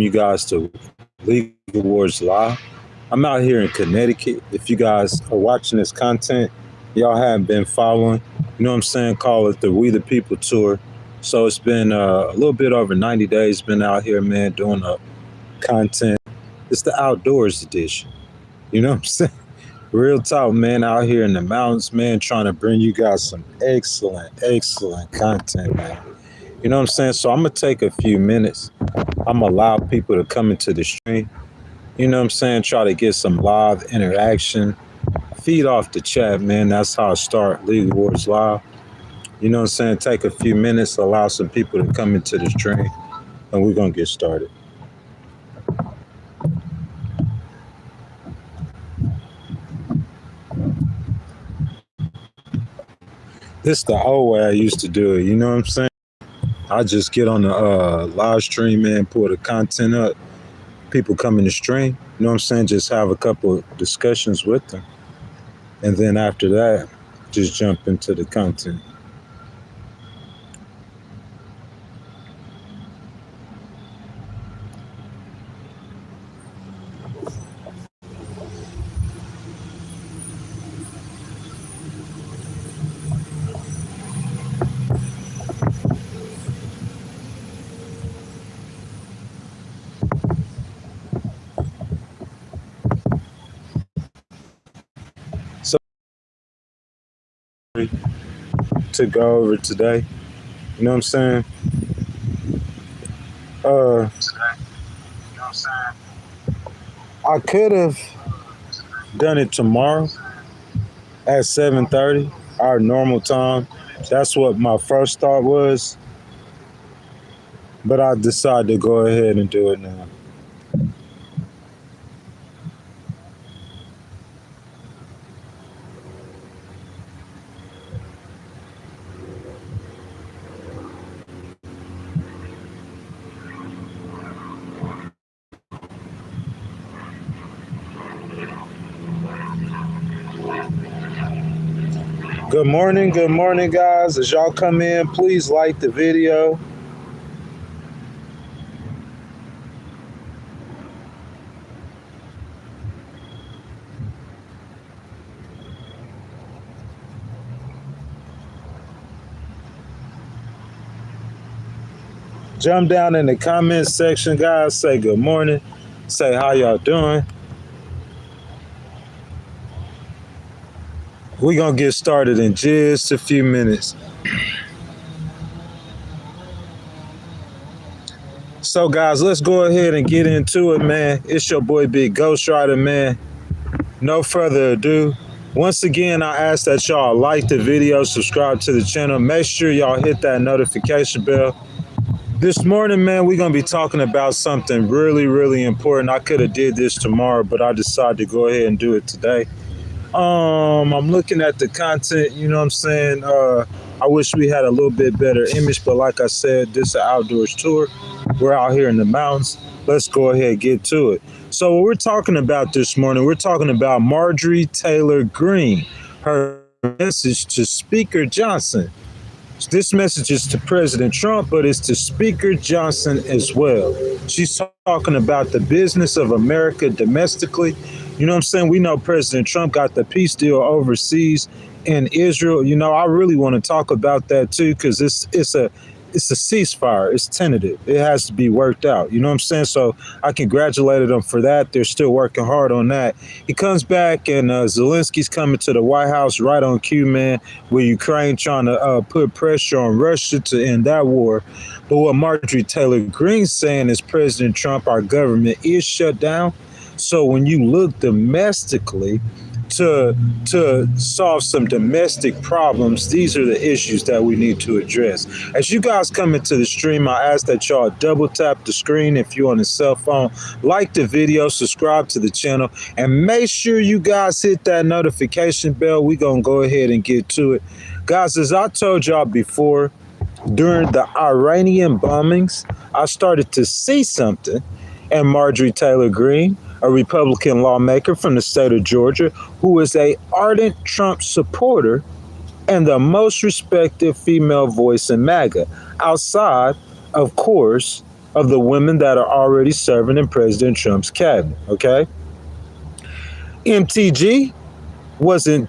welcome you guys to League Awards Live. I'm out here in Connecticut. If you guys are watching this content, y'all haven't been following, you know what I'm saying, call it the We the People tour. So it's been a little bit over 90 days been out here, man, doing content. It's the outdoors edition. You know what I'm saying? Real talk, man, out here in the mountains, man, trying to bring you guys some excellent content, man. You know what I'm saying? So I'm going to take a few minutes. I'm going to allow people to come into the stream. You know what I'm saying? Try to get some live interaction. Feed off the chat, man. That's how I start League Awards Live. You know what I'm saying? Take a few minutes, allow some people to come into the stream, and we're going to get started. This the old way I used to do it. You know what I'm saying? I just get on the live stream, man, pull the content up. People come in the stream. You know what I'm saying? Just have a couple of discussions with them. And then after that, just jump into the content. To go over today, you know what I'm saying? I could have done it tomorrow at 7:30, our normal time. That's what my first thought was, but I decided to go ahead and do it now. Good morning, guys. As y'all come in, please like the video. Jump down in the comments section, guys. Say good morning. Say how y'all doing. We're going to get started in just a few minutes. So, guys, let's go ahead and get into it, man. It's your boy, Big Ghost Rider, man. No further ado. Once again, I ask that y'all like the video, subscribe to the channel. Make sure y'all hit that notification bell. This morning, man, we're going to be talking about something really important. I could have did this tomorrow, but I decided to go ahead and do it today. I'm looking at the content, you know what I'm saying? I wish we had a little bit better image, but like I said, this is an outdoors tour. We're out here in the mountains. Let's go ahead and get to it. So what we're talking about this morning, we're talking about Marjorie Taylor Greene, her message to Speaker Johnson. This message is to President Trump, but it's to Speaker Johnson as well. She's talking about the business of America domestically. You know what I'm saying? We know President Trump got the peace deal overseas in Israel. You know, I really want to talk about that too, because it's a ceasefire. It's tentative. It has to be worked out. You know what I'm saying? So I congratulated them for that. They're still working hard on that. He comes back and Zelensky's coming to the White House right on cue, man, with Ukraine trying to put pressure on Russia to end that war. But what Marjorie Taylor Greene's saying is President Trump, our government is shut down. So when you look domestically to solve some domestic problems, these are the issues that we need to address. As you guys come into the stream, I ask that y'all double tap the screen if you're on a cell phone, like the video, subscribe to the channel, and make sure you guys hit that notification bell. We're going to go ahead and get to it. Guys, as I told y'all before, during the Iranian bombings, I started to see something, and Marjorie Taylor Greene, a Republican lawmaker from the state of Georgia, who is an ardent Trump supporter and the most respected female voice in MAGA, outside, of course, of the women that are already serving in President Trump's cabinet, okay? MTG wasn't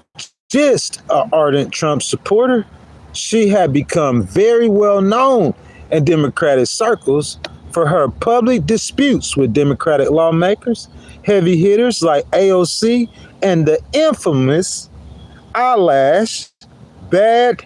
just an ardent Trump supporter. She had become very well known in Democratic circles for her public disputes with Democratic lawmakers, heavy hitters like AOC, and the infamous eyelash bad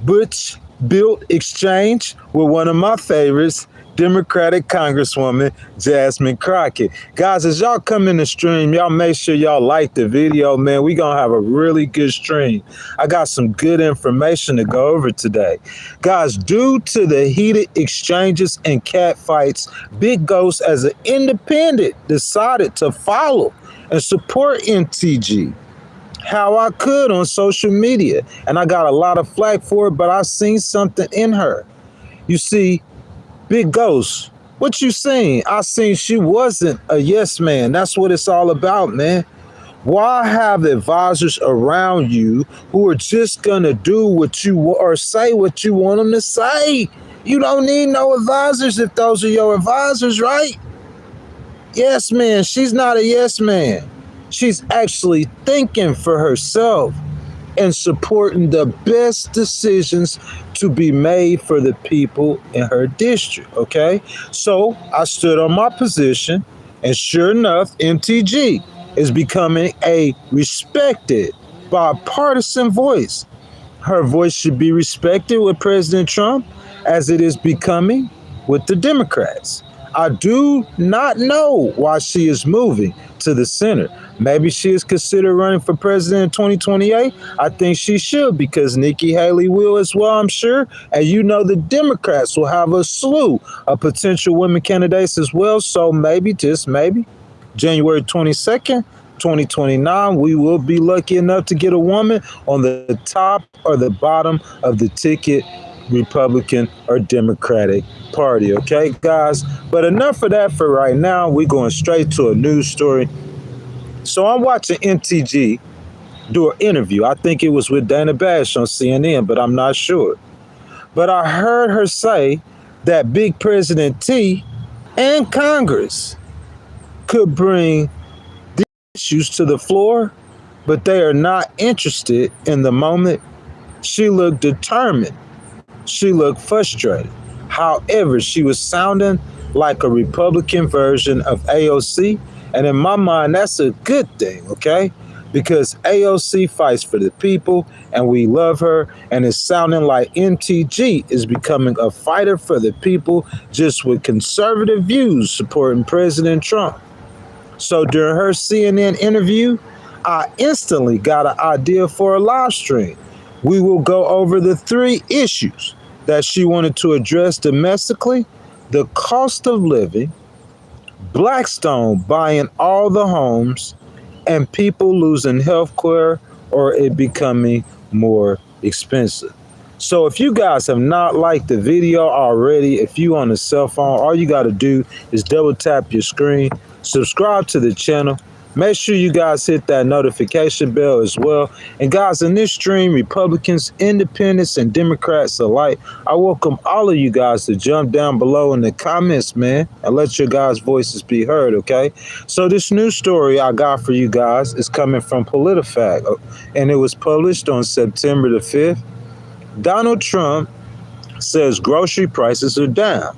butch built exchange with one of my favorites, Democratic Congresswoman Jasmine Crockett. Guys, as y'all come in the stream, y'all make sure y'all like the video, man. We gonna have a really good stream. I got some good information to go over today. Guys, due to the heated exchanges and catfights, Big Ghost as an independent decided to follow and support MTG how I could on social media. And I got a lot of flack for it, but I seen something in her. You see, Big Ghost, what you seen? I seen she wasn't a yes man. That's what it's all about, man. Why have advisors around you who are just gonna do what you or say what you want them to say? You don't need no advisors if those are your advisors, right? Yes man, she's not a yes man. She's actually thinking for herself and supporting the best decisions to be made for the people in her district, okay? So I stood on my position, and sure enough, MTG is becoming a respected bipartisan voice. Her voice should be respected with President Trump as it is becoming with the Democrats. I do not know why she is moving to the center. Maybe she is considered running for president in 2028. I think she should because Nikki Haley will as well, I'm sure. And you know the Democrats will have a slew of potential women candidates as well. So maybe, just maybe, January 22nd, 2029, we will be lucky enough to get a woman on the top or the bottom of the ticket, Republican or Democratic Party, okay, guys? But enough of that for right now. We're going straight to a news story. So I'm watching MTG do an interview. I think it was with Dana Bash on CNN, but I'm not sure. But I heard her say that Big President T and Congress could bring these issues to the floor, but they are not interested in the moment. She looked determined. She looked frustrated. However, she was sounding like a Republican version of AOC. And in my mind, that's a good thing, okay? Because AOC fights for the people and we love her. And it's sounding like MTG is becoming a fighter for the people, just with conservative views supporting President Trump. So during her CNN interview, I instantly got an idea for a live stream. We will go over the 3 issues that she wanted to address domestically: the cost of living, Blackstone buying all the homes, and people losing health care or it becoming more expensive. So if you guys have not liked the video already, if you on a cell phone, all you got to do is double tap your screen, subscribe to the channel. Make sure you guys hit that notification bell as well. And guys, in this stream, Republicans, Independents, and Democrats alike, I welcome all of you guys to jump down below in the comments, man, and let your guys' voices be heard, okay? So this new story I got for you guys is coming from PolitiFact, and it was published on September the 5th. Donald Trump says grocery prices are down.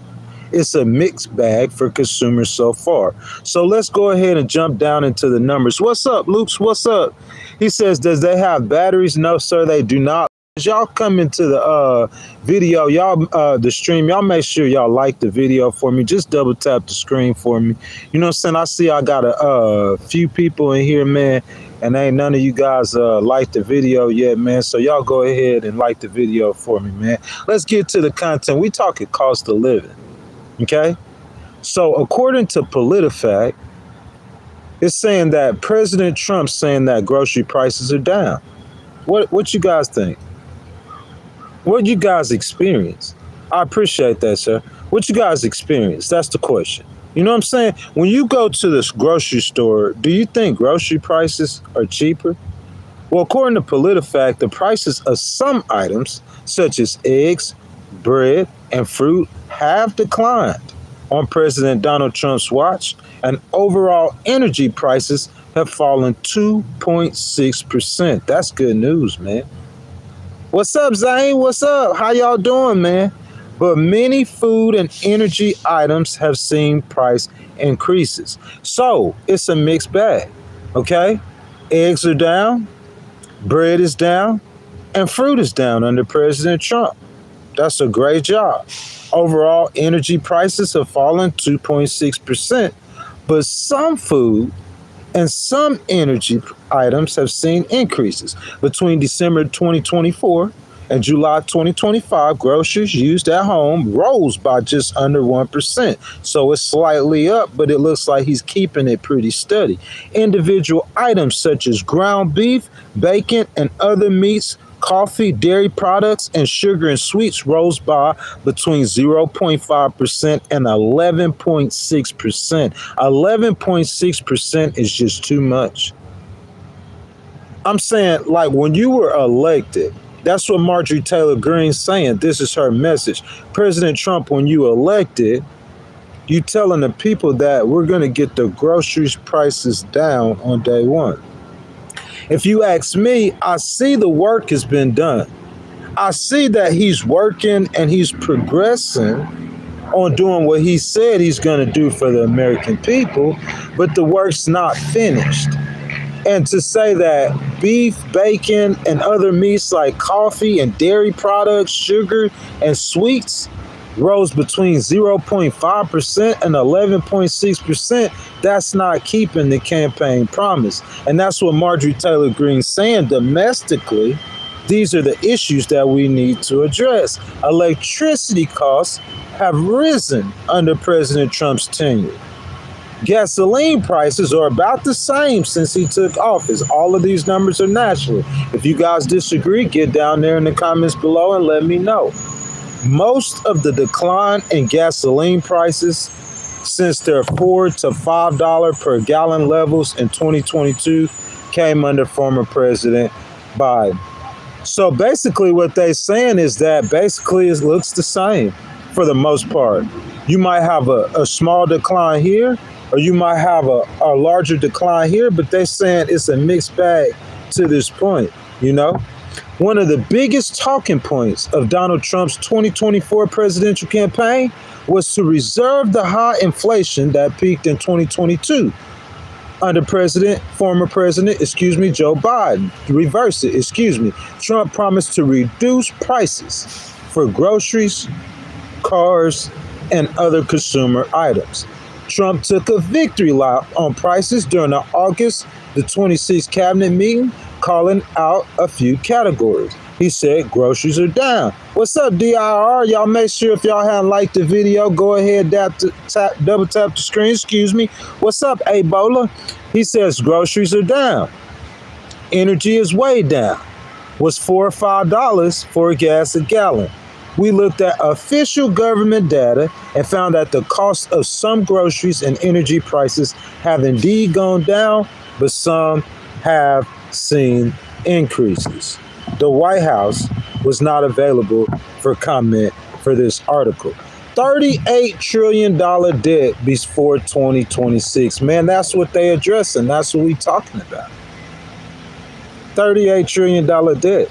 It's a mixed bag for consumers so far. So let's go ahead and jump down into the numbers. What's up, Loops? What's up? He says, does they have batteries? No, sir, they do not. As y'all come into the video, y'all, the stream, y'all make sure y'all like the video for me. Just double tap the screen for me. You know what I'm saying? I see I got a few people in here, man, and ain't none of you guys like the video yet, man. So y'all go ahead and like the video for me, man. Let's get to the content. We talking cost of living. Okay, so according to PolitiFact, it's saying that President Trump's saying that grocery prices are down. What you guys think? What you guys experience? I appreciate that, sir. What you guys experience? That's the question. You know what I'm saying? When you go to this grocery store, do you think grocery prices are cheaper? Well, according to PolitiFact, the prices of some items, such as eggs, bread, and fruit, have declined. on President Donald Trump's watch, and overall energy prices have fallen 2.6%. That's good news, man. What's up, Zane? What's up? How y'all doing, man? But many food and energy items have seen price increases. So it's a mixed bag, okay? Eggs are down, bread is down, and fruit is down under President Trump. That's a great job. Overall, energy prices have fallen 2.6%, but some food and some energy items have seen increases. Between December 2024 and July 2025, groceries used at home rose by just under 1%. So it's slightly up, but it looks like he's keeping it pretty steady. Individual items such as ground beef, bacon, and other meats, coffee, dairy products, and sugar and sweets rose by between 0.5% and 11.6%. 11.6% is just too much. I'm saying, like, when you were elected, that's what Marjorie Taylor Greene's saying. This is her message. President Trump, when you elected, you telling the people that we're going to get the groceries prices down on day one. If you ask me, I see the work has been done. I see that he's working and he's progressing on doing what he said he's going to do for the American people, but the work's not finished. And to say that beef, bacon, and other meats like coffee and dairy products, sugar, and sweets rose between 0.5% and 11.6%, that's not keeping the campaign promise. And that's what Marjorie Taylor Greene's saying. Domestically, these are the issues that we need to address. Electricity costs have risen under President Trump's tenure. Gasoline prices are about the same since he took office. All of these numbers are national. If you guys disagree, get down there in the comments below and let me know. Most of the decline in gasoline prices since their $4 to $5 per gallon levels in 2022 came under former President Biden. So basically what they're saying is that basically it looks the same for the most part. You might have a small decline here, or you might have a larger decline here, but they're saying it's a mixed bag to this point, you know? One of the biggest talking points of Donald Trump's 2024 presidential campaign was to reserve the high inflation that peaked in 2022 under former president, Joe Biden. Reverse it, Trump promised to reduce prices for groceries, cars, and other consumer items. Trump took a victory lap on prices during the August the 26th cabinet meeting, calling out a few categories. He said groceries are down. What's up, DIR? Y'all make sure if y'all haven't liked the video, go ahead, double tap the screen, What's up, Ebola? He says groceries are down. Energy is way down. Was $4 or $5 for gas a gallon. We looked at official government data and found that the cost of some groceries and energy prices have indeed gone down, but some have seen increases. The White House was not available for comment for this article. $38 trillion debt before 2026. Man, that's what they addressing. That's what we talking about. $38 trillion debt.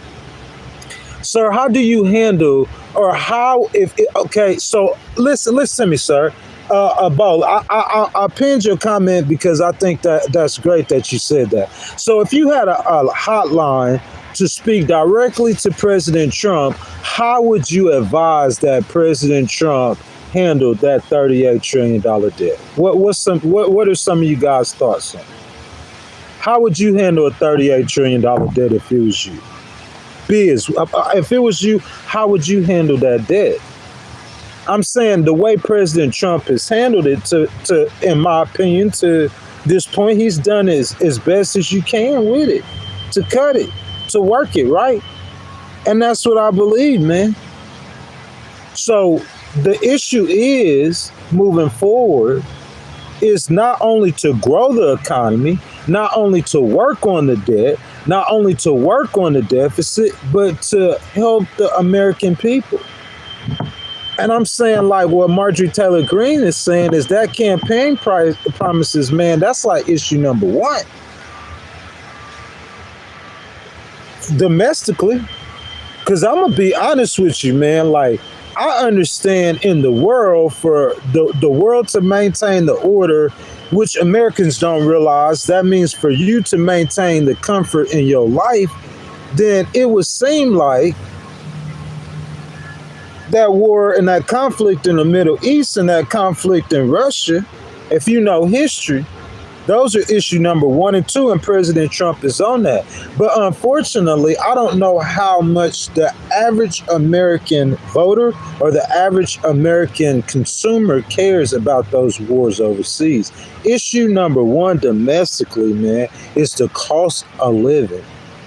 Sir, how do you handle, or how, okay, so listen to me, sir. Bo, I pinned your comment because I think that's great that you said that. So if you had a hotline to speak directly to President Trump, how would you advise that President Trump handled that $38 trillion debt? What are some of you guys' thoughts on it? How would you handle a $38 trillion debt if it was you? If it was you, how would you handle that debt? I'm saying the way President Trump has handled it, to in my opinion, to this point, he's done as best as you can with it, to cut it, to work it, right? And that's what I believe, man. So the issue is, moving forward, is not only to grow the economy, not only to work on the debt, not only to work on the deficit, but to help the American people. And I'm saying, like, what Marjorie Taylor Greene is saying is that campaign promises, man, that's like issue number one. Domestically, because I'm going to be honest with you, man, like, I understand in the world for the world to maintain the order, which Americans don't realize, that means for you to maintain the comfort in your life, then it would seem like that war and that conflict in the Middle East and that conflict in Russia, if you know history, those are issue number one and two, and President Trump is on that. But unfortunately, I don't know how much the average American voter or the average American consumer cares about those wars overseas. Issue number one domestically, man, is the cost of living.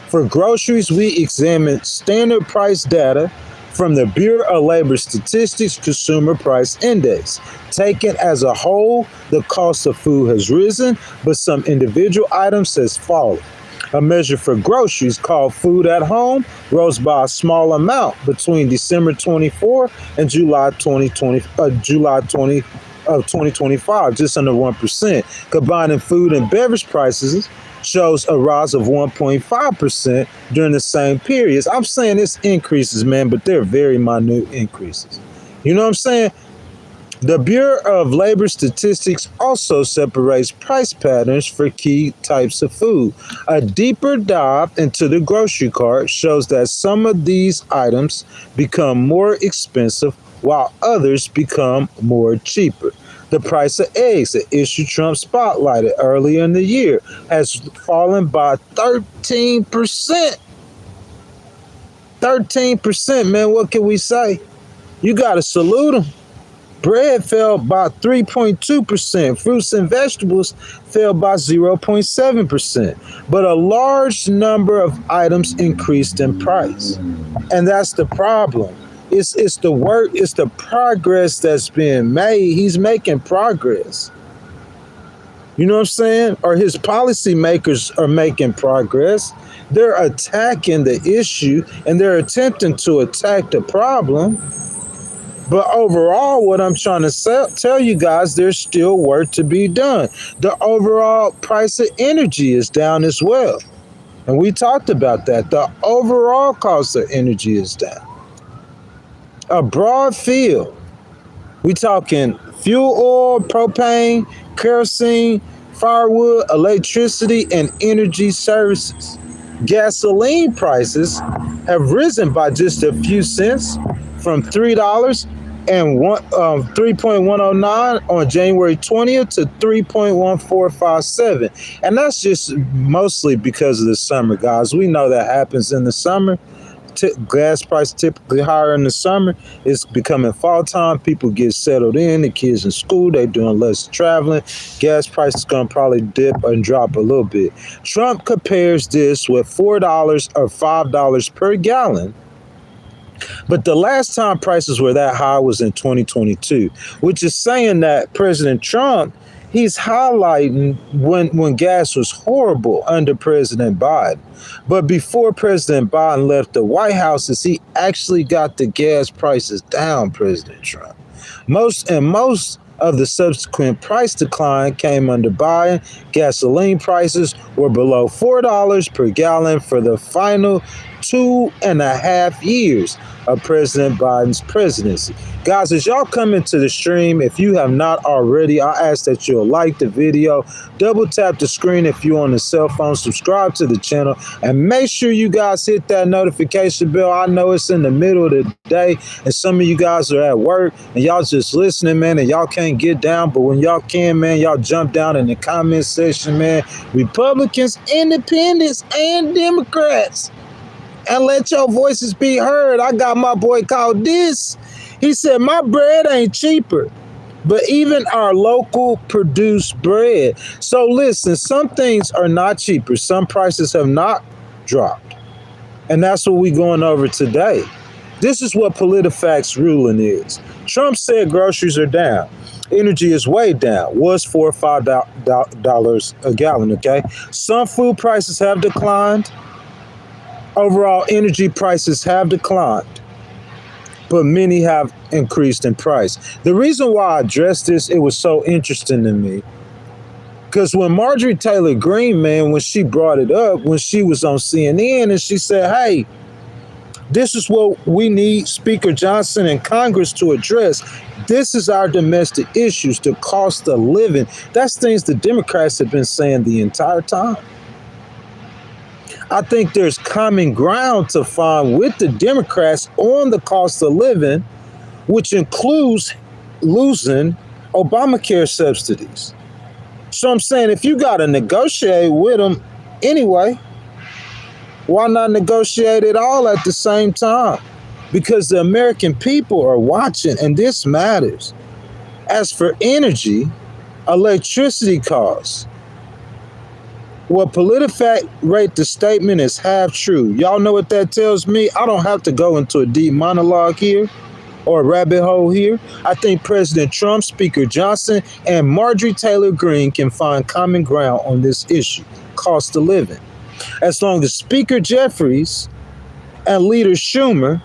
For groceries, we examine standard price data from the Bureau of Labor Statistics Consumer Price Index. Taken as a whole, the cost of food has risen, but some individual items has fallen. A measure for groceries called Food at Home rose by a small amount between December 24 and July 2025, just under 1%. Combining food and beverage prices shows a rise of 1.5% during the same periods. I'm saying it's increases, man, but they're very minute increases. You know what I'm saying? The Bureau of Labor Statistics also separates price patterns for key types of food. A deeper dive into the grocery cart shows that some of these items become more expensive while others become more cheaper. The price of eggs, the issue Trump spotlighted earlier in the year, has fallen by 13%. 13%, man, what can we say? You got to salute them. Bread fell by 3.2%. Fruits and vegetables fell by 0.7%. But a large number of items increased in price. And that's the problem. It's the work, it's the progress that's being made. He's making progress. You know what I'm saying? Or his policymakers are making progress. They're attacking the issue and they're attempting to attack the problem. But overall, what I'm trying to tell you guys, there's still work to be done. The overall price of energy is down as well. And we talked about that. The overall cost of energy is down. A broad field. We talking fuel oil, propane, kerosene, firewood, electricity, and energy services. Gasoline prices have risen by just a few cents from $3 and 3.109 on January 20th to 3.1457. And that's just mostly because of the summer, guys. We know that happens in the summer. Gas price typically higher in the summer. It's becoming fall time. People get settled in. The kids in school. They're doing less traveling. Gas price is going to probably dip and drop a little bit. Trump compares this with $4 or $5 per gallon. But the last time prices were that high was in 2022, which is saying that President Trump, he's highlighting when gas was horrible under President Biden. But before President Biden left the White House, he actually got the gas prices down, President Trump. Most of the subsequent price decline came under Biden. Gasoline prices were below $4 per gallon for the final 2.5 years of President Biden's presidency. Guys, as y'all come into the stream, if you have not already, I ask that you'll like the video, double tap the screen if you're on the cell phone, subscribe to the channel, and make sure you guys hit that notification bell. I know it's in the middle of the day, and some of you guys are at work, and y'all just listening, man, and y'all can't get down, but when y'all can, man, y'all jump down in the comment section, man. Republicans, independents, and Democrats. And let your voices be heard. I got my boy called this. He said, my bread ain't cheaper, but even our local produced bread. So listen, some things are not cheaper. Some prices have not dropped. And that's what we're going over today. This is what PolitiFact's ruling is. Trump said groceries are down. Energy is way down. Was $4 or $5 a gallon, okay? Some food prices have declined. Overall, energy prices have declined. but many have increased in price. The reason why I addressed this, it was so interesting to me. Because when Marjorie Taylor Greene, man, when she brought it up, when she was on CNN and she said, hey, this is what we need Speaker Johnson and Congress to address. This is our domestic issues, the cost of living. That's things the Democrats have been saying the entire time. I think there's common ground to find with the Democrats on the cost of living, which includes losing Obamacare subsidies. So I'm saying if you got to negotiate with them anyway, why not negotiate it all at the same time? Because the American people are watching, and this matters. As for energy, electricity costs, well, PolitiFact rate the statement as half true. Y'all know what that tells me? I don't have to go into a deep monologue here or a rabbit hole here. I think President Trump, Speaker Johnson, and Marjorie Taylor Greene can find common ground on this issue, cost of living. As long as Speaker Jeffries and Leader Schumer,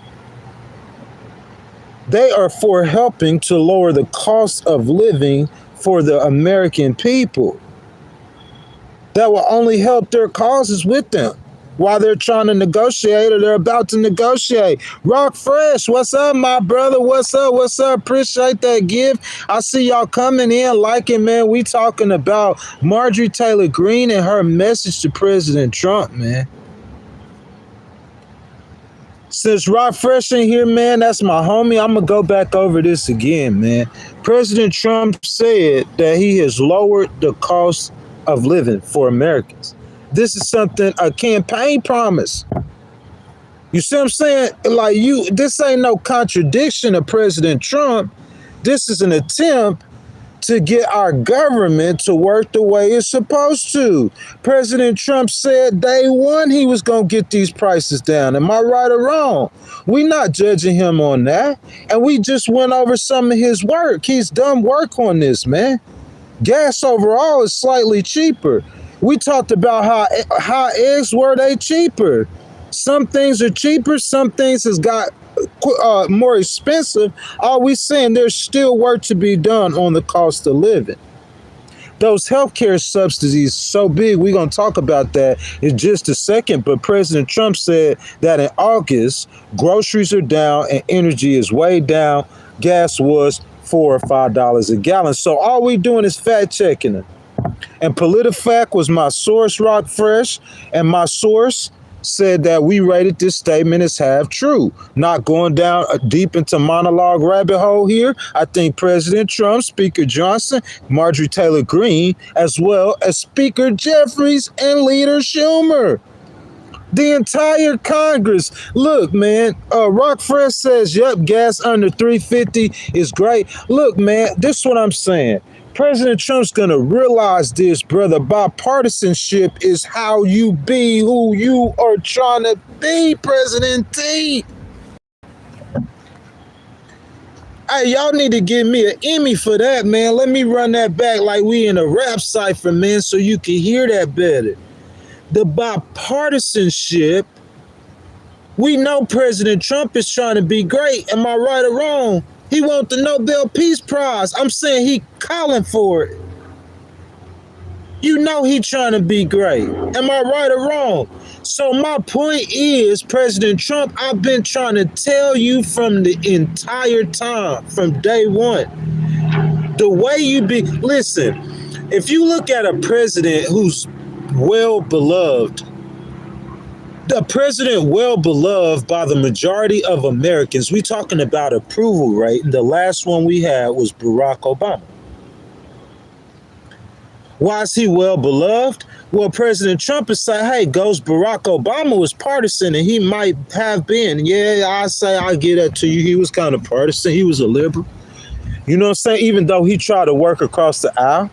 they are for helping to lower the cost of living for the American people. That will only help their causes with them while they're trying to negotiate or they're about to negotiate. Rock Fresh, what's up, my brother? What's up? What's up? Appreciate that gift. I see y'all coming in liking, man. We talking about Marjorie Taylor Greene and her message to President Trump, man. Since Rock Fresh in here, man, that's my homie. I'm going to go back over this again, man. President Trump said that he has lowered the cost of living for Americans. This is something, a campaign promise. You see what I'm saying? Like this ain't no contradiction of President Trump. This is an attempt to get our government to work the way it's supposed to. President Trump said day one he was going to get these prices down. Am I right or wrong? We're not judging him on that. And we just went over some of his work. He's done work on this, man. Gas overall is slightly cheaper. We talked about how eggs were they cheaper. Some things are cheaper. Some things has got more expensive. All we saying there's still work to be done on the cost of living. Those healthcare subsidies so big. We're going to talk about that in just a second. But President Trump said that in August, groceries are down and energy is way down. Gas was $4 or $5 a gallon. So all we doing is fact checking it. And PolitiFact was my source, Rock Fresh, and my source said that we rated this statement as half true. Not going down deep into monologue rabbit hole here. I think President Trump, Speaker Johnson, Marjorie Taylor Greene, as well as Speaker Jeffries and Leader Schumer, the entire Congress. Look, man, Rock Fresh says, yep, gas under $3.50 is great. Look, man, this is what I'm saying. President Trump's going to realize this, brother. Bipartisanship is how you be who you are trying to be, President T. Hey, y'all need to give me an Emmy for that, man. Let me run that back like we in a rap cipher, man, so you can hear that better. The bipartisanship, we know President Trump is trying to be great. Am I right or wrong? He wants the Nobel Peace Prize. I'm saying he calling for it. You know he trying to be great. Am I right or wrong? So my point is, President Trump, I've been trying to tell you from the entire time, from day one, the way you be, listen, if you look at a president who's well beloved, the president well beloved by the majority of Americans, we talking about approval rate, and the last one we had was Barack Obama. Why is he well beloved? Well, President Trump is saying, hey, goes Barack Obama was partisan, and he might have been. Yeah, I get that to you. He was kind of partisan. He was a liberal. You know what I'm saying? Even though he tried to work across the aisle.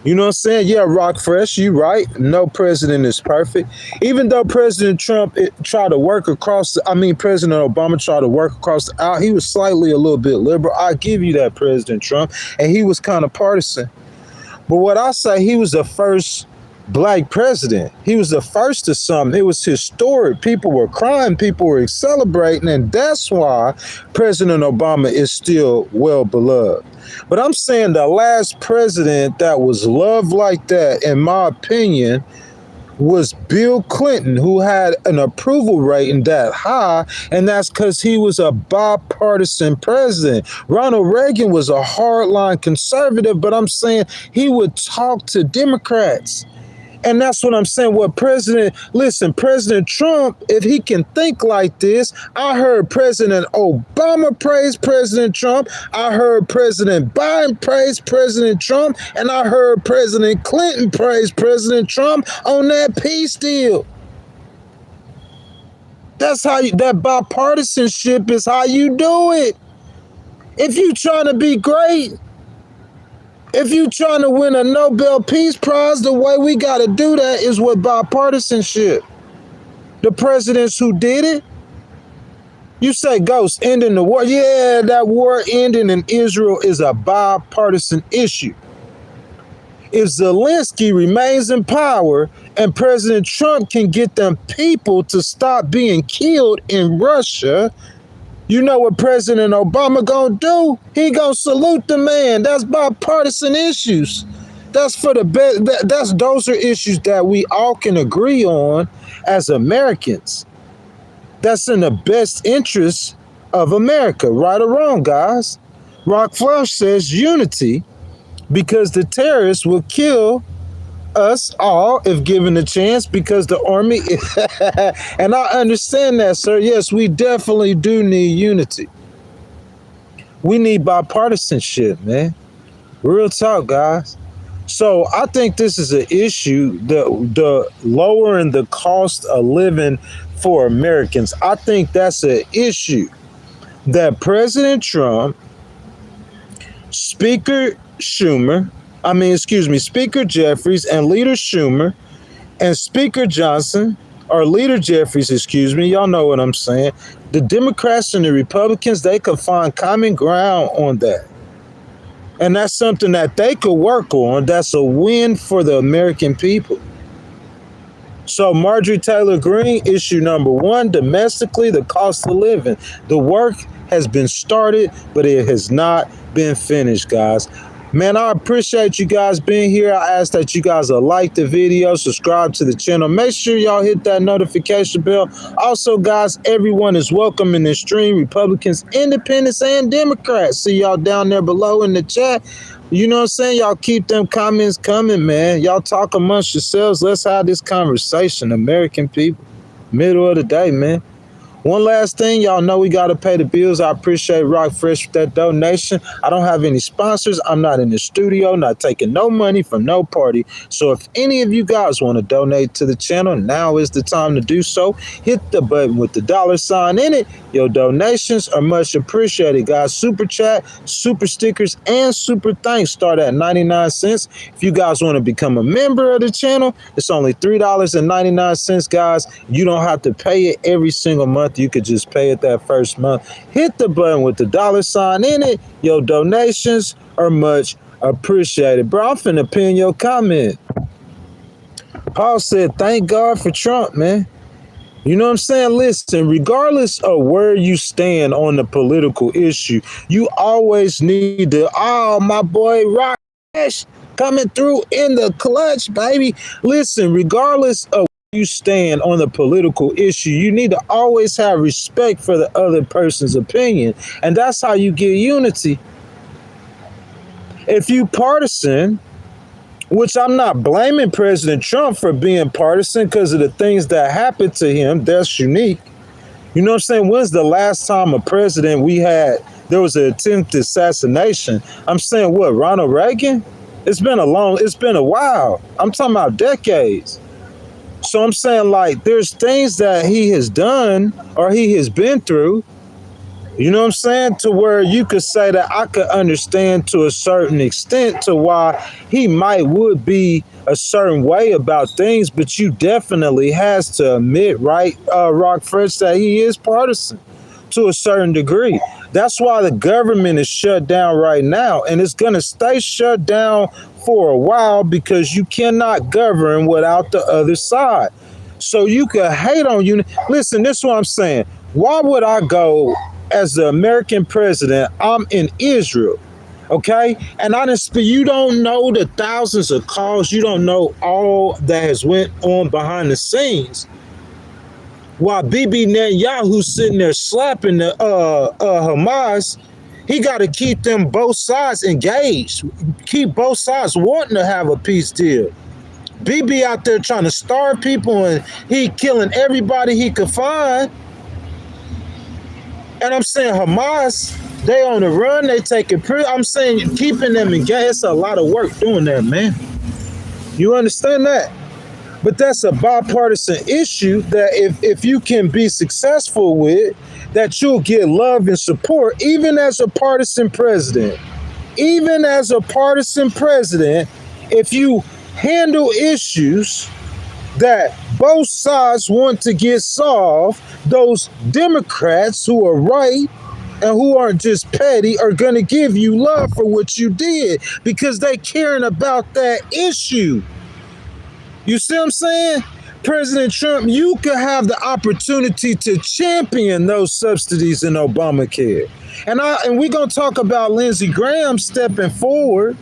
You know what I'm saying? Yeah, Rock Fresh, you right. No president is perfect. Even though President Trump tried to work across, President Obama tried to work across the aisle, he was slightly a little bit liberal. I give you that, President Trump. And he was kind of partisan. But what I say, he was the first black president. He was the first to something. It was historic. People were crying, people were celebrating, and that's why President Obama is still well beloved. But I'm saying the last president that was loved like that, in my opinion, was Bill Clinton, who had an approval rating that high, and that's because he was a bipartisan president. Ronald Reagan was a hardline conservative, but I'm saying he would talk to Democrats. And that's what I'm saying. President Trump, if he can think like this, I heard President Obama praise President Trump. I heard President Biden praise President Trump. And I heard President Clinton praise President Trump on that peace deal. That's how that bipartisanship is how you do it. If you trying to be great, if you trying to win a Nobel Peace Prize, the way we got to do that is with bipartisanship. The presidents who did it, you say, Ghost, ending the war. Yeah, that war ending in Israel is a bipartisan issue. If Zelensky remains in power and President Trump can get them people to stop being killed in Russia, you know what President Obama gonna do? He gonna salute the man. That's bipartisan issues. That's for the best. Those are issues that we all can agree on as Americans. That's in the best interest of America, right or wrong, guys. Rock Flush says unity, because the terrorists will kill us all if given a chance, because the army and I understand that, sir. Yes, we definitely do need unity. We need bipartisanship, man. Real talk, guys. So I think this is an issue, the lowering the cost of living for Americans. I think that's an issue that President Trump, Speaker Jeffries and Leader Schumer and Speaker Johnson, or Leader Jeffries, y'all know what I'm saying. The Democrats and the Republicans, they could find common ground on that. And that's something that they could work on. That's a win for the American people. So Marjorie Taylor Greene, issue number 1, domestically, the cost of living. The work has been started, but it has not been finished, guys. Man, I appreciate you guys being here. I ask that you guys will like the video, subscribe to the channel. Make sure y'all hit that notification bell. Also, guys, everyone is welcome in this stream. Republicans, Independents, and Democrats. See y'all down there below in the chat. You know what I'm saying? Y'all keep them comments coming, man. Y'all talk amongst yourselves. Let's have this conversation, American people. Middle of the day, man. One last thing, y'all know we got to pay the bills. I appreciate Rock Fresh with that donation. I don't have any sponsors. I'm not in the studio, not taking no money from no party. So if any of you guys want to donate to the channel, now is the time to do so. Hit the button with the $ in it. Your donations are much appreciated, guys. Super chat, super stickers, and super thanks start at 99 cents. If you guys want to become a member of the channel, it's only $3.99, guys. You don't have to pay it every single month. You could just pay it that first month. Hit the button with the $ in it. Your donations are much appreciated. Bro, I'm finna pin your comment. Paul said, thank God for Trump, man. You know what I'm saying? Listen, regardless of where you stand on the political issue, you always need to, my boy Rock coming through in the clutch, baby. Listen, regardless of you stand on the political issue, you need to always have respect for the other person's opinion. And that's how you get unity. If you partisan, which I'm not blaming President Trump for being partisan because of the things that happened to him, that's unique. You know what I'm saying? When's the last time a president there was an attempted assassination? I'm saying, what, Ronald Reagan? It's been a while. I'm talking about decades. So I'm saying, like, there's things that he has done or he has been through, you know what I'm saying, to where you could say that I could understand to a certain extent to why he would be a certain way about things, but you definitely has to admit, right, Rock Fresh, that he is partisan to a certain degree. That's why the government is shut down right now, and it's going to stay shut down for a while because you cannot govern without the other side. So you could hate on you. Listen, this is what I'm saying. Why would I go as the American president? I'm in Israel, okay? And I didn't speak. You don't know the thousands of calls. You don't know all that has went on behind the scenes. While Bibi Netanyahu's sitting there slapping the Hamas, he got to keep them both sides engaged, keep both sides wanting to have a peace deal. Bibi out there trying to starve people, and he killing everybody he could find. And I'm saying Hamas, they on the run, they taking I'm saying keeping them engaged. It's a lot of work doing that, man. You understand that? But that's a bipartisan issue that if you can be successful with, that you'll get love and support, even as a partisan president. Even as a partisan president, if you handle issues that both sides want to get solved, those Democrats who are right and who aren't just petty are going to give you love for what you did because they caring about that issue. You see what I'm saying? President Trump, you could have the opportunity to champion those subsidies in Obamacare. And we're going to talk about Lindsey Graham stepping forward,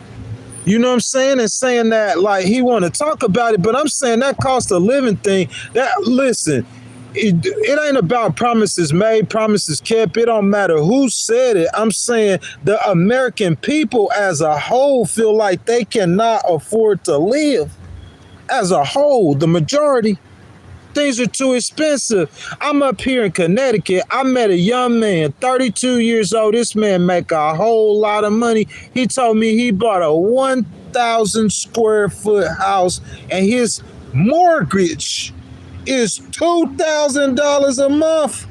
you know what I'm saying, and saying that like he want to talk about it, but I'm saying that cost of living thing, that, listen, it ain't about promises made, promises kept. It don't matter who said it. I'm saying the American people as a whole feel like they cannot afford to live. As a whole, the majority, things are too expensive. I'm up here in Connecticut. I met a young man, 32 years old. This man make a whole lot of money. He told me he bought a 1,000 square foot house and his mortgage is $2,000 a month.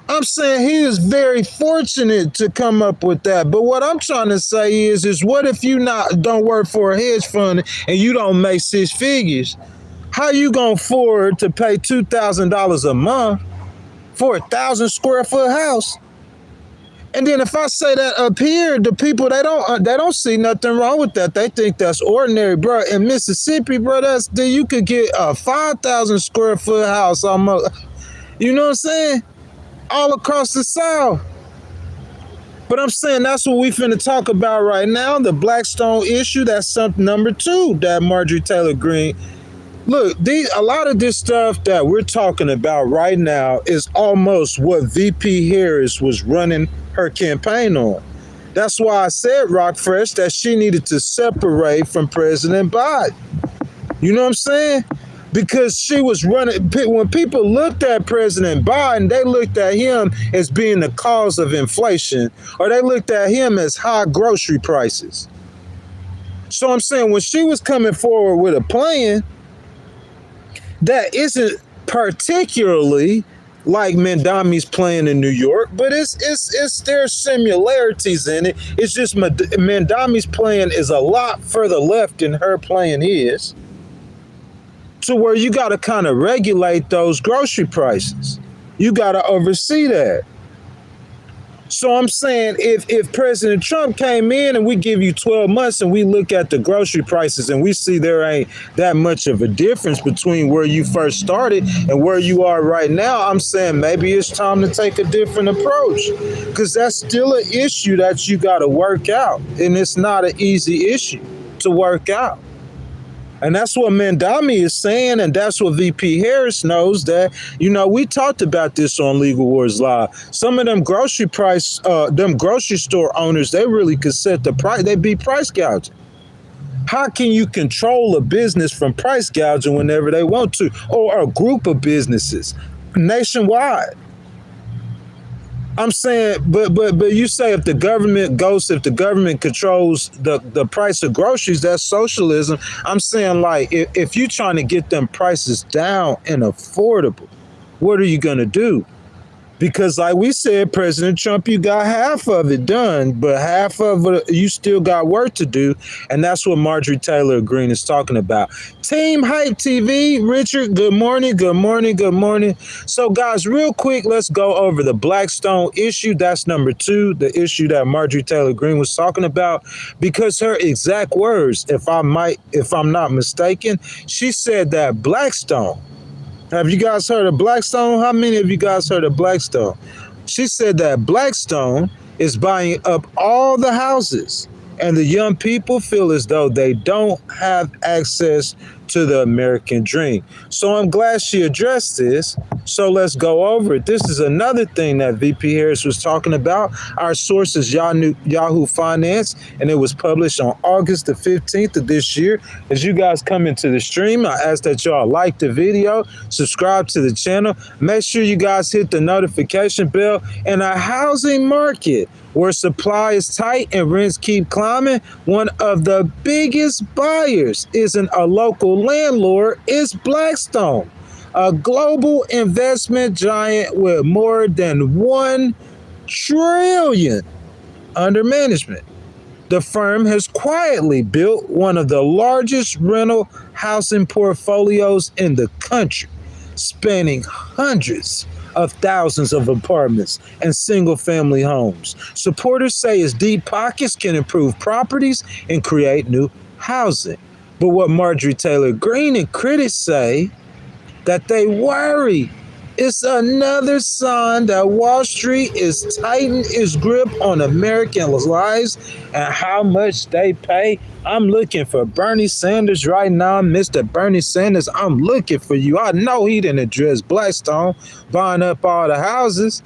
I'm saying he is very fortunate to come up with that. But what I'm trying to say is what if you don't work for a hedge fund and you don't make six figures? How you gonna afford to pay $2,000 a month for 1,000 square foot house? And then if I say that up here, the people they don't see nothing wrong with that. They think that's ordinary, bro. In Mississippi, bro, then you could get a 5,000 square foot house almost. You know what I'm saying? All across the South. But I'm saying that's what we finna talk about right now, the Blackstone issue. That's something number 2 that Marjorie Taylor Greene. Look, a lot of this stuff that we're talking about right now is almost what VP Harris was running her campaign on. That's why I said, Rockfresh, that she needed to separate from President Biden. You know what I'm saying? Because she was running, when people looked at President Biden, they looked at him as being the cause of inflation, or they looked at him as high grocery prices. So I'm saying when she was coming forward with a plan that isn't particularly like Mandami's plan in New York, but there's similarities in it. It's just Mandami's plan is a lot further left than her plan is. To where you got to kind of regulate those grocery prices. You got to oversee that. So I'm saying if President Trump came in and we give you 12 months and we look at the grocery prices and we see there ain't that much of a difference between where you first started and where you are right now, I'm saying maybe it's time to take a different approach, because that's still an issue that you got to work out. And it's not an easy issue to work out. And that's what Mandami is saying, and that's what VP Harris knows, that, you know, we talked about this on Legal Wars Live. Some of them grocery store owners, they really could set the price. They be price gouging. How can you control a business from price gouging whenever they want to, or a group of businesses nationwide? I'm saying, but you say if the government controls the price of groceries, that's socialism. I'm saying, like, if you're trying to get them prices down and affordable, what are you going to do? Because like we said, President Trump, you got half of it done, but half of it, you still got work to do. And that's what Marjorie Taylor Greene is talking about. Team Hype TV, Richard, good morning, good morning, good morning. So guys, real quick, let's go over the Blackstone issue. That's number 2, the issue that Marjorie Taylor Greene was talking about, because her exact words, if I'm not mistaken, she said that Blackstone, have you guys heard of Blackstone? How many of you guys heard of Blackstone? She said that Blackstone is buying up all the houses, and the young people feel as though they don't have access to the American dream. So I'm glad she addressed this. So let's go over it. This is another thing that VP Harris was talking about. Our source is Yahoo Finance, and it was published on August the 15th of this year. As you guys come into the stream, I ask that y'all like the video, subscribe to the channel. Make sure you guys hit the notification bell. In a housing market where supply is tight and rents keep climbing, one of the biggest buyers isn't a local landlord, it's Blackstone, a global investment giant with more than $1 trillion under management. The firm has quietly built one of the largest rental housing portfolios in the country, spanning hundreds of thousands of apartments and single-family homes. Supporters say its deep pockets can improve properties and create new housing. But what Marjorie Taylor Greene and critics say that they worry it's another sign that Wall Street is tightening its grip on American lives and how much they pay. I'm looking for Bernie Sanders right now. Mr. Bernie Sanders, I'm looking for you. I know he didn't address Blackstone buying up all the houses.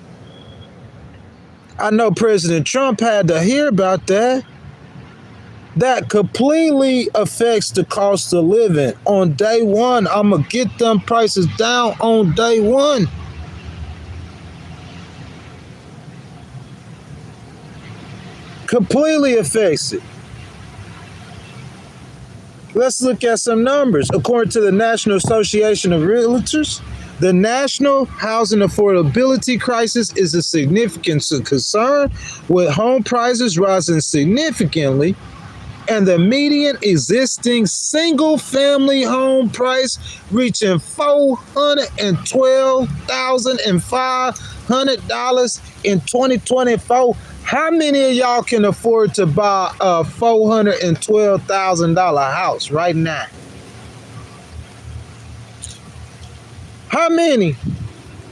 I know President Trump had to hear about that. That completely affects the cost of living. On day one, I'm going to get them prices down on day one. Completely affects it. Let's look at some numbers. According to the National Association of Realtors, the national housing affordability crisis is a significant concern, with home prices rising significantly and the median existing single-family home price reaching $412,500 in 2024. How many of y'all can afford to buy a $412,000 house right now? How many?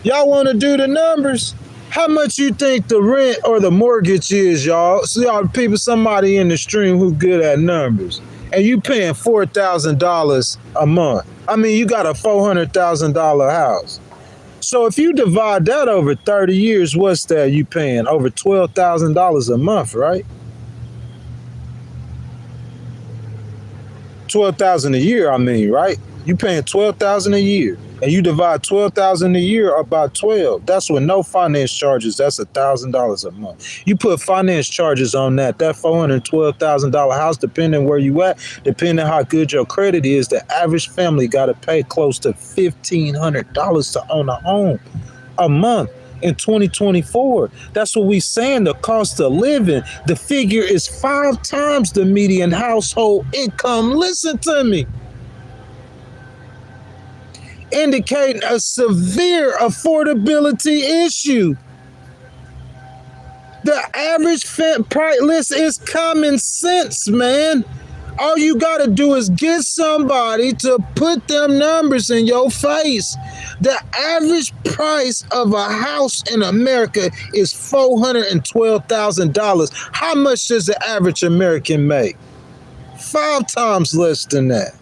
Y'all want to do the numbers? How much you think the rent or the mortgage is, y'all? So y'all people, somebody in the stream who good at numbers. And you paying $4,000 a month. I mean, you got a $400,000 house. So if you divide that over 30 years, what's that you paying? Over $12,000 a month, right? $12,000 a year, I mean, right? You paying $12,000 a year. And you divide $12,000 a year by 12. That's with no finance charges. That's $1,000 a month. You put finance charges on that $412,000 house, depending where you at, depending how good your credit is, the average family got to pay close to $1,500 to own a home a month in 2024. That's what we saying, the cost of living. The figure is 5 times the median household income. Listen to me. Indicating a severe affordability issue. The average price list is common sense, man. All you got to do is get somebody to put them numbers in your face. The average price of a house in America is $412,000. How much does the average American make? 5 times less than that.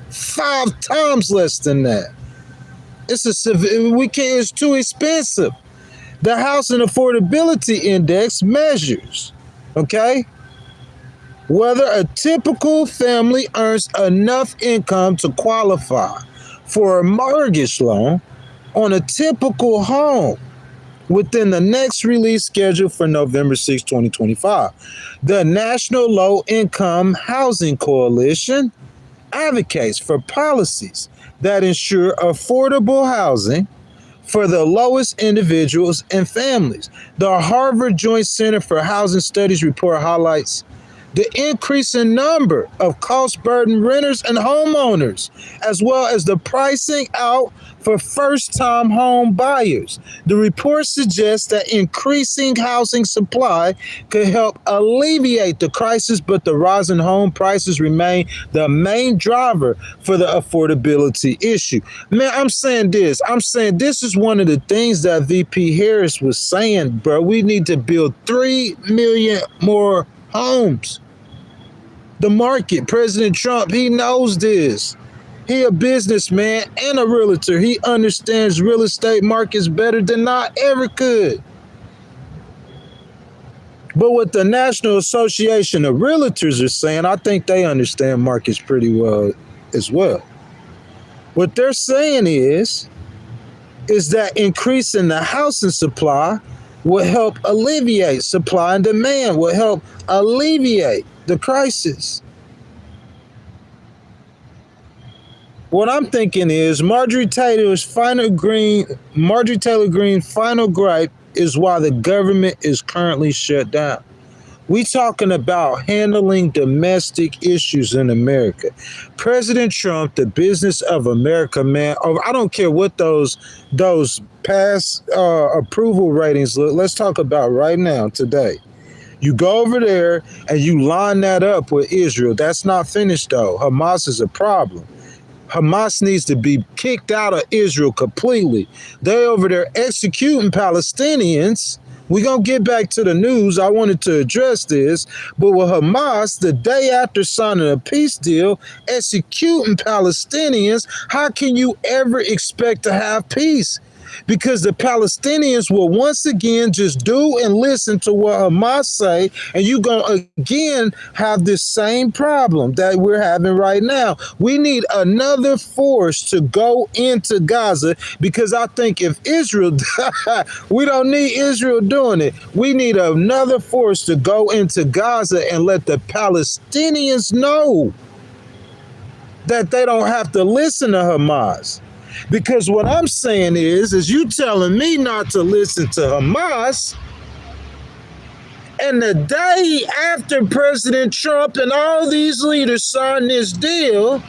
5 times less than that. It's too expensive. The Housing Affordability Index measures, okay, whether a typical family earns enough income to qualify for a mortgage loan on a typical home within the next release schedule for November 6, 2025. The National Low Income Housing Coalition advocates for policies that ensure affordable housing for the lowest individuals and families. The Harvard Joint Center for Housing Studies report highlights the increasing number of cost-burdened renters and homeowners, as well as the pricing out for first-time home buyers. The report suggests that increasing housing supply could help alleviate the crisis, but the rise in home prices remain the main driver for the affordability issue. Man, I'm saying this is one of the things that VP Harris was saying, bro. We need to build 3 million more homes. The market, President Trump, he knows this. He a businessman and a realtor. He understands real estate markets better than I ever could. But what the National Association of Realtors are saying, I think they understand markets pretty well as well. What they're saying is that increasing the housing supply will help alleviate supply and demand, will help alleviate the crisis. What I'm thinking is Marjorie Taylor Greene's final gripe is why the government is currently shut down. We talking about handling domestic issues in America. President Trump, the business of America, man. I don't care what those past approval ratings look. Let's talk about right now, today. You go over there and you line that up with Israel. That's not finished, though. Hamas is a problem. Hamas needs to be kicked out of Israel completely. They over there executing Palestinians. We're going to get back to the news. I wanted to address this. But with Hamas, the day after signing a peace deal, executing Palestinians, how can you ever expect to have peace? Because the Palestinians will once again just do and listen to what Hamas say, and you're going to again have this same problem that we're having right now. We need another force to go into Gaza, because I think if Israel, we don't need Israel doing it. We need another force to go into Gaza and let the Palestinians know that they don't have to listen to Hamas. Because what I'm saying is you telling me not to listen to Hamas, and the day after President Trump and all these leaders signed this deal,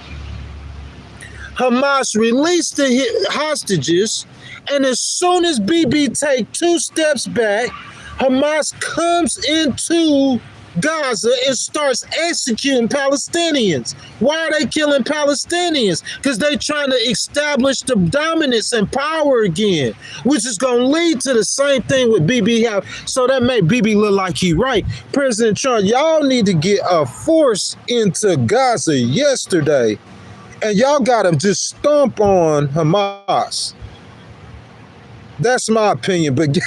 Hamas released the hostages, and as soon as Bibi take 2 steps back, Hamas comes into Gaza and starts executing Palestinians. Why are they killing Palestinians? Because they trying to establish the dominance and power again, which is going to lead to the same thing with Bibi. So that made Bibi look like he right. President Trump, y'all need to get a force into Gaza yesterday, and y'all got to just stomp on Hamas. That's my opinion, but that's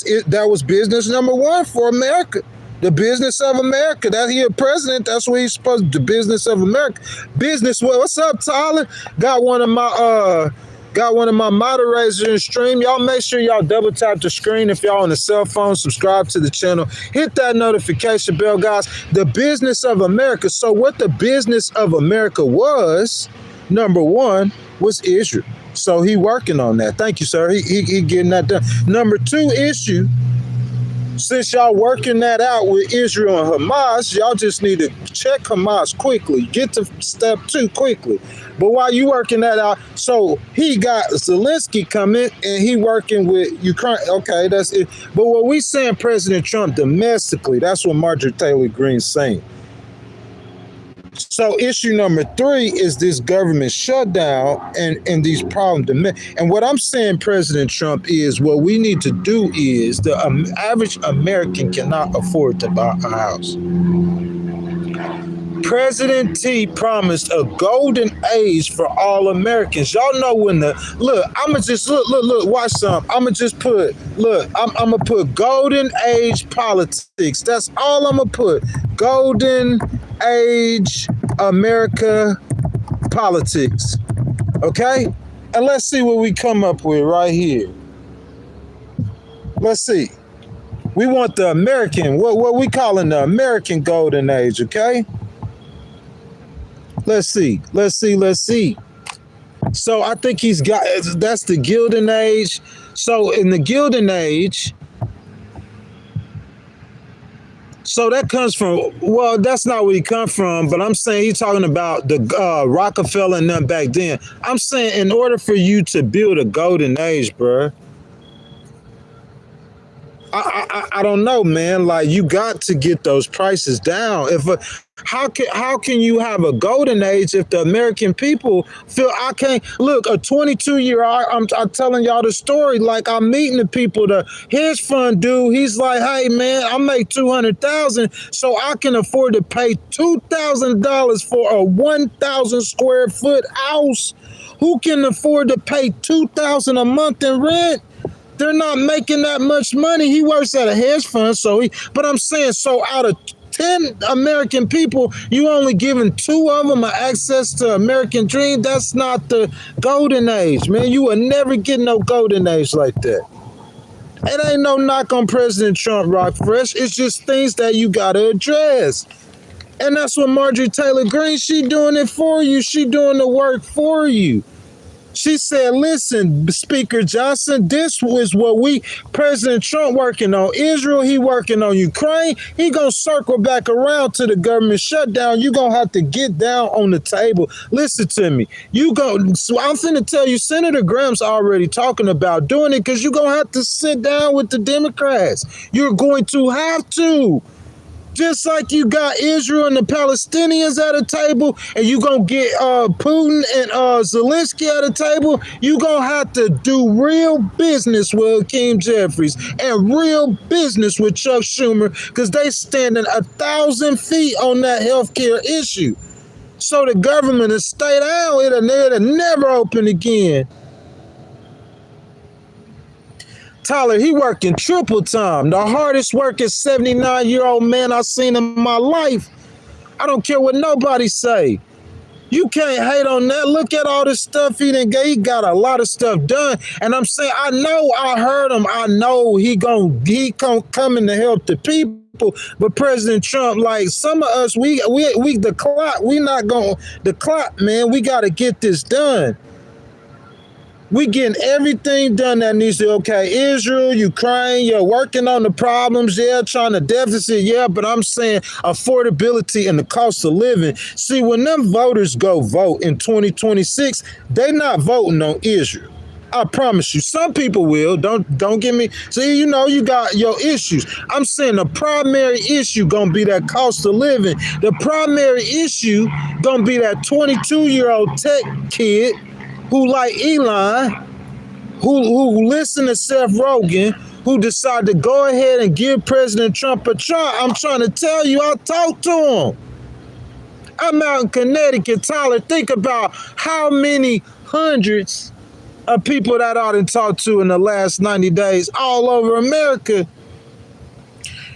it. That was business number 1 for America. The business of America. That he a president. That's what he's supposed to. The business of America. Business. Well, what's up, Tyler? Got one of my moderators in the stream. Y'all make sure y'all double tap the screen if y'all on the cell phone. Subscribe to the channel. Hit that notification bell, guys. The business of America. So what the business of America was, number 1, was Israel. So he working on that. Thank you, sir. He getting that done. Number 2 issue, since y'all working that out with Israel and Hamas, y'all just need to check Hamas quickly. Get to step 2 quickly. But while you working that out, so he got Zelensky coming and he working with Ukraine. Okay, that's it. But what we saying, President Trump domestically, that's what Marjorie Taylor Greene's saying. So issue number 3 is this government shutdown and these problems. And what I'm saying, President Trump, is what we need to do is the average American cannot afford to buy a house. President T promised a golden age for all Americans. Y'all know when I'ma just look, watch some. I'ma just put, I'ma put golden age politics. That's all I'ma put. Golden age America politics. Okay? And let's see what we come up with right here. Let's see. We want the American, what we calling the American golden age, okay? Let's see. So I think that's the Gilded Age. So in the Gilded Age, so that comes from, well, that's not where he come from, but I'm saying he's talking about the Rockefeller and them back then. I'm saying in order for you to build a golden age, bruh, I don't know, man. Like you got to get those prices down. How can you have a golden age if the American people feel I can't look a 22-year-old? I'm telling y'all the story. Like I'm meeting the people, the hedge fund dude. He's like, hey man, I make 200,000, so I can afford to pay $2,000 for a 1,000 square foot house. Who can afford to pay 2,000 a month in rent? They're not making that much money. He works at a hedge fund, but I'm saying, so out of 10 American people, you only giving 2 of them access to American dream. That's not the golden age, man. You will never get no golden age like that. It ain't no knock on President Trump, Rock Fresh. It's just things that you gotta address. And that's what Marjorie Taylor Greene, she doing it for you. She doing the work for you. She said, listen, Speaker Johnson, this was what President Trump working on Israel, he working on Ukraine. He gonna circle back around to the government shutdown. You gonna have to get down on the table. Listen to me. So I'm finna tell you, Senator Graham's already talking about doing it because you're gonna have to sit down with the Democrats. You're going to have to. Just like you got Israel and the Palestinians at a table, and you gonna get Putin and Zelensky at a table, you gonna have to do real business with Hakeem Jeffries and real business with Chuck Schumer, because they standing 1,000 feet on that healthcare issue. So the government will stay down, it'll never open again. Tyler, he working triple time. The hardest working 79-year-old man I've seen in my life. I don't care what nobody say. You can't hate on that. Look at all this stuff he done get. He got a lot of stuff done. And I'm saying, I heard him. I know he come in to help the people. But President Trump, like some of us, we the clock. We not going the clock, man. We got to get this done. We getting everything done that needs to, okay, Israel, Ukraine, you're working on the problems, yeah, trying to deficit, yeah, but I'm saying affordability and the cost of living. See, when them voters go vote in 2026, they not voting on Israel. I promise you. Some people will. Don't get me. See, you got your issues. I'm saying the primary issue gonna be that cost of living. The primary issue gonna be that 22-year-old tech kid who like Elon, who listen to Seth Rogen, who decided to go ahead and give President Trump a try. I'm trying to tell you, I talked to him. I'm out in Connecticut, Tyler. Think about how many hundreds of people that I done talked to in the last 90 days all over America.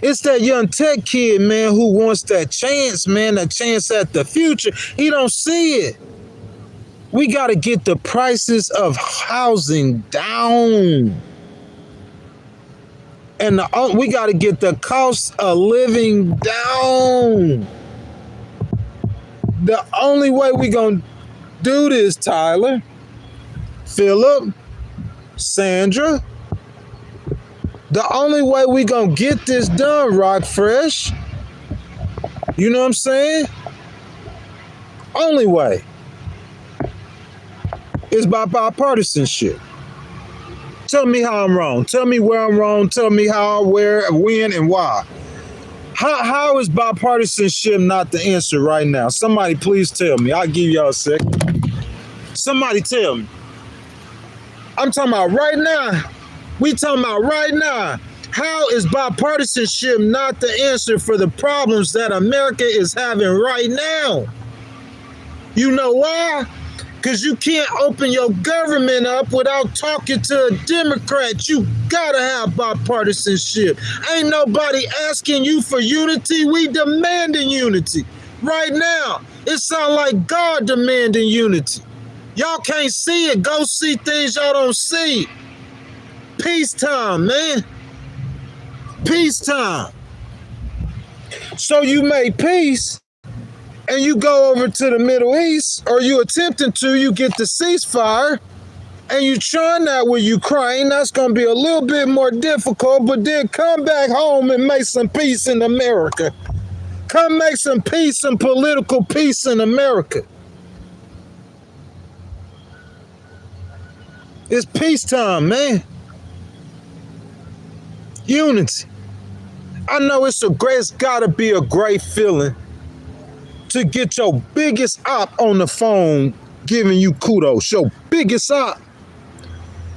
It's that young tech kid, man, who wants that chance, man, that chance at the future. He don't see it. We got to get the prices of housing down. And we got to get the cost of living down. The only way we going to do this, Tyler, Philip, Sandra, the only way we going to get this done, Rock Fresh, you know what I'm saying? Only way is by bipartisanship. Tell me how I'm wrong. Tell me where I'm wrong. Tell me how, where, when, and why. How is bipartisanship not the answer right now? Somebody please tell me. I'll give y'all a second. Somebody tell me. I'm talking about right now. We talking about right now. How is bipartisanship not the answer for the problems that America is having right now? You know why? Because you can't open your government up without talking to a Democrat. You gotta have bipartisanship. Ain't nobody asking you for unity. We demanding unity. Right now, it sounds like God demanding unity. Y'all can't see it. Go see things y'all don't see. Peacetime, man. Peacetime. So you made peace, and you go over to the Middle East, or you attempting to, you get the ceasefire, and you trying that with Ukraine, that's going to be a little bit more difficult, but then come back home and make some peace in America. Come make some peace, some political peace in America. It's peacetime, man. Unity. I know it's gotta be a great feeling to get your biggest op on the phone giving you kudos. Your biggest op.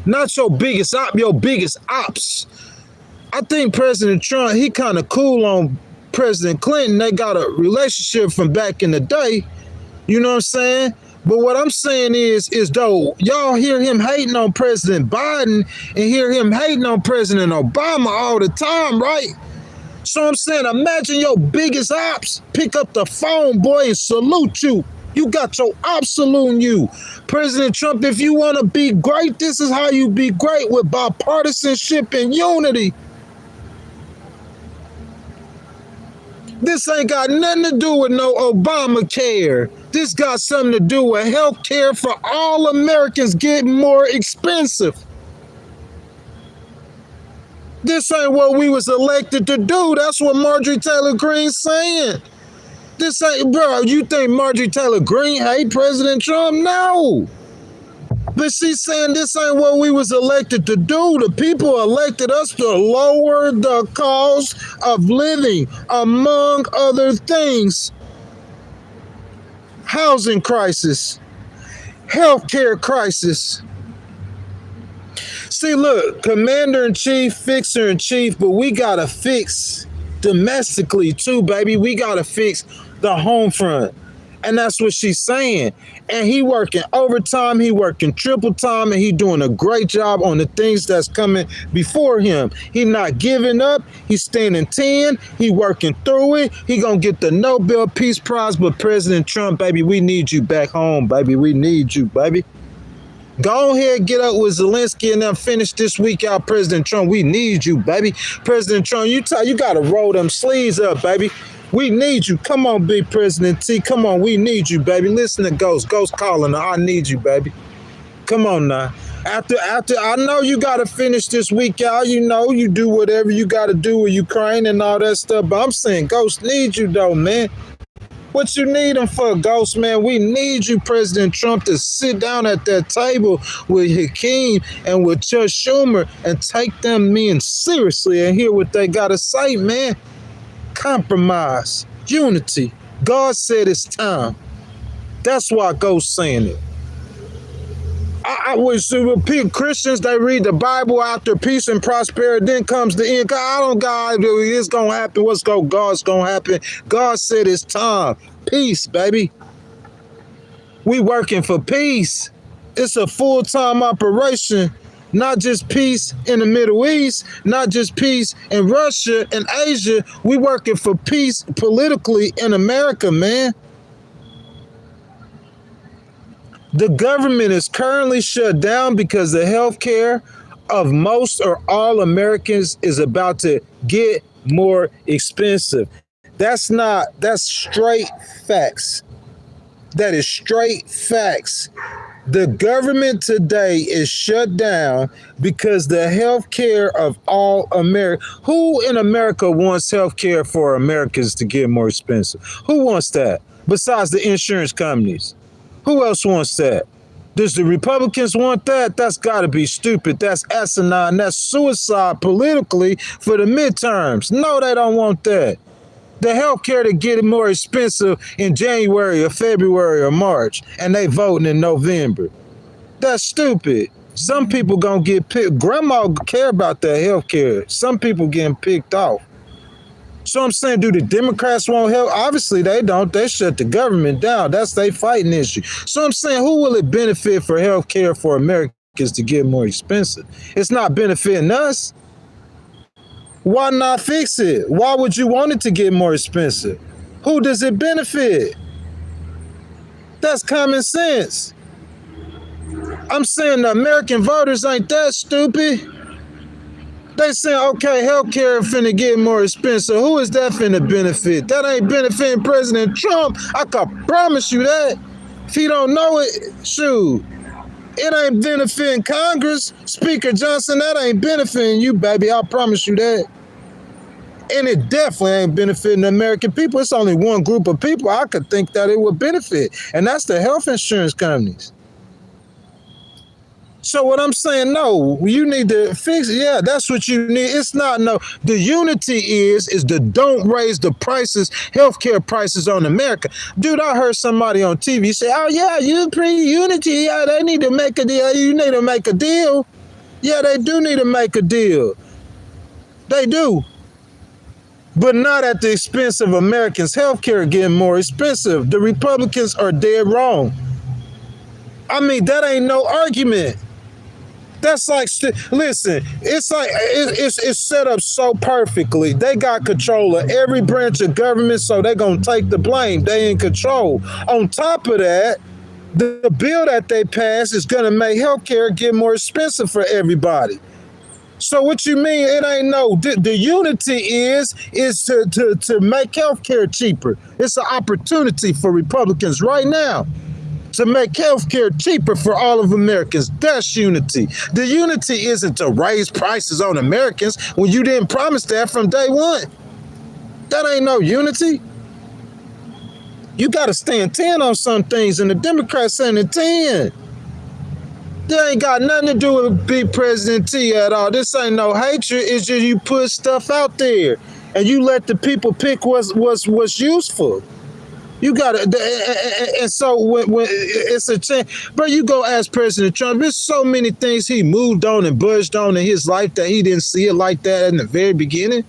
Not your biggest op, your biggest ops. I think President Trump, he kind of cool on President Clinton. They got a relationship from back in the day. You know what I'm saying? But what I'm saying is though, y'all hear him hating on President Biden and hear him hating on President Obama all the time, right? So I'm saying, imagine your biggest ops pick up the phone, boy, and salute you. You got your ops saluting you. President Trump, if you want to be great, this is how you be great, with bipartisanship and unity. This ain't got nothing to do with no Obamacare. This got something to do with health care for all Americans getting more expensive. This ain't what we was elected to do. That's what Marjorie Taylor Greene's saying. This ain't, bro, you think Marjorie Taylor Greene hate President Trump? No. But she's saying this ain't what we was elected to do. The people elected us to lower the cost of living, among other things. Housing crisis, healthcare crisis. See, look, commander-in-chief, fixer-in-chief, but we got to fix domestically too, baby. We got to fix the home front. And that's what she's saying. And he working overtime, he working triple time, and he doing a great job on the things that's coming before him. He not giving up. He's standing 10. He working through it. He gonna get the Nobel Peace Prize. But President Trump, baby, we need you back home, baby. We need you, baby. Go ahead, get up with Zelensky and then finish this week out, President Trump. We need you, baby. President Trump, you got to roll them sleeves up, baby. We need you. Come on, big President T. Come on, we need you, baby. Listen to Ghost. Ghost calling her. I need you, baby. Come on now. After, I know you got to finish this week out. You know, you do whatever you got to do with Ukraine and all that stuff. But I'm saying Ghost need you, though, man. What you need him for, Ghost, man? We need you, President Trump, to sit down at that table with Hakeem and with Chuck Schumer and take them men seriously and hear what they got to say, man. Compromise, unity. God said it's time. That's why Ghost saying it. I wish Christians, they read the Bible after peace and prosperity, then comes the end. I don't God, it's going to happen. God's going to happen. God said it's time. Peace, baby. We working for peace. It's a full-time operation. Not just peace in the Middle East, not just peace in Russia and Asia. We working for peace politically in America, man. The government is currently shut down because the health care of most or all Americans is about to get more expensive. That's straight facts. That is straight facts. The government today is shut down because the health care of all Americans. Who in America wants health care for Americans to get more expensive? Who wants that? Besides the insurance companies. Who else wants that? Does the Republicans want that? That's got to be stupid. That's asinine. That's suicide politically for the midterms. No, they don't want that. The healthcare to get it more expensive in January or February or March, and they voting in November. That's stupid. Some people gonna get picked. Grandma care about that healthcare. Some people getting picked off. So I'm saying, do the Democrats want help? Obviously they don't. They shut the government down. That's their fighting issue. So I'm saying, who will it benefit for health care for Americans to get more expensive? It's not benefiting us. Why not fix it? Why would you want it to get more expensive? Who does it benefit? That's common sense. I'm saying the American voters ain't that stupid. They saying, okay, healthcare finna get more expensive. Who is that finna benefit? That ain't benefiting President Trump. I can promise you that. If he don't know it, shoot. It ain't benefiting Congress. Speaker Johnson, that ain't benefiting you, baby. I promise you that. And it definitely ain't benefiting the American people. It's only one group of people I could think that it would benefit, and that's the health insurance companies. So what I'm saying, no, you need to fix it. Yeah, that's what you need. It's not no. The unity is the don't raise the prices, healthcare prices on America. Dude, I heard somebody on TV say, "Oh yeah, you pre-unity. Yeah, they need to make a deal. You need to make a deal." Yeah, they do need to make a deal. They do. But not at the expense of Americans' healthcare getting more expensive. The Republicans are dead wrong. I mean, that ain't no argument. That's like, listen, it's like, it's set up so perfectly. They got control of every branch of government, so they're going to take the blame. They in control. On top of that, the bill that they passed is going to make healthcare get more expensive for everybody. So what you mean it ain't no, the unity is to make healthcare cheaper. It's an opportunity for Republicans right now to make healthcare cheaper for all of Americans. That's unity. The unity isn't to raise prices on Americans when you didn't promise that from day one. That ain't no unity. You got to stand 10 on some things, and the Democrats standing 10. That ain't got nothing to do with Big President T at all. This ain't no hatred. It's just you put stuff out there, and you let the people pick what's useful. You got it, and so when it's a chance, bro, you go ask President Trump. There's so many things he moved on and budged on in his life that he didn't see it like that in the very beginning.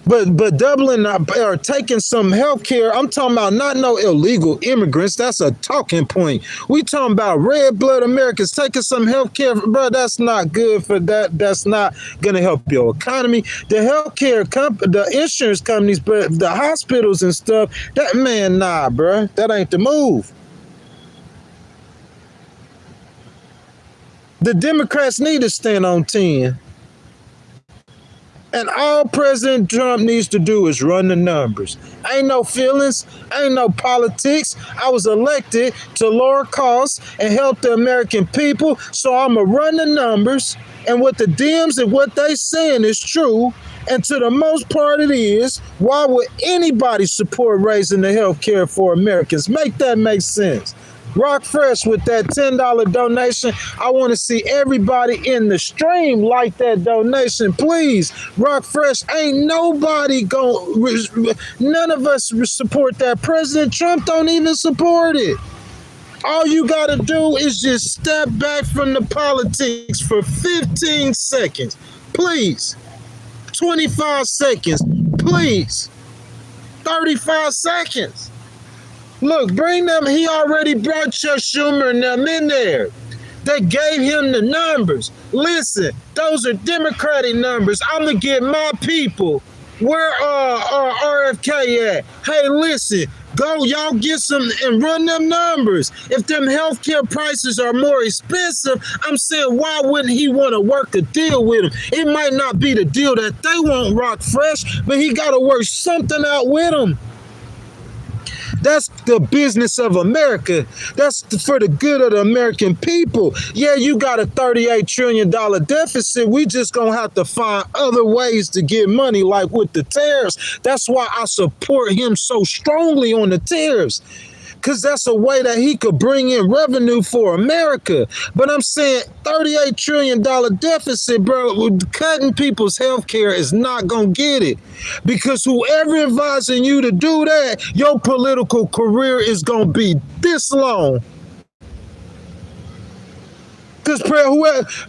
But doubling or taking some health care, I'm talking about not no illegal immigrants. That's a talking point. We talking about red blood Americans taking some health care, bro. That's not good for that. That's not gonna help your economy. The health care the insurance companies, but the hospitals and stuff. That man, nah, bro. That ain't the move. The Democrats need to stand on 10. And all President Trump needs to do is run the numbers. Ain't no feelings, ain't no politics. I was elected to lower costs and help the American people, so I'm going to run the numbers. And what the Dems and what they saying is true. And to the most part it is. Why would anybody support raising the health care for Americans? Make that make sense. Rock Fresh with that $10 donation. I want to see everybody in the stream like that donation, please. Rock Fresh, ain't nobody none of us support that. President Trump don't even support it. All you got to do is just step back from the politics for 15 seconds, please. 25 seconds, please. 35 seconds. Look, bring them. He already brought Chuck Schumer and them in there. They gave him the numbers. Listen, those are Democratic numbers. I'm going to get my people. Where RFK at? Hey, listen, go y'all get some and run them numbers. If them healthcare prices are more expensive, I'm saying why wouldn't he want to work a deal with them? It might not be the deal that they want, Rock Fresh, but he got to work something out with them. That's the business of America. That's for the good of the American people. Yeah, you got a $38 trillion deficit. We just going to have to find other ways to get money, like with the tariffs. That's why I support him so strongly on the tariffs. Because that's a way that he could bring in revenue for America. But I'm saying $38 trillion deficit, bro, cutting people's health care is not going to get it. Because whoever advising you to do that, your political career is going to be this long. Because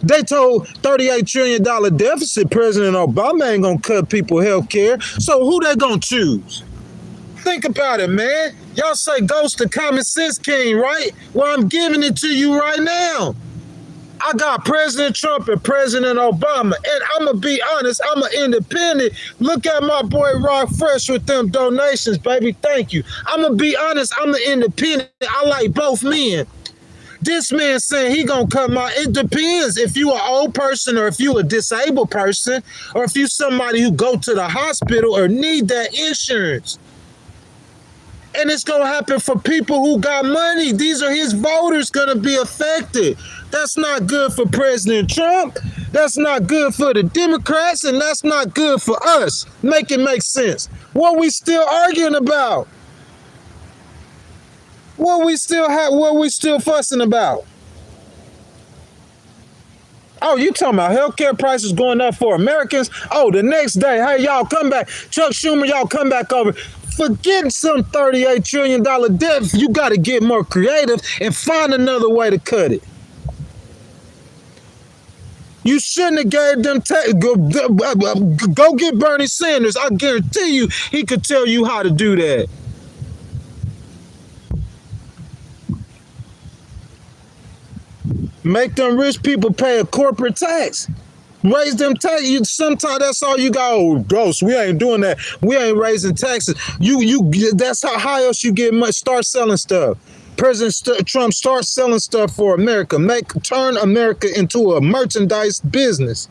they told $38 trillion deficit, President Obama ain't going to cut people health care. So who they going to choose? Think about it, man. Y'all say Ghost the Common Sense King, right? Well, I'm giving it to you right now. I got President Trump and President Obama, and I'm going to be honest, I'm an independent. Look at my boy Rock Fresh with them donations, baby. Thank you. I'm going to be honest, I'm an independent. I like both men. This man saying he gonna cut my, it depends if you an old person or if you a disabled person or if you somebody who go to the hospital or need that insurance. And it's gonna happen for people who got money. These are his voters gonna be affected. That's not good for President Trump. That's not good for the Democrats, and that's not good for us. Make it make sense. What we still arguing about? What we still fussing about? Oh, you talking about healthcare prices going up for Americans? Oh, the next day, hey, y'all come back. Chuck Schumer, y'all come back over. Forget some $38 trillion debt. You got to get more creative and find another way to cut it. You shouldn't have gave them go get Bernie Sanders. I guarantee you he could tell you how to do that. Make them rich people pay a corporate tax. Raise them taxes. Sometimes that's all you got. Oh, ghost, we ain't doing that. We ain't raising taxes. That's how else you get money. Start selling stuff. President Trump, start selling stuff for America. Turn America into a merchandising business.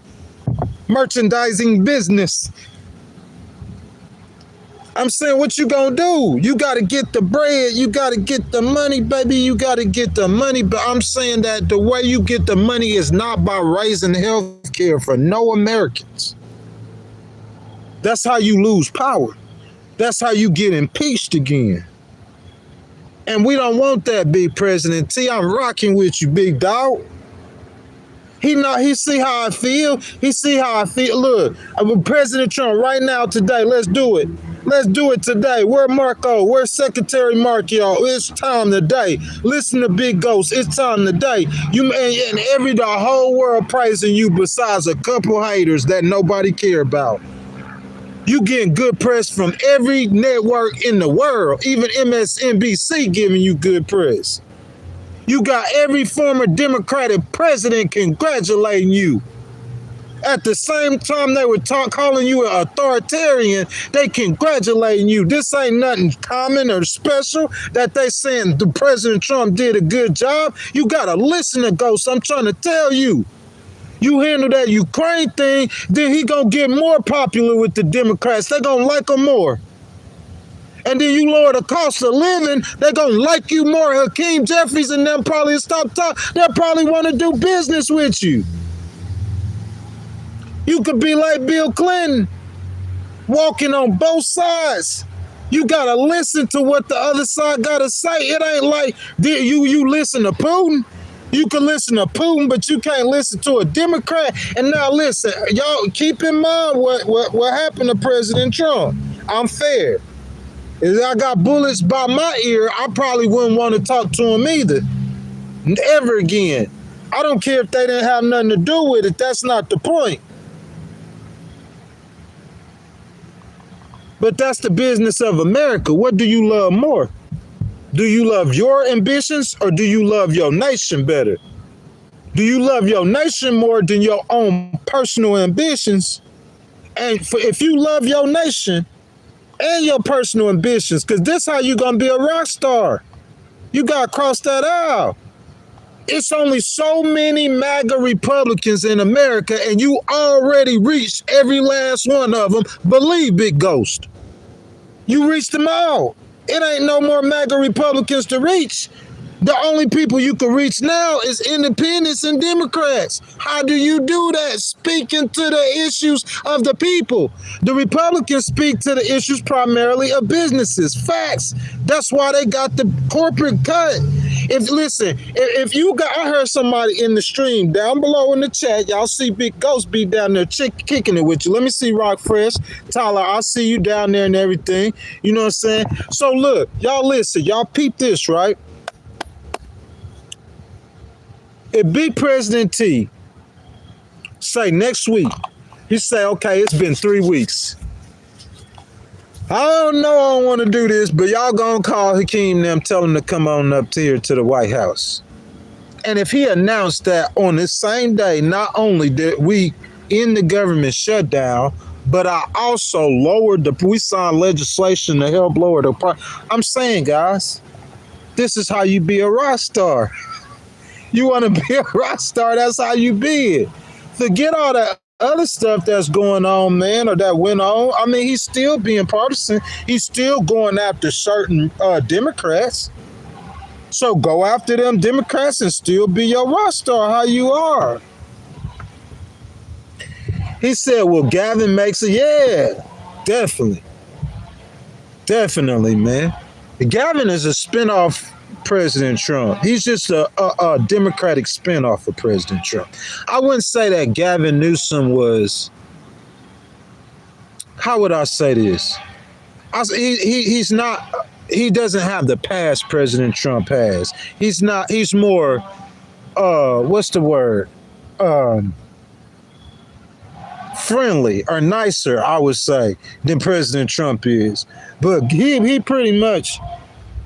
I'm saying, what you gonna do? You gotta get the bread. You gotta get the money, baby. You gotta get the money. But I'm saying that the way you get the money is not by raising health care for no Americans. That's how you lose power. That's how you get impeached again. And we don't want that, big President T. I'm rocking with you, big dog. He see how I feel. He see how I feel. Look, President Trump, right now, today, let's do it. Let's do it today. Where Marco? Where's Secretary Mark, y'all? It's time today. Listen to Big Ghost. It's time today. The whole world praising you besides a couple haters that nobody care about. You getting good press from every network in the world, even MSNBC giving you good press. You got every former Democratic president congratulating you. At the same time they were calling you an authoritarian, they congratulating you. This ain't nothing common or special that they saying the President Trump did a good job. You gotta listen to Ghost. I'm trying to tell you. You handle that Ukraine thing, then he gonna get more popular with the Democrats. They gonna like him more. And then you lower the cost of living, they're gonna like you more. Hakeem Jeffries and them probably stop talking. They'll probably want to do business with you. You could be like Bill Clinton, walking on both sides. You gotta listen to what the other side gotta say. It ain't like you listen to Putin. You can listen to Putin, but you can't listen to a Democrat. And now listen, y'all keep in mind what happened to President Trump. I'm fair. If I got bullets by my ear, I probably wouldn't want to talk to him either. Ever again. I don't care if they didn't have nothing to do with it. That's not the point. But that's the business of America. What do you love more? Do you love your ambitions or do you love your nation better? Do you love your nation more than your own personal ambitions? And if you love your nation and your personal ambitions, because this how you gonna be a rock star. You gotta cross that out. It's only so many MAGA Republicans in America, and you already reached every last one of them. Believe Big Ghost. You reached them all. It ain't no more MAGA Republicans to reach. The only people you can reach now is independents and Democrats. How do you do that? Speaking to the issues of the people. The Republicans speak to the issues primarily of businesses. Facts. That's why they got the corporate cut. If you got, I heard somebody in the stream down below in the chat. Y'all see Big Ghost be down there kicking it with you. Let me see Rock Fresh. Tyler, I see you down there and everything. You know what I'm saying? So look, y'all listen. Y'all peep this, right? If Big President T say next week, he say, okay, it's been 3 weeks. I don't know, I don't want to do this, but y'all gonna call Hakeem and them, tell him to come on up here to the White House. And if he announced that on this same day, not only did we end the government shutdown, but I also we signed legislation to help lower the price. I'm saying, guys, this is how you be a rock star. You want to be a rock star, that's how you be it. Forget all that other stuff that's going on, man, or that went on. I mean, he's still being partisan. He's still going after certain Democrats. So go after them Democrats and still be your rock star, how you are. He said, well, Gavin makes it. Yeah, definitely. Definitely, man. Gavin is a spinoff President Trump. He's just a Democratic spinoff of President Trump. I wouldn't say that Gavin Newsom was, how would I say this? He's not, he doesn't have the past President Trump has. He's not, he's more, what's the word? Friendly or nicer, I would say, than President Trump is. But he pretty much,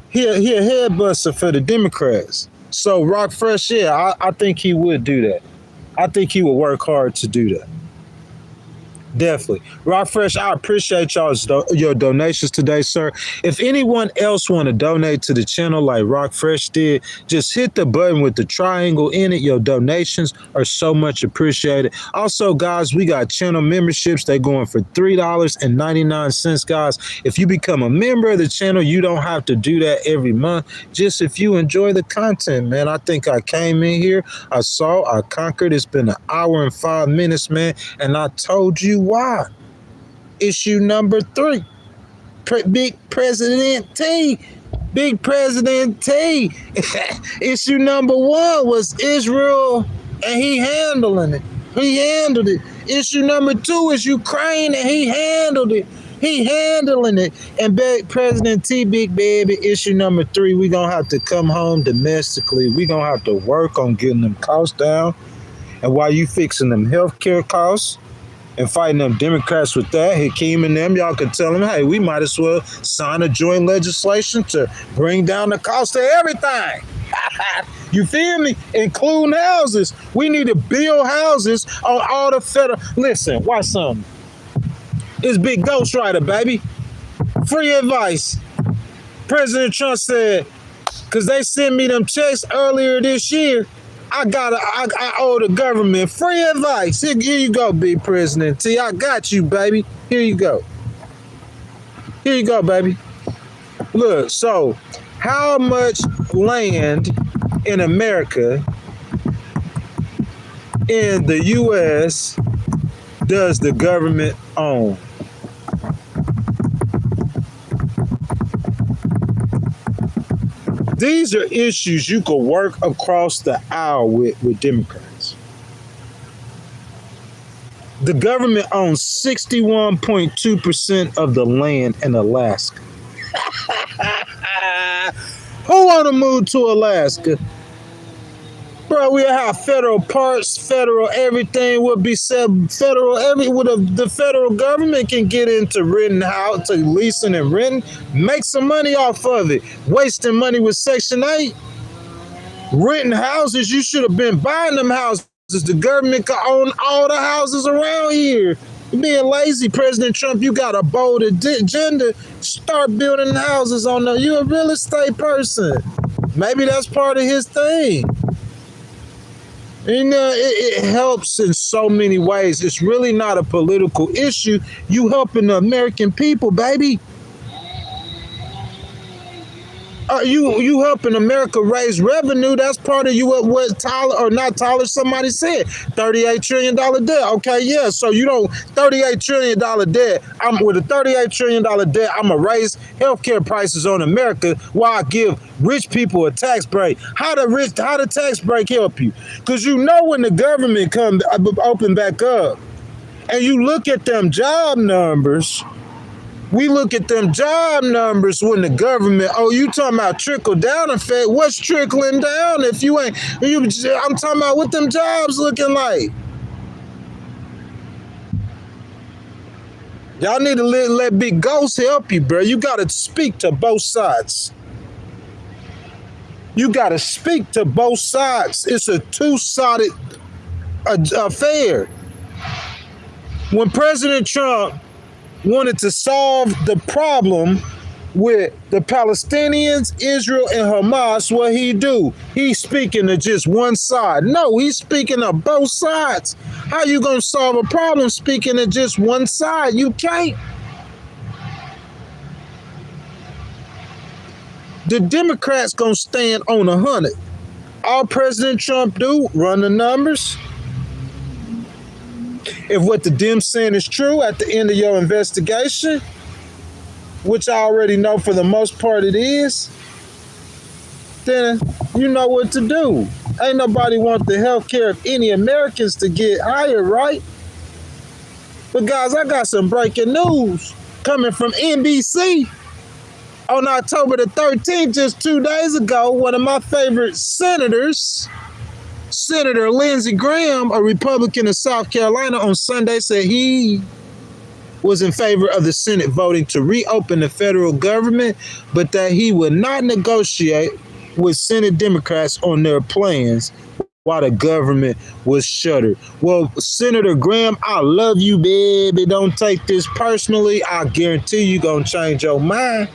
he a head buster for the Democrats. So Rock Fresh, yeah, I think he would do that. I think he would work hard to do that. Definitely. Rock Fresh, I appreciate your donations today, sir. If anyone else want to donate to the channel like Rock Fresh did, just hit the button with the triangle in it. Your donations are so much appreciated. Also, guys, we got channel memberships. They're going for $3.99, guys. If you become a member of the channel, you don't have to do that every month. Just if you enjoy the content, man. I think I came in here, I saw, I conquered. It's been 1 hour and 5 minutes, man, and I told you why. Issue number 3. Big President T. Big President T. Issue number 1 was Israel, and he handling it. He handled it. Issue number 2 is Ukraine, and he handled it. He handling it. And Big President T, big baby, issue number 3, we going to have to come home domestically. We going to have to work on getting them costs down. And while you fixing them healthcare costs, and fighting them Democrats with that, Hakeem and them, y'all can tell them, hey, we might as well sign a joint legislation to bring down the cost of everything. You feel me? Including houses. We need to build houses on all the federal. Listen, watch something. It's Big Ghostwriter, baby. Free advice. President Trump said, because they sent me them checks earlier this year, I owe the government free advice. Here you go, Big President T. I got you, baby. Here you go. Here you go, baby. Look, so how much land in America, in the U.S., does the government own? These are issues you could work across the aisle with Democrats. The government owns 61.2% of the land in Alaska. Who want to move to Alaska? Bro, we have federal parks, federal everything will be set, federal the federal government can get into renting out to leasing and renting, make some money off of it. Wasting money with Section 8. Renting houses, you should have been buying them houses. The government could own all the houses around here. You're being lazy, President Trump. You got a bold agenda. Start building houses on the. You're a real estate person. Maybe that's part of his thing. You know, it helps in so many ways. It's really not a political issue. You helping the American people, baby. You helping America raise revenue. That's part of you. What Tyler or not Tyler? Somebody said $38 trillion debt. Okay, yeah. So you don't $38 trillion debt. I'm with a $38 trillion debt. I'm gonna raise healthcare prices on America while I give rich people a tax break. How the tax break help you? Because you know when the government open back up, and you look at them job numbers. We look at them job numbers when the government, you talking about trickle down effect. What's trickling down if you ain't, I'm talking about what them jobs looking like. Y'all need to let Big Ghost help you, bro. You got to speak to both sides. You got to speak to both sides. It's a two-sided affair. When President Trump wanted to solve the problem with the Palestinians, Israel, and Hamas, what he do? He's speaking to just one side. No, he's speaking to both sides. How you gonna solve a problem speaking to just one side? You can't. The Democrats gonna stand on 100. All President Trump do, run the numbers. If what the Dems saying is true at the end of your investigation, which I already know for the most part it is, then you know what to do. Ain't nobody want the health care of any Americans to get higher, right? But guys, I got some breaking news coming from NBC. On October the 13th, just 2 days ago, one of my favorite senators, Senator Lindsey Graham, a Republican of South Carolina, on Sunday said he was in favor of the Senate voting to reopen the federal government, but that he would not negotiate with Senate Democrats on their plans while the government was shuttered. Well, Senator Graham, I love you, baby. Don't take this personally. I guarantee you gonna change your mind.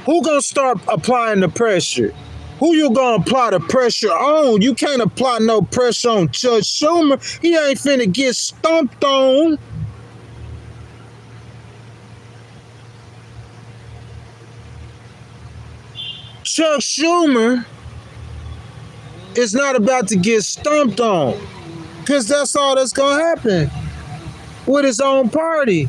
Who gonna start applying the pressure? Who you gonna apply the pressure on? You can't apply no pressure on Judge Schumer. He ain't finna get stomped on. Chuck Schumer is not about to get stomped on, because that's all that's gonna happen with his own party.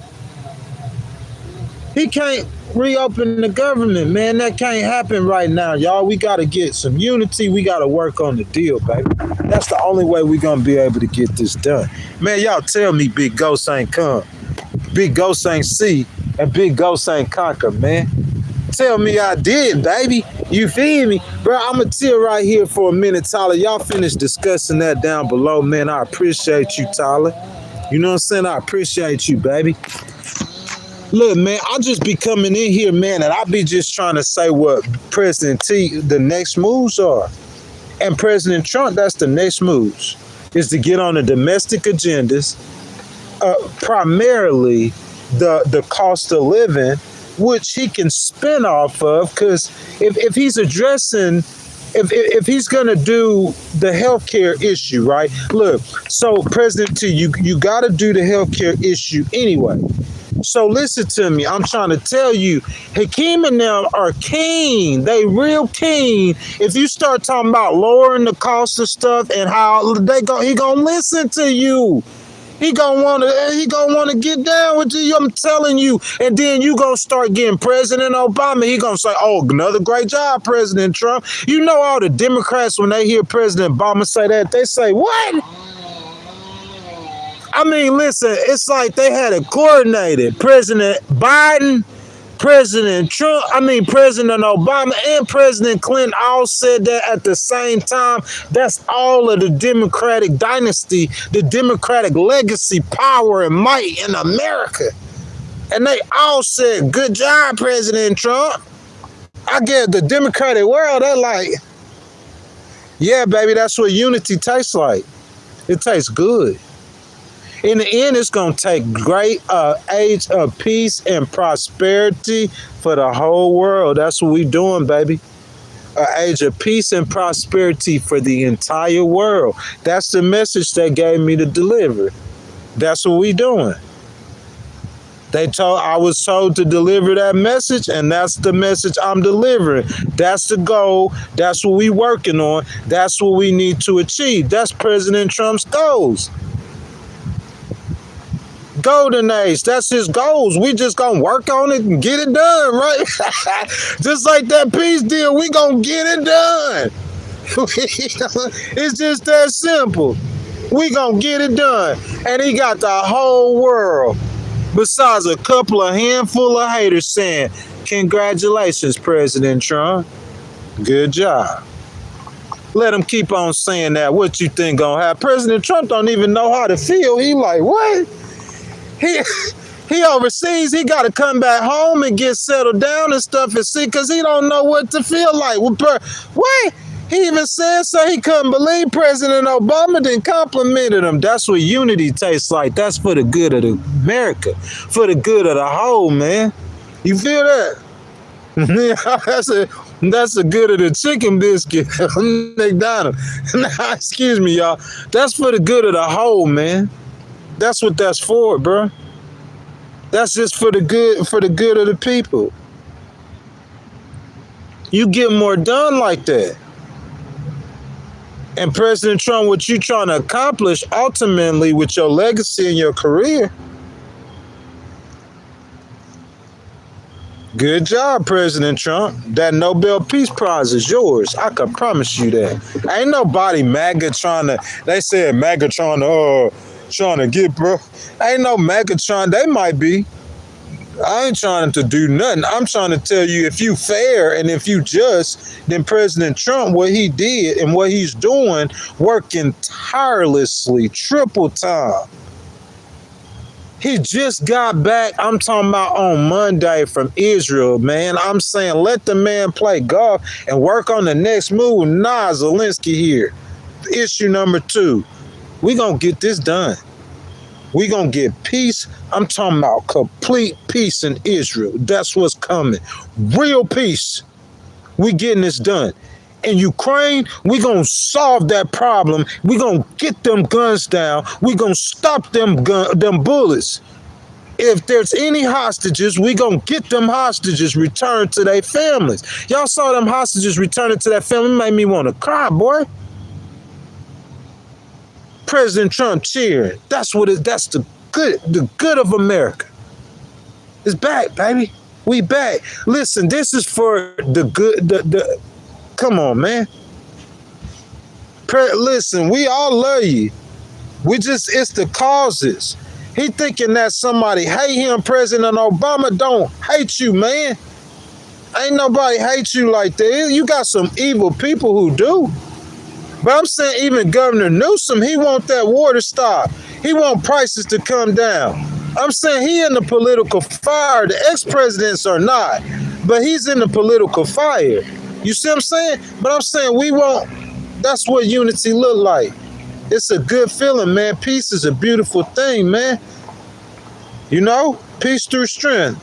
He can't reopen the government, man. That can't happen right now, y'all. We gotta get some unity. We gotta work on the deal, baby. That's the only way we gonna be able to get this done. Man, y'all tell me Big Ghost ain't come. Big Ghost ain't see, and Big Ghost ain't conquer, man. Tell me I did, baby. You feel me? Bro, I'm going to chill right here for a minute, Tyler. Y'all finish discussing that down below, man. I appreciate you, Tyler. You know what I'm saying? I appreciate you, baby. Look, man, I'll just be coming in here, man, and I'll be just trying to say what President T, the next moves are. And President Trump, that's the next moves, is to get on the domestic agendas, primarily the cost of living, which he can spin off of, because if he's addressing, if he's gonna do the healthcare issue, right? Look, so President T, you gotta do the healthcare issue anyway. So listen to me. I'm trying to tell you, Hakeem and them are keen. They real keen. If you start talking about lowering the cost of stuff and how he gonna listen to you. He gonna wanna get down with you. I'm telling you. And then you gonna start getting President Obama. He gonna say, "Oh, another great job, President Trump." You know, all the Democrats, when they hear President Obama say that, they say, "What?" I mean, listen, it's like they had it coordinated. President Biden, President Trump, President Obama and President Clinton all said that at the same time. That's all of the Democratic dynasty, the Democratic legacy, power, and might in America. And they all said, "Good job, President Trump." I get the Democratic world, they're like, yeah, baby, that's what unity tastes like. It tastes good. In the end, it's going to take great age of peace and prosperity for the whole world. That's what we doing, baby. An age of peace and prosperity for the entire world. That's the message they gave me to deliver. That's what we doing. I was told to deliver that message, and that's the message I'm delivering. That's the goal. That's what we working on. That's what we need to achieve. That's President Trump's goals. Golden age, that's his goals. We just gonna work on it and get it done, right? Just like that peace deal, we gonna get it done. It's just that simple. We gonna get it done. And he got the whole world, besides a couple of handful of haters, saying, "Congratulations, President Trump. Good job." Let him keep on saying that. What you think gonna happen? President Trump don't even know how to feel. He like, what? He overseas. He got to come back home and get settled down and stuff and see, because he don't know what to feel like. What? He even said so he couldn't believe President Obama then complimented him. That's what unity tastes like. That's for the good of America, for the good of the whole, man. You feel that? Yeah, that's a good of the chicken biscuit. McDonald's. Nah, excuse me, y'all. That's for the good of the whole, man. That's what that's for, bro. That's just for the good of the people. You get more done like that. And President Trump, what you trying to accomplish ultimately with your legacy and your career. Good job, President Trump. That Nobel Peace Prize is yours. I can promise you that. Ain't nobody MAGA trying to, they said MAGA trying to get, bro. Ain't no MAGA trying, they might be. I ain't trying to do nothing. I'm trying to tell you, if you fair and if you just, then President Trump, what he did and what he's doing, working tirelessly, triple time. He just got back, I'm talking about on Monday from Israel, man. I'm saying let the man play golf and work on the next move. Nah, Zelensky here. Issue number 2. We gonna get this done. We gonna get peace. I'm talking about complete peace in Israel. That's what's coming. Real peace. We getting this done. In Ukraine, we gonna solve that problem. We gonna get them guns down. We gonna stop them bullets. If there's any hostages, we gonna get them hostages returned to their families. Y'all saw them hostages returning to their family. It made me want to cry, boy. President Trump cheering. That's what it. That's the good of America. It's back, baby. We back. Listen, this is for the good. Come on, man. Listen, we all love you. It's the causes. He thinking that somebody hate him. President Obama don't hate you, man. Ain't nobody hate you like that. You got some evil people who do. But I'm saying even Governor Newsom, he want that war to stop. He want prices to come down. I'm saying he in the political fire. The ex-presidents are not. But he's in the political fire. You see what I'm saying? But I'm saying that's what unity look like. It's a good feeling, man. Peace is a beautiful thing, man. You know? Peace through strength.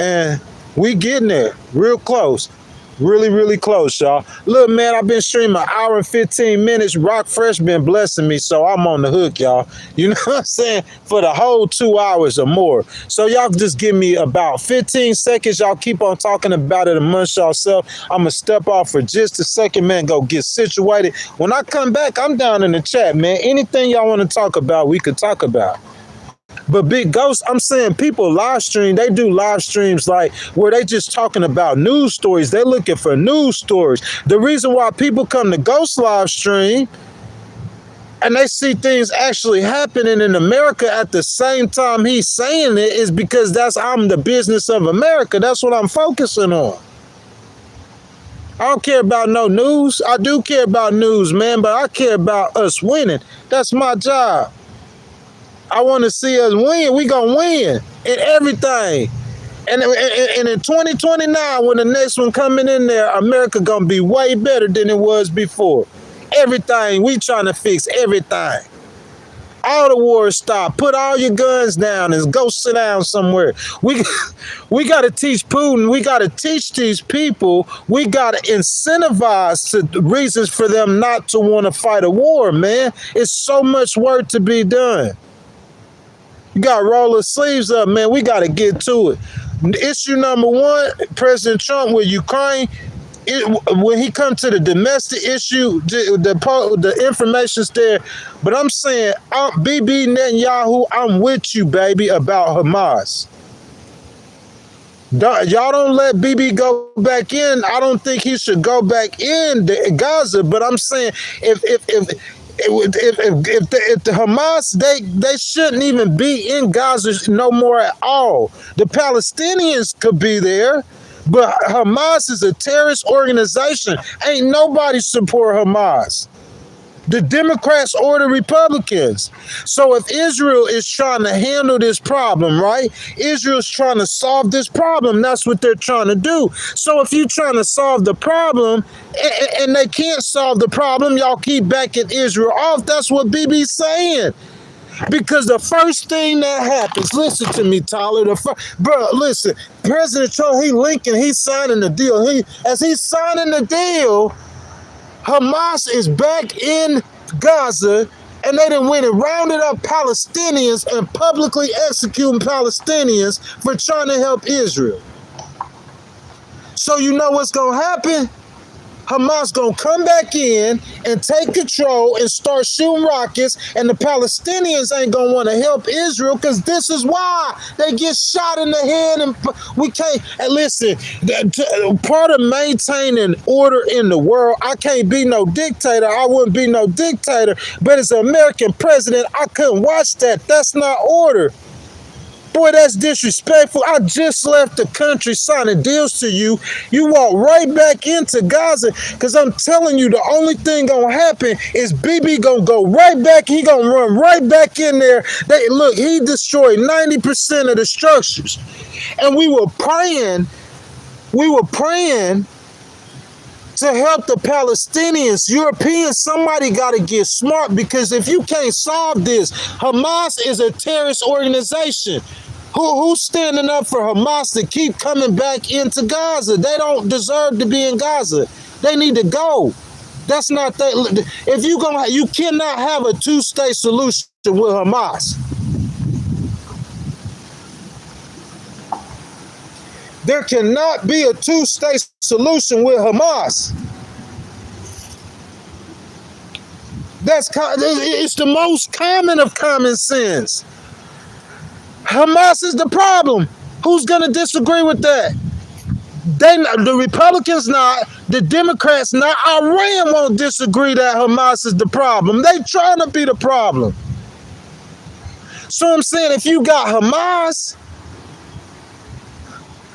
And we getting there real close. Really, really close, y'all. Look, man, I've been streaming an hour and 15 minutes. Rock Fresh been blessing me, so I'm on the hook, y'all. You know what I'm saying? For the whole 2 hours or more. So y'all just give me about 15 seconds. Y'all keep on talking about it amongst yourself. I'm going to step off for just a second, man. Go get situated. When I come back, I'm down in the chat, man. Anything y'all want to talk about, we could talk about. But Big Ghost, I'm saying people live stream, they do live streams like where they just talking about news stories. They're looking for news stories. The reason why people come to Ghost live stream and they see things actually happening in America at the same time he's saying it is because I'm the business of America. That's what I'm focusing on. I don't care about no news. I do care about news, man, but I care about us winning. That's my job. I want to see us win. We gonna win in everything. And in 2029, when the next one coming in there, America gonna be way better than it was before. Everything, we trying to fix everything. All the wars stop. Put all your guns down and go sit down somewhere. We got to teach Putin. We got to teach these people. We got to incentivize reasons for them not to want to fight a war, man. It's so much work to be done. You got to roll the sleeves up, man. We got to get to it. Issue number 1, President Trump with Ukraine. When he comes to the domestic issue, the information's there. But I'm saying, BB Netanyahu, I'm with you, baby, about Hamas. Y'all don't let BB go back in. I don't think he should go back in Gaza. But I'm saying, if the Hamas, they shouldn't even be in Gaza no more at all. The Palestinians could be there, but Hamas is a terrorist organization. Ain't nobody support Hamas. The Democrats or the Republicans. So if Israel is trying to handle this problem, right? Israel's trying to solve this problem. That's what they're trying to do. So if you're trying to solve the problem and they can't solve the problem, y'all keep backing Israel off. That's what BB's saying. Because the first thing that happens, listen to me, Tyler. Bro, listen, President Trump, he's signing the deal. As he's signing the deal, Hamas is back in Gaza, and they done went and rounded up Palestinians and publicly executing Palestinians for trying to help Israel. So you know what's going to happen? Hamas going to come back in and take control and start shooting rockets, and the Palestinians ain't going to want to help Israel, because this is why they get shot in the head. And we can't, and listen, part of maintaining order in the world, I can't be no dictator. I wouldn't be no dictator, but as an American president, I couldn't watch that. That's not order. Boy, that's disrespectful. I just left the country signing deals to you. You walk right back into Gaza, because I'm telling you, the only thing going to happen is Bibi going to go right back. He going to run right back in there. Look, he destroyed 90% of the structures. And we were praying to help the Palestinians. Europeans, somebody got to get smart, because if you can't solve this, Hamas is a terrorist organization. Who's standing up for Hamas to keep coming back into Gaza? They don't deserve to be in Gaza. They need to go. That's not that. If you cannot have a two-state solution with Hamas. There cannot be a two-state solution with Hamas. It's the most common of common sense. Hamas is the problem. Who's going to disagree with that? The Republicans not, the Democrats not. Iran won't disagree that Hamas is the problem. They trying to be the problem. So I'm saying, if you got Hamas,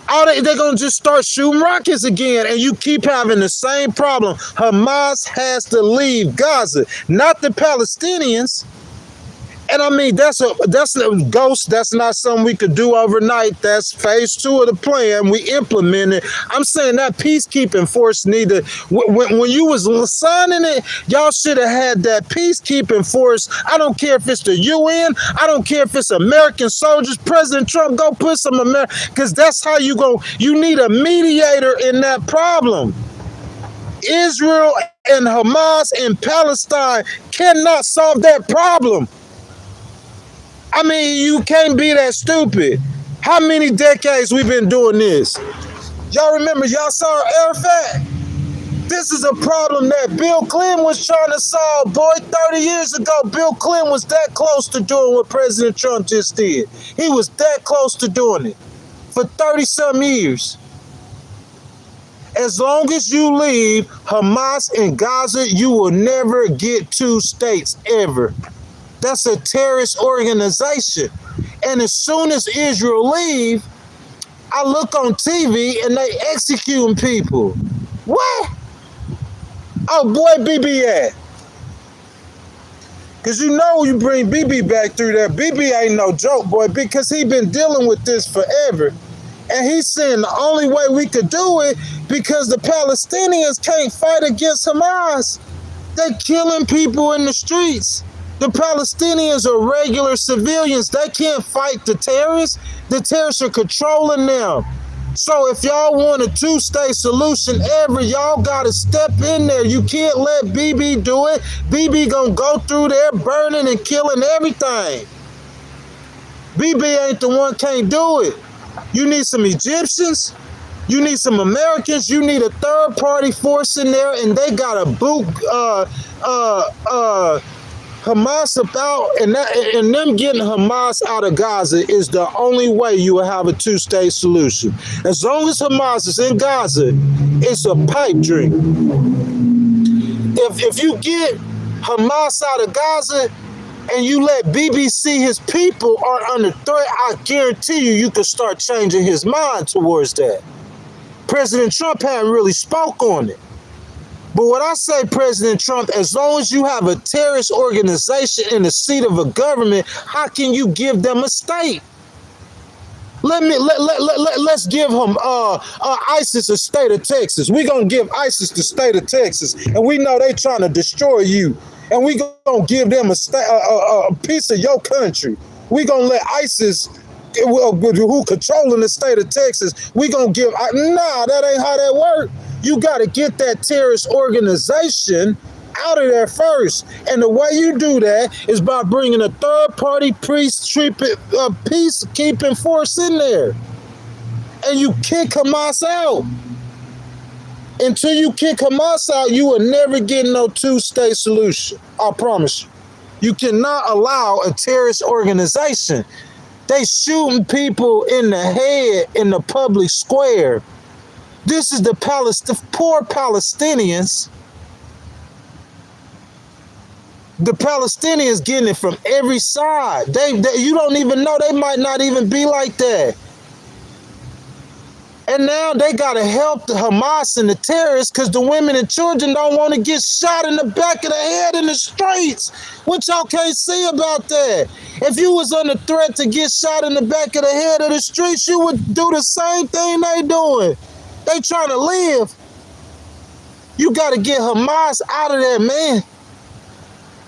they're going to just start shooting rockets again, and you keep having the same problem. Hamas has to leave Gaza, not the Palestinians. And I mean, that's a ghost. That's not something we could do overnight. That's phase 2 of the plan. We implement it. I'm saying that peacekeeping force when you was signing it, y'all should have had that peacekeeping force. I don't care if it's the UN. I don't care if it's American soldiers. President Trump, go put some American, because that's how you need a mediator in that problem. Israel and Hamas and Palestine cannot solve that problem. I mean, you can't be that stupid. How many decades we've been doing this? Y'all remember, y'all saw Arafat? This is a problem that Bill Clinton was trying to solve, boy. 30 years ago, Bill Clinton was that close to doing what President Trump just did. He was that close to doing it for 30-some years. As long as you leave Hamas and Gaza, you will never get two states, ever. That's a terrorist organization. And as soon as Israel leave, I look on TV and they executing people. What? Oh, boy, Bibi at? Because you know you bring Bibi back through there. Bibi ain't no joke, boy, because he been dealing with this forever. And he's saying the only way we could do it, because the Palestinians can't fight against Hamas. They killing people in the streets. The Palestinians are regular civilians. They can't fight the terrorists. The terrorists are controlling them. So if y'all want a two-state solution ever, y'all got to step in there. You can't let Bibi do it. Bibi gonna go through there burning and killing everything. Bibi ain't the one can't do it. You need some Egyptians. You need some Americans. You need a third-party force in there, and they got to boot Hamas about, and them getting Hamas out of Gaza is the only way you will have a two-state solution. As long as Hamas is in Gaza, it's a pipe dream. If you get Hamas out of Gaza and you let BBC, his people are under threat, I guarantee you can start changing his mind towards that. President Trump hadn't really spoke on it. But what I say, President Trump, as long as you have a terrorist organization in the seat of a government, how can you give them a state? Let's give them ISIS a state of Texas. We're gonna give ISIS the state of Texas, and we know they trying to destroy you. and we gonna give them a piece of your country. We gonna let ISIS, who controlling the state of Texas, we gonna give, nah, that ain't how that work. You gotta get that terrorist organization out of there first. And the way you do that is by bringing a third-party peacekeeping force in there. And you kick Hamas out. Until you kick Hamas out, you will never get no two-state solution. I promise you. You cannot allow a terrorist organization. They shooting people in the head in the public square. This is the poor Palestinians. The Palestinians getting it from every side. You don't even know. They might not even be like that. And now they got to help the Hamas and the terrorists because the women and children don't want to get shot in the back of the head in the streets. What y'all can't see about that? If you was under threat to get shot in the back of the head of the streets, you would do the same thing they doing. They trying to live. You got to get Hamas out of there, man.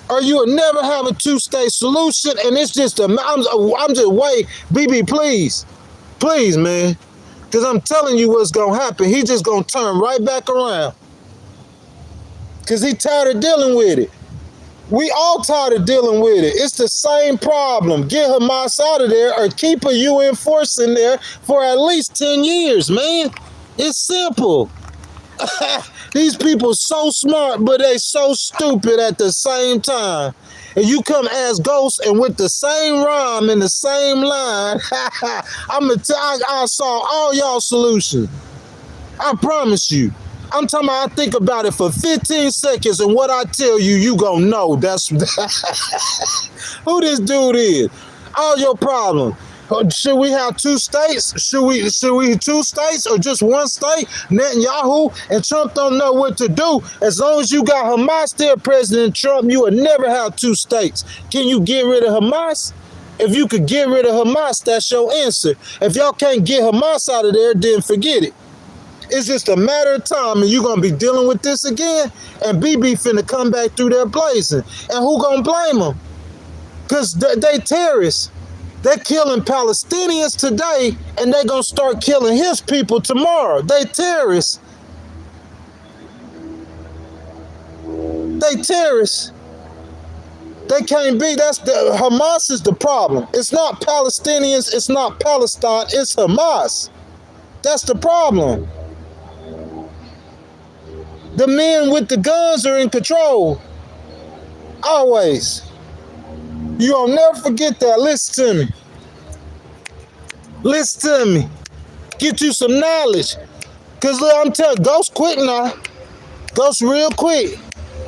Or you will never have a two-state solution. And it's just, I'm just wait, BB, please. Please, man. Because I'm telling you what's going to happen. He just going to turn right back around. Because he tired of dealing with it. We all tired of dealing with it. It's the same problem. Get Hamas out of there or keep a UN force in there for at least 10 years, man. It's simple. These people so smart, but they so stupid at the same time. And you come as Ghost and with the same rhyme and the same line, I saw all y'all solutions. I promise you. I'm talking about I think about it for 15 seconds and what I tell you, you gonna know that's who this dude is. All your problems. Should we have two states? Should we two states or just one state? Netanyahu and Trump don't know what to do. As long as you got Hamas there, President Trump, you will never have two states. Can you get rid of Hamas? If you could get rid of Hamas, that's your answer. If y'all can't get Hamas out of there, then forget it. It's just a matter of time, and you're going to be dealing with this again, and BB finna come back through there blazing. And who going to blame them? Because they terrorists. They're killing Palestinians today, and they're going to start killing his people tomorrow. They terrorists. They terrorists. They can't be. Hamas is the problem. It's not Palestinians. It's not Palestine. It's Hamas. That's the problem. The men with the guns are in control. Always. You'll never forget that. Listen to me. Listen to me. Get you some knowledge. Because look, I'm telling you, Ghost quick now. Ghost real quick.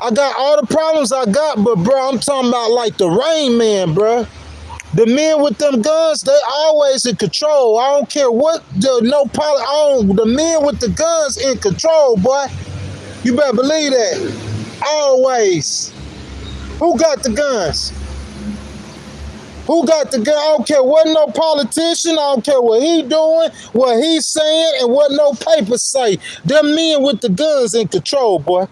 I got all the problems I got, but bro, I'm talking about like the Rain Man, bro. The men with them guns, they always in control. I don't care what, the men with the guns in control, boy. You better believe that. Always. Who got the guns? Who got the gun? I don't care what no politician, I don't care what he doing, what he's saying, and what no papers say. Them men with the guns in control, boy.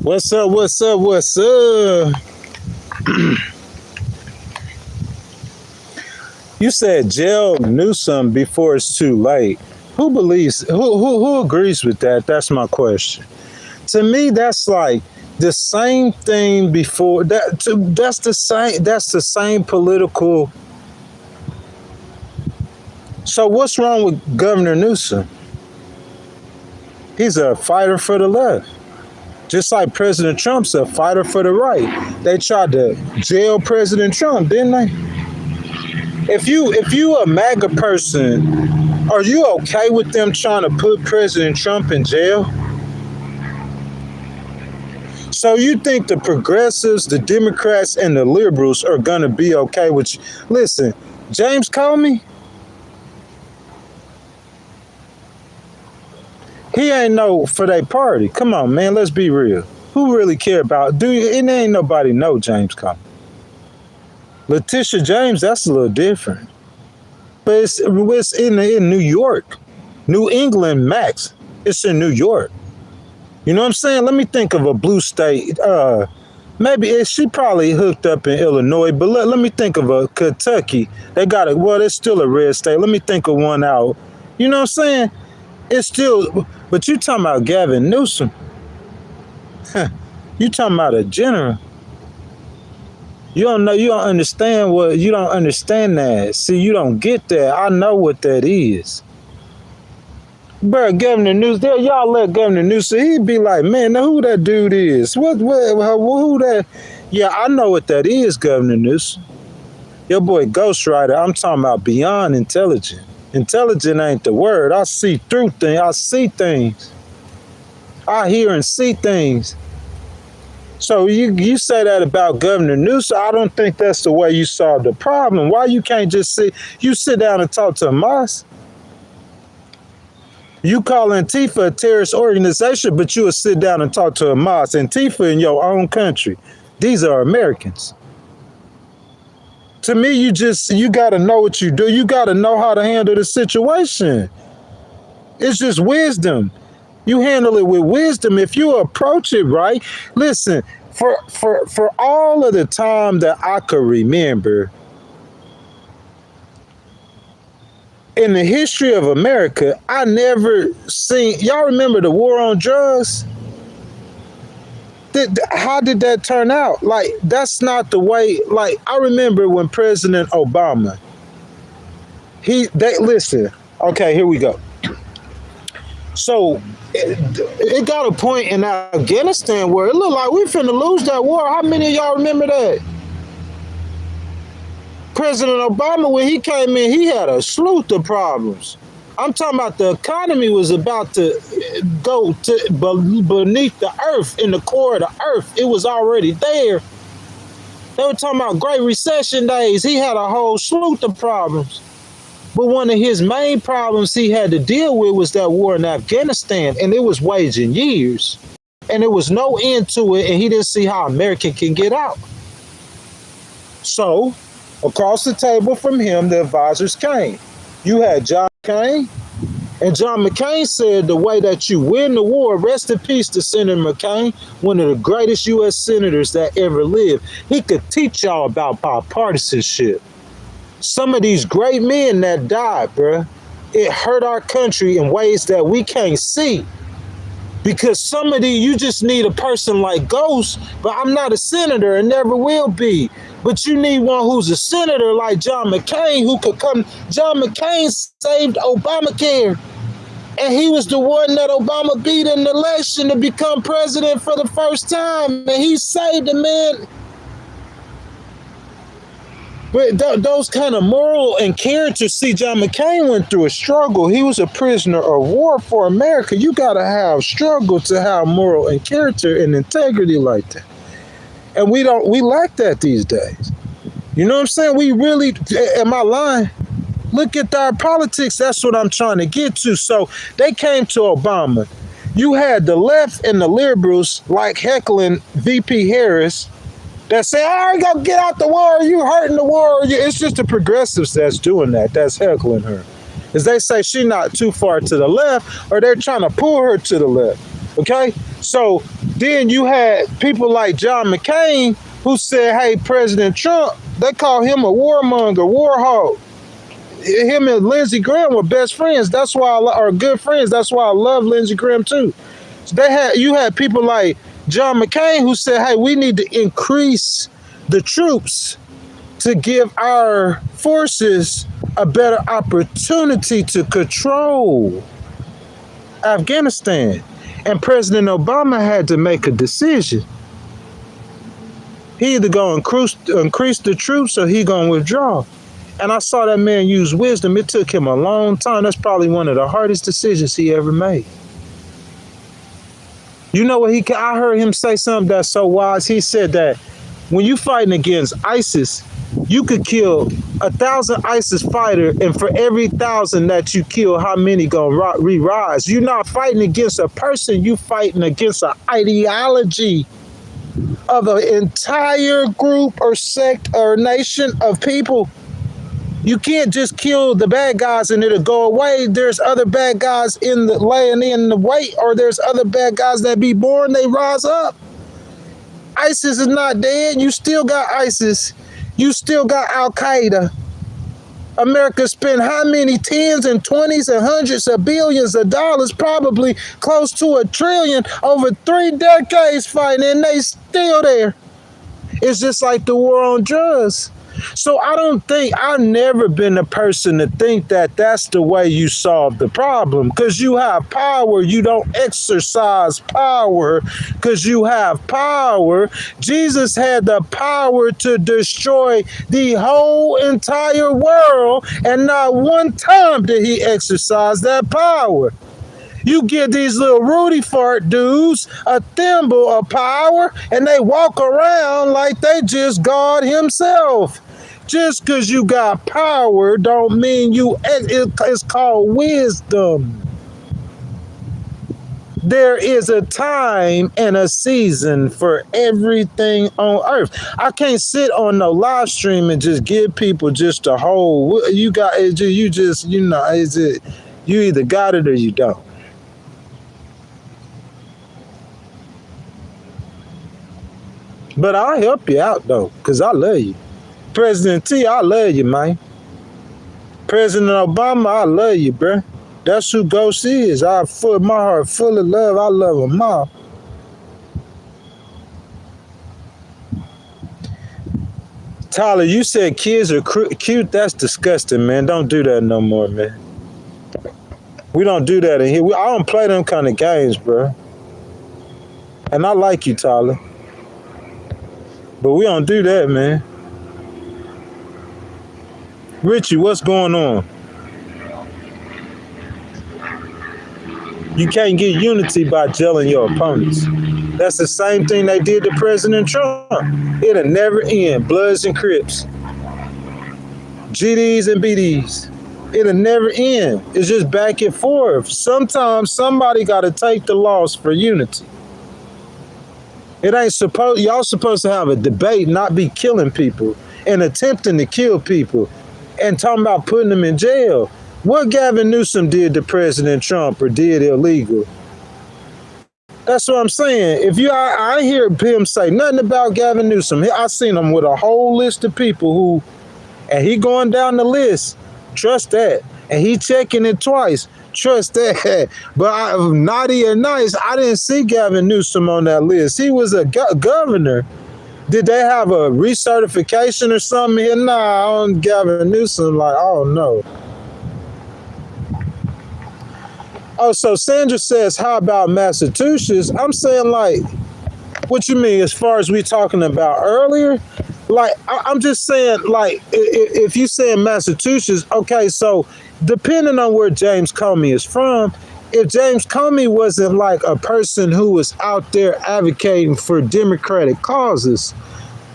What's up? What's up? What's up? You said jail Newsom before it's too late. Who believes? Who agrees with that? That's my question. To me, that's like the same thing before. That's the same. That's the same political. So what's wrong with Governor Newsom? He's a fighter for the left. Just like President Trump's a fighter for the right. They tried to jail President Trump, didn't they? If you a MAGA person, are you okay with them trying to put President Trump in jail? So you think the progressives, the Democrats, and the liberals are gonna be okay with you? Listen, James Comey, he ain't no for their party. Come on, man, let's be real. Who really care about? It ain't nobody know James Comey. Letitia James, that's a little different. But it's in New York. New England, Max. It's in New York. You know what I'm saying? Let me think of a blue state. Maybe she probably hooked up in Illinois, but let me think of a Kentucky. They got it. Well, it's still a red state. Let me think of one out. You know what I'm saying? It's still, but you talking about Gavin Newsom. You talking about a general. You don't know, you don't understand that. See, you don't get that. I know what that is. Bro, Governor Newsom, y'all let Governor Newsom, he'd be like, man, now who that dude is? Who that? Yeah, I know what that is, Governor Newsom. Your boy Ghostwriter, I'm talking about beyond intelligent. Intelligent ain't the word. I see through things. I see things. I hear and see things. So you say that about Governor Newsom. I don't think that's the way you solve the problem. Why you can't just sit down and talk to Hamas? You call Antifa a terrorist organization, but you will sit down and talk to Hamas. Antifa in your own country. These are Americans. To me, you got to know what you do. You got to know how to handle the situation. It's just wisdom. You handle it with wisdom. If you approach it right, listen, for all of the time that I could remember in the history of America, I never seen, y'all remember the war on drugs? How did that turn out? Like, that's not the way, like, I remember when President Obama, listen, okay, here we go. So it got a point in Afghanistan where it looked like we finna lose that war. How many of y'all remember that? President Obama, when he came in, he had a slew of problems. I'm talking about the economy was about to go beneath the earth, in the core of the earth. It was already there. They were talking about Great Recession days. He had a whole slew of problems. But one of his main problems he had to deal with was that war in Afghanistan, and it was waging years. And there was no end to it, and he didn't see how America can get out. So, across the table from him, the advisors came. You had John McCain, and John McCain said the way that you win the war, rest in peace to Senator McCain, one of the greatest U.S. senators that ever lived. He could teach y'all about bipartisanship. Some of these great men that died, bruh, it hurt our country in ways that we can't see. Because some of these, you just need a person like Ghost, but I'm not a senator and never will be. But you need one who's a senator like John McCain who could come. John McCain saved Obamacare. And he was the one that Obama beat in the election to become president for the first time. And he saved the man. But those kind of moral and character, see, John McCain went through a struggle. He was a prisoner of war for America. You got to have struggle to have moral and character and integrity like that. And we lack that these days. You know what I'm saying? We really, am I lying? Look at our politics. That's what I'm trying to get to. So they came to Obama. You had the left and the liberals like heckling VP Harris that say, all right, go get out the war, you hurting the war. It's just the progressives that's doing that, that's heckling her. As they say she's not too far to the left, or they're trying to pull her to the left, okay? So Then you had people like John McCain who said, hey, President Trump, they call him a warmonger, war hawk. Him and Lindsey Graham were best friends. That's why are good friends. That's why I love Lindsey Graham too. So you had people like John McCain who said, hey, we need to increase the troops to give our forces a better opportunity to control Afghanistan. And President Obama had to make a decision. He either going to increase the troops or he going to withdraw. And I saw that man use wisdom. It took him a long time. That's probably one of the hardest decisions he ever made. You know what I heard him say something that's so wise. He said that when you fighting against ISIS, you could kill 1,000 ISIS fighters, and for every 1,000 that you kill, how many gonna re-rise? You're not fighting against a person, you fighting against an ideology of an entire group or sect or nation of people. You can't just kill the bad guys and it'll go away. There's other bad guys laying in the wait, or there's other bad guys that be born, they rise up. ISIS is not dead. You still got ISIS. You still got Al-Qaeda. America spent how many tens and twenties and hundreds of billions of dollars, probably close to $1 trillion, over 3 decades fighting, and they still there. It's just like the war on drugs. So I've never been a person to think that that's the way you solve the problem. Because you have power, you don't exercise power because you have power. Jesus had the power to destroy the whole entire world, and not one time did he exercise that power. You give these little Rudy fart dudes a thimble of power, and they walk around like they just God himself. Just because you got power don't mean it's called wisdom. There is a time and a season for everything on earth. I can't sit on no live stream and just give people just a whole, you either got it or you don't. But I'll help you out though, because I love you. President T, I love you, man. President Obama, I love you, bruh. That's who Ghost is. My heart full of love. I love them all. Tyler, you said kids are cute. That's disgusting, man. Don't do that no more, man. We don't do that in here. I don't play them kind of games, bruh. And I like you, Tyler. But we don't do that, man. Richie, what's going on? You can't get unity by gelling your opponents. That's the same thing they did to President Trump. It'll never end. Bloods and Crips. GDs and BDs. It'll never end. It's just back and forth. Sometimes somebody got to take the loss for unity. It ain't y'all supposed to have a debate, not be killing people and attempting to kill people and talking about putting them in jail. What Gavin Newsom did to President Trump or did illegal? That's what I'm saying. I hear him say nothing about Gavin Newsom. I seen him with a whole list of people and he going down the list. Trust that. And he checking it twice. Trust that. But naughty or nice, I didn't see Gavin Newsom on that list. He was a governor. Did they have a recertification or something here? Nah, on Gavin Newsom, like, oh no. Oh, so Sandra says, how about Massachusetts? I'm saying, like, what you mean as far as we talking about earlier? Like, I'm just saying, like, if you saying Massachusetts, okay, so depending on where James Comey is from, if James Comey wasn't like a person who was out there advocating for democratic causes,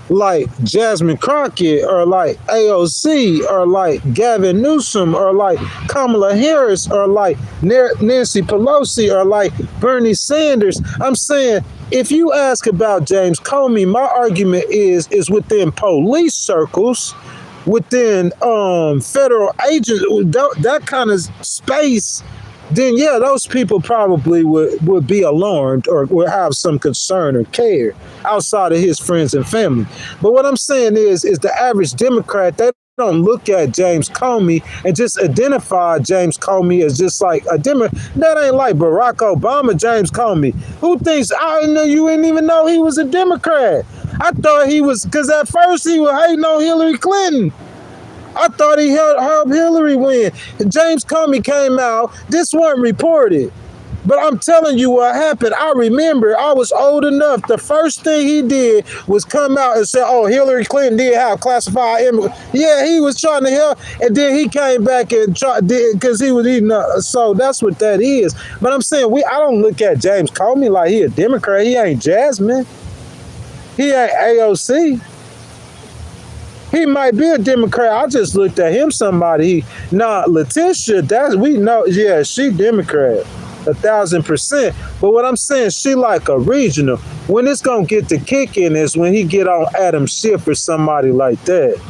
like Jasmine Crockett or like AOC or like Gavin Newsom or like Kamala Harris or like Nancy Pelosi or like Bernie Sanders, I'm saying, if you ask about James Comey, my argument is within police circles, within federal agents, that kind of space, then yeah, those people probably would be alarmed or would have some concern or care outside of his friends and family. But what I'm saying is the average Democrat, they don't look at James Comey and just identify James Comey as just like a Democrat. That ain't like Barack Obama, James Comey. Who thinks, I know you didn't even know he was a Democrat? I thought he was, because at first he was hating on Hillary Clinton. I thought he helped Hillary win. James Comey came out. This wasn't reported. But I'm telling you what happened. I remember I was old enough. The first thing he did was come out and say, oh, Hillary Clinton did have classified immigrants. Yeah, he was trying to help. And then he came back and tried, because he was eating up. So that's what that is. But I'm saying, I don't look at James Comey like he a Democrat. He ain't Jasmine. He ain't AOC. He might be a Democrat. I just looked at him somebody. Letitia, that we know, yeah, she Democrat, 1,000%. But what I'm saying, she like a regional. When it's gonna get to kicking is when he get on Adam Schiff or somebody like that.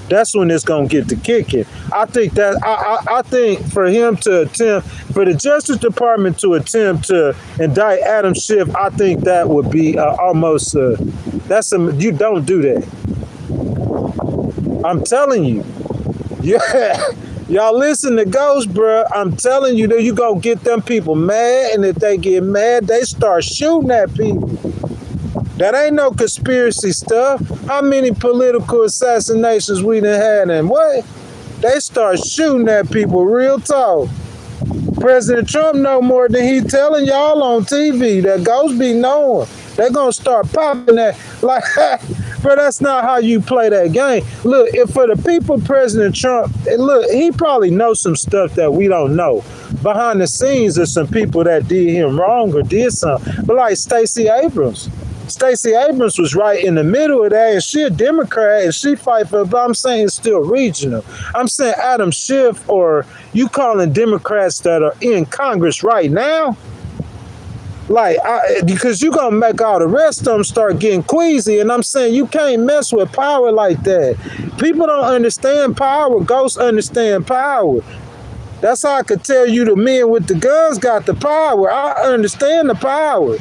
That's when it's gonna get to kicking. I think that I think for him to attempt, for the Justice Department to attempt to indict Adam Schiff, I think that would be almost you don't do that. I'm telling you. Yeah. Y'all listen to Ghost, bro. I'm telling you that you gonna get them people mad, and if they get mad, they start shooting at people. That ain't no conspiracy stuff. How many political assassinations we done had and what? They start shooting at people real talk. President Trump know more than he telling y'all on TV. That Ghost be knowing. They're gonna start popping that like but that's not how you play that game. Look, if for the people, President Trump, look, he probably knows some stuff that we don't know. Behind the scenes, there's some people that did him wrong or did something. But like Stacey Abrams. Stacey Abrams was right in the middle of that, and she a Democrat, and she fight for, but I'm saying it's still regional. I'm saying Adam Schiff, or you calling Democrats that are in Congress right now, like, because you're going to make all the rest of them start getting queasy. And I'm saying you can't mess with power like that. People don't understand power. Ghosts understand power. That's how I could tell you the men with the guns got the power. I understand the power.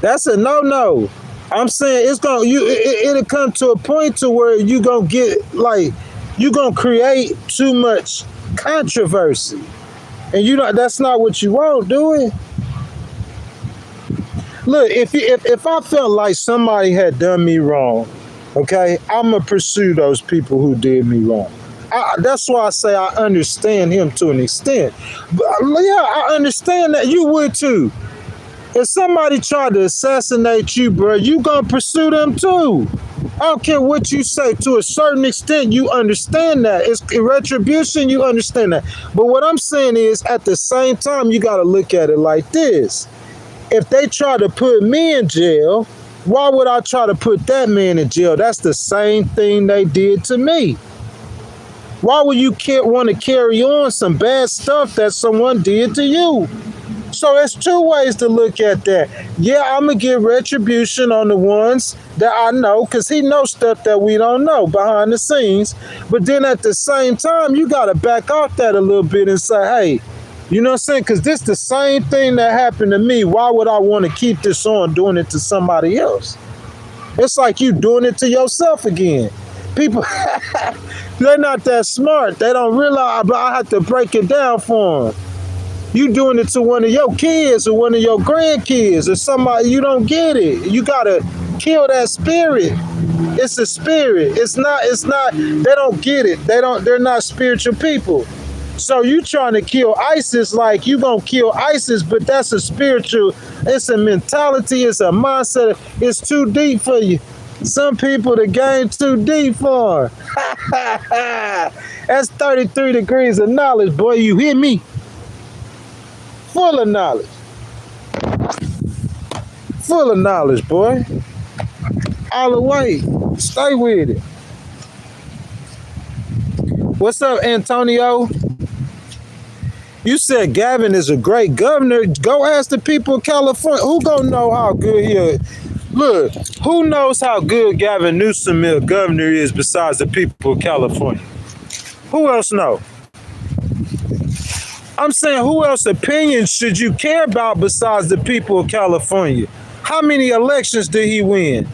That's a no-no. I'm saying it'll come to a point to where you going to get, like, you're going to create too much controversy. And that's not what you want, do it? Look, if I felt like somebody had done me wrong, okay, I'm going to pursue those people who did me wrong. That's why I say I understand him to an extent. But, yeah, I understand that you would too. If somebody tried to assassinate you, bro, you going to pursue them too. I don't care what you say. To a certain extent, you understand that. It's retribution, you understand that. But what I'm saying is, at the same time, you got to look at it like this. If they try to put me in jail, why would I try to put that man in jail? That's the same thing they did to me. Why would you want to carry on some bad stuff that someone did to you? So it's two ways to look at that. Yeah, I'm going to get retribution on the ones that I know, because he knows stuff that we don't know behind the scenes. But then at the same time, you got to back off that a little bit and say, hey, you know what I'm saying? Because this is the same thing that happened to me. Why would I want to keep this on doing it to somebody else? It's like you doing it to yourself again. People, they're not that smart. They don't realize, but I have to break it down for them. You doing it to one of your kids or one of your grandkids or somebody, you don't get it. You gotta kill that spirit. It's a spirit. It's not, they don't get it. They're not spiritual people. So you trying to kill ISIS like you gonna kill ISIS, but that's a spiritual, it's a mentality, it's a mindset. It's too deep for you. Some people, the game too deep for. That's 33 degrees of knowledge, boy. You hear me? Full of knowledge. Full of knowledge, boy. All the way. Stay with it. What's up, Antonio? You said Gavin is a great governor. Go ask the people of California. Who gonna know how good he is? Look, who knows how good Gavin Newsom, governor, is besides the people of California? Who else know? I'm saying, who else opinions should you care about besides the people of California? How many elections did he win?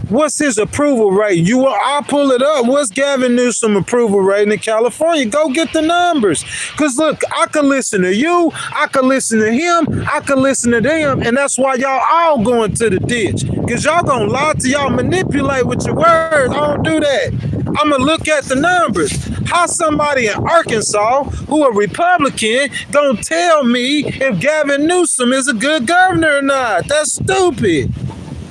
What's his approval rating? I'll pull it up. What's Gavin Newsom approval rating in California? Go get the numbers. Because look, I could listen to you, I could listen to him, I could listen to them, and that's why y'all all going to the ditch. Because y'all gonna lie to y'all, manipulate with your words. I don't do that. I'm gonna look at the numbers. How somebody in Arkansas who a Republican gonna tell me if Gavin Newsom is a good governor or not? That's stupid.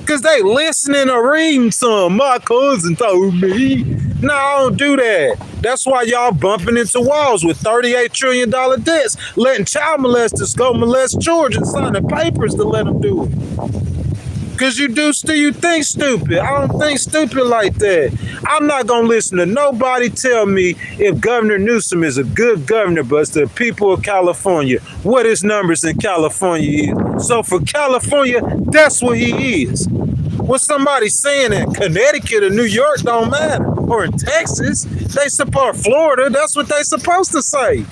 Because they listening or reading some. My cousin told me. No, I don't do that. That's why y'all bumping into walls with $38 trillion debts, letting child molesters go molest children, signing papers to let them do it. Because you think stupid. I don't think stupid like that. I'm not going to listen to nobody tell me if Governor Newsom is a good governor, but it's the people of California, what his numbers in California is. So for California, that's what he is. What somebody saying in Connecticut or New York don't matter. Or in Texas, they support Florida. That's what they supposed to say.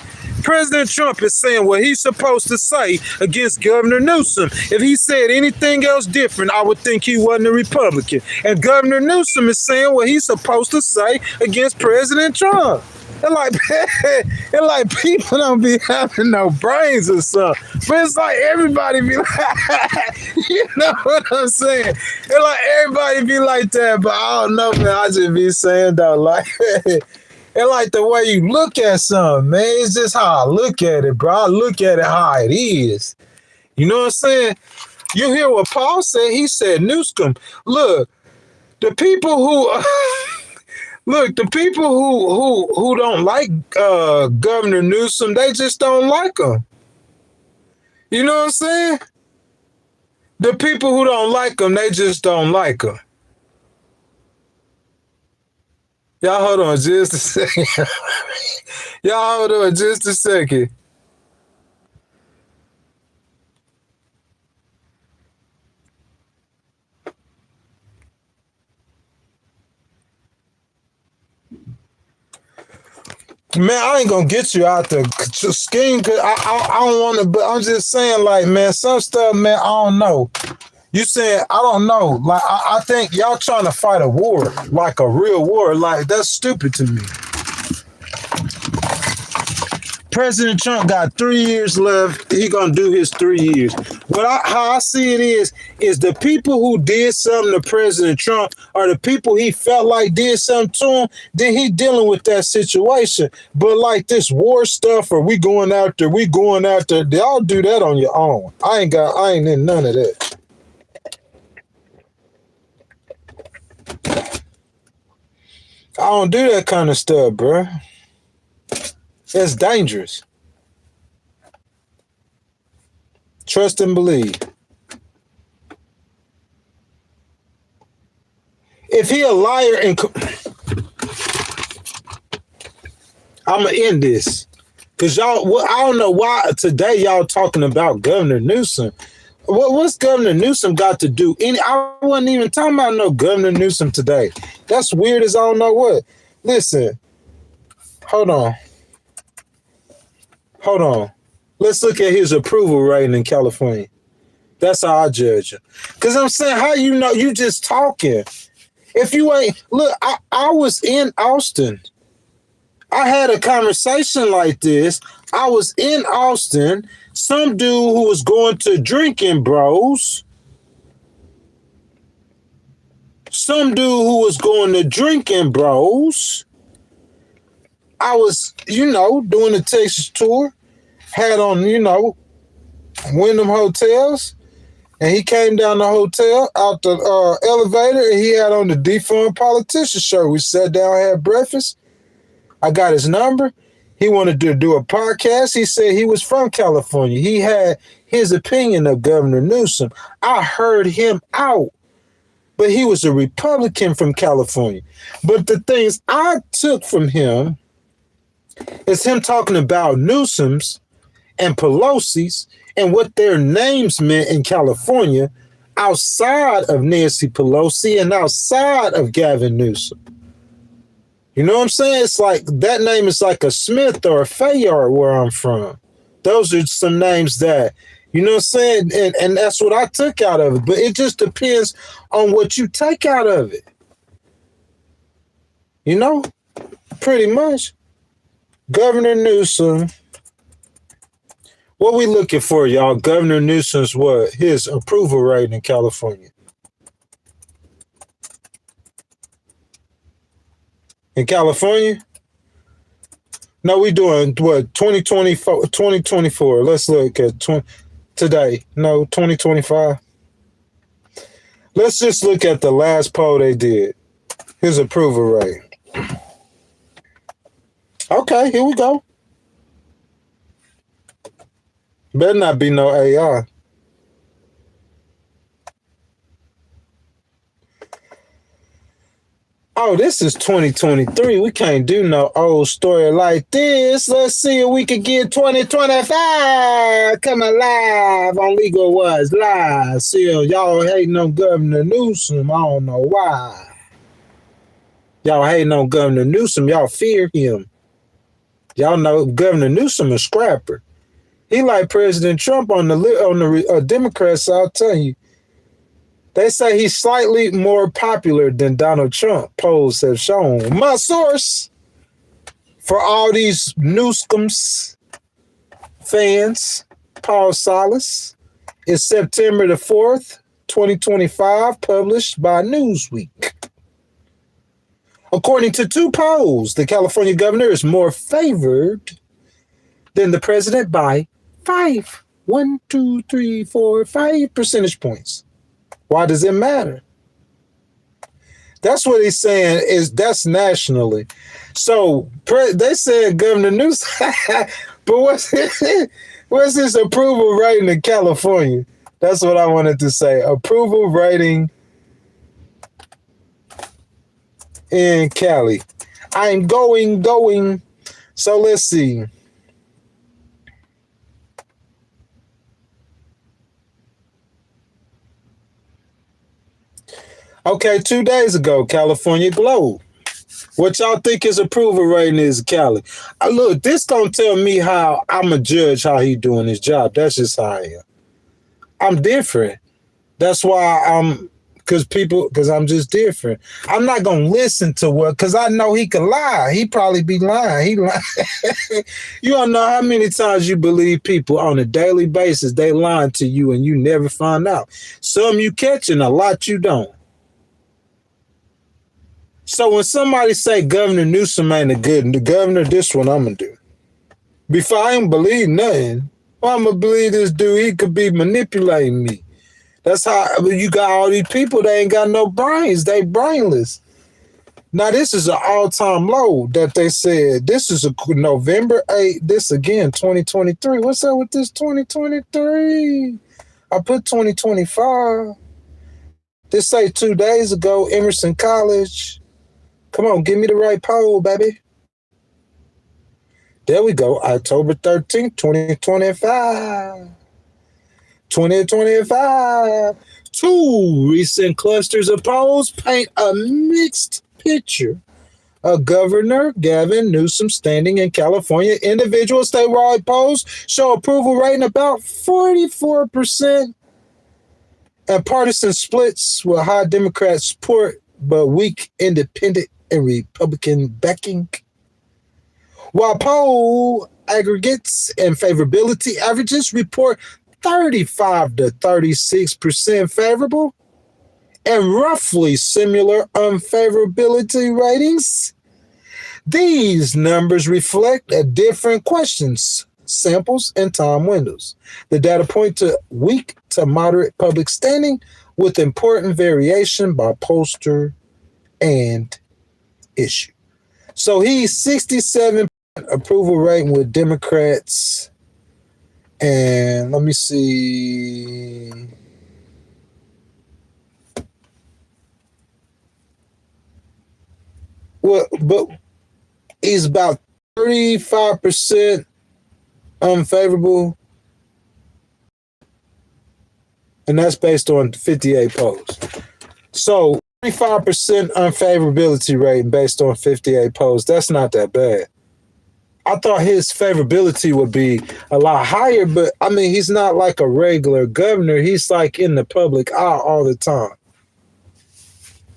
President Trump is saying what he's supposed to say against Governor Newsom. If he said anything else different, I would think he wasn't a Republican. And Governor Newsom is saying what he's supposed to say against President Trump. It's like people don't be having no brains or something. But it's like everybody be like, you know what I'm saying? It's like everybody be like that, but I don't know, man. I just be saying though, like, it's like the way you look at something, man. It's just how I look at it, bro. I look at it how it is. You know what I'm saying? You hear what Paul said? He said, Newsom, look, the people who... Look, the people who don't like Governor Newsom, they just don't like him. You know what I'm saying? The people who don't like him, they just don't like him. Y'all hold on just a second. Y'all hold on just a second. Man, I ain't gonna get you out the scheme because I don't want to, but I'm just saying, like, man, some stuff, man, I don't know. You saying, I don't know. Like, I think y'all trying to fight a war, like a real war. Like, that's stupid to me. President Trump got 3 years left. He gonna do his 3 years. How I see it is the people who did something to President Trump are the people he felt like did something to him. Then he dealing with that situation. But like this war stuff, or we going out there, y'all do that on your own. I ain't in none of that. I don't do that kind of stuff, bro. That's dangerous. Trust and believe. If he a liar and I'm gonna end this because y'all. I don't know why today y'all talking about Governor Newsom. What's Governor Newsom got to do? I wasn't even talking about no Governor Newsom today. That's weird as I don't know what. Listen, hold on. Let's look at his approval rating in California. That's how I judge him. Because I'm saying, how you know? You just talking. If you ain't... Look, I was in Austin. I had a conversation like this. I was in Austin. Some dude who was going to Drinking Bros. I was, doing the Texas tour. Had on, Wyndham Hotels. And he came down the hotel, out the elevator, and he had on the defunct politician shirt. We sat down, had breakfast. I got his number. He wanted to do a podcast. He said he was from California. He had his opinion of Governor Newsom. I heard him out. But he was a Republican from California. But the things I took from him is him talking about Newsom's and Pelosi's and what their names meant in California outside of Nancy Pelosi and outside of Gavin Newsom. You know what I'm saying? It's like that name is like a Smith or a Fayard where I'm from. Those are some names that, you know what I'm saying? And that's what I took out of it. But it just depends on what you take out of it. You know? Pretty much. Governor Newsom. What we looking for, y'all? Governor Newsom's what? His approval rating in California. In California? No, we doing what? 2024. Let's look at today. No, 2025. Let's just look at the last poll they did. His approval rating. Okay, here we go. Better not be no AI. Oh, this is 2023. We can't do no old story like this. Let's see if we can get 2025 coming live on Legal Was Live. See, y'all hating on Governor Newsom. I don't know why. Y'all hating on Governor Newsom. Y'all fear him. Y'all know Governor Newsom a scrapper. He like President Trump on the Democrat side. I'll tell you. They say he's slightly more popular than Donald Trump, polls have shown. My source for all these Newsom's fans, Paul Salas, is September the 4th, 2025, published by Newsweek. According to two polls, the California governor is more favored than the president by 5 percentage points. Why does it matter? That's what he's saying is that's nationally. So they said Governor Newsom, but what's his approval rating in California? That's what I wanted to say. Approval rating in Cali. I'm going. So let's see. Okay, 2 days ago, California Globe. What y'all think his approval rating is, Cali? Look, this gonna tell me how I'm a judge how he doing his job. That's just how I am. I'm different. That's why because I'm just different. I'm not gonna listen to because I know he can lie. He probably be lying. He lie. You don't know how many times you believe people on a daily basis. They lying to you and you never find out. Some you catch and a lot you don't. So when somebody say Governor Newsom ain't the governor, this one I'm going to do. Before I ain't believe nothing, I'm going to believe this dude, he could be manipulating me. That's how you got all these people, they ain't got no brains. They brainless. Now, this is an all-time low that they said. This is a November 8th. This, again, 2023. What's up with this 2023? I put 2025. This say 2 days ago, Emerson College. Come on, give me the right poll, baby. There we go. October 13th, 2025. 2025. Two recent clusters of polls paint a mixed picture of Governor Gavin Newsom standing in California. Individual statewide polls show approval rating about 44%. And partisan splits with high Democrat support, but weak independent and Republican backing. While poll aggregates and favorability averages report 35 to 36% favorable and roughly similar unfavorability ratings, these numbers reflect a different questions, samples, and time windows. The data point to weak to moderate public standing with important variation by pollster and issue. So he's 67% approval rating with Democrats. And let me see. Well, but he's about 35% unfavorable. And that's based on 58 polls. So 25% unfavorability rating based on 58 polls. That's not that bad. I thought his favorability would be a lot higher, but I mean, he's not like a regular governor. He's like in the public eye all the time.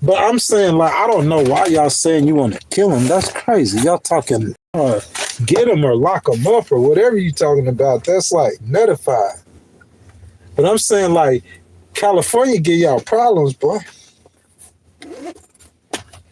But I'm saying, like, I don't know why y'all saying you want to kill him. That's crazy. Y'all talking get him or lock him up or whatever you talking about. That's like nuttified. But I'm saying, like, California give y'all problems, boy.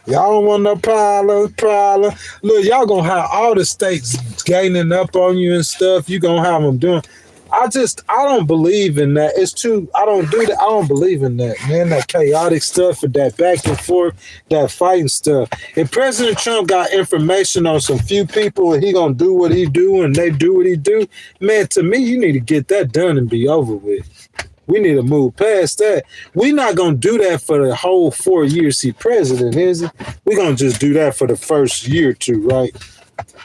Y'all don't want no problem. Look, y'all gonna have all the states gaining up on you and stuff. You gonna have them doing. I don't believe in that. I don't do that. I don't believe in that, man. That chaotic stuff and that back and forth, that fighting stuff. If President Trump got information on some few people and he gonna do what he do and they do what he do, man, to me, you need to get that done and be over with. We need to move past that. We're not going to do that for the whole 4 years he's president, is it? We're going to just do that for the first year or two, right?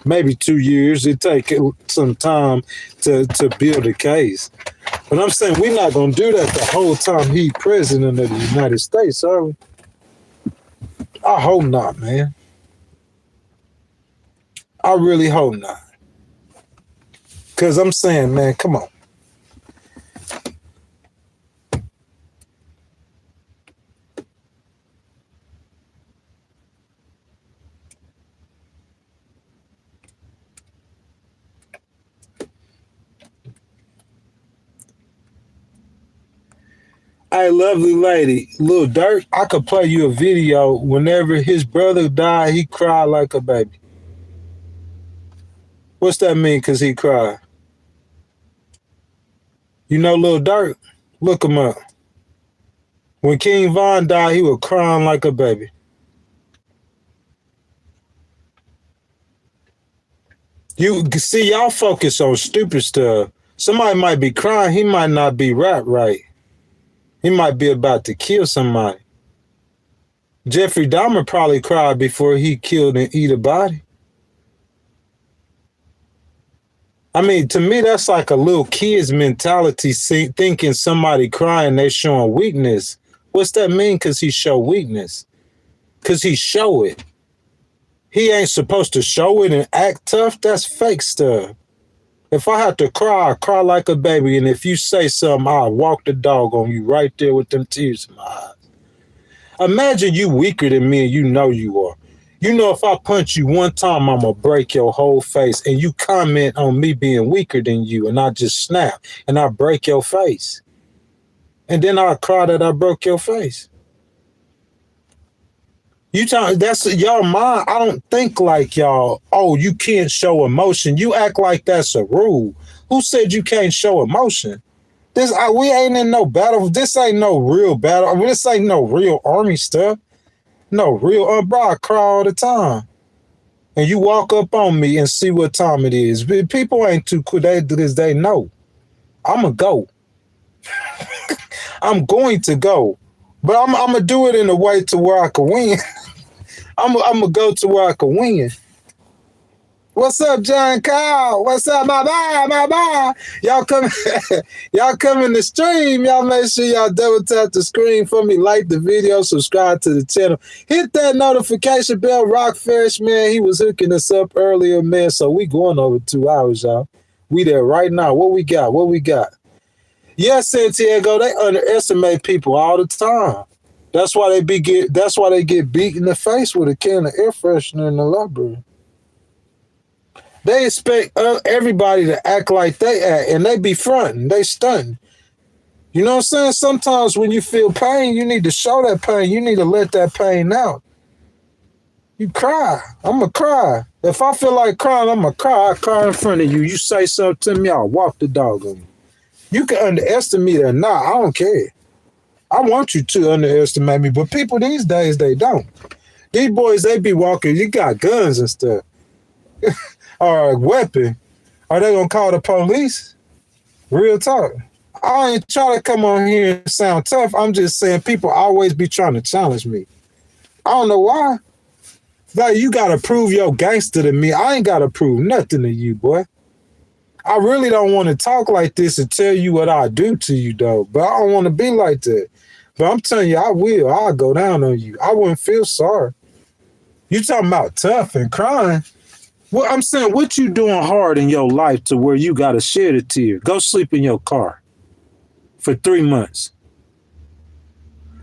Maybe 2 years. It take some time to build a case. But I'm saying we're not going to do that the whole time he's president of the United States, are we? I hope not, man. I really hope not. Because I'm saying, man, come on. Hey, lovely lady, Lil Durk, I could play you a video. Whenever his brother died, he cried like a baby. What's that mean, because he cried? You know Lil Durk? Look him up. When King Von died, he was crying like a baby. You see, y'all focus on stupid stuff. Somebody might be crying. He might not be rap right. He might be about to kill somebody. Jeffrey Dahmer probably cried before he killed and eat a body. I mean, to me, that's like a little kid's mentality, thinking somebody crying, they showing weakness. What's that mean? Because he show weakness. Because he show it. He ain't supposed to show it and act tough. That's fake stuff. If I have to cry, I cry like a baby. And if you say something, I'll walk the dog on you right there with them tears in my eyes. Imagine you weaker than me and you know you are. You know if I punch you one time, I'm going to break your whole face. And you comment on me being weaker than you and I just snap and I break your face. And then I cry that I broke your face. That's y'all mind. I don't think like y'all, oh, you can't show emotion. You act like that's a rule. Who said you can't show emotion? We ain't in no battle. This ain't no real battle. This ain't no real army stuff. No real, bro, I cry all the time. And you walk up on me and see what time it is. People ain't too cool. They know. I'm going to go. I'm going to go. But I'm going to do it in a way to where I can win. I'm going to go to where I can win. What's up, John Kyle? What's up, my bye? Y'all come in the stream. Y'all make sure y'all double tap the screen for me. Like the video, subscribe to the channel. Hit that notification bell. Rockfish, man, he was hooking us up earlier, man. So we going over 2 hours, y'all. We there right now. What we got? Yes, Santiago, they underestimate people all the time. That's why they get beat in the face with a can of air freshener in the library. They expect everybody to act like they act, and they be fronting, they stunting. You know what I'm saying? Sometimes when you feel pain, you need to show that pain. You need to let that pain out. You cry. I'm going to cry. If I feel like crying, I'm going to cry. I cry in front of you. You say something to me, I'll walk the dog on you. You can underestimate or not. I don't care. I want you to underestimate me, but people these days, they don't. These boys, they be walking, you got guns and stuff. Or a weapon. Are they going to call the police? Real talk. I ain't trying to come on here and sound tough. I'm just saying people always be trying to challenge me. I don't know why. Like, you got to prove your gangster to me. I ain't got to prove nothing to you, boy. I really don't want to talk like this and tell you what I do to you, though. But I don't want to be like that. But I'm telling you, I will. I'll go down on you. I wouldn't feel sorry. You talking about tough and crying. Well, I'm saying, what you doing hard in your life to where you got to shed a tear? Go sleep in your car for 3 months.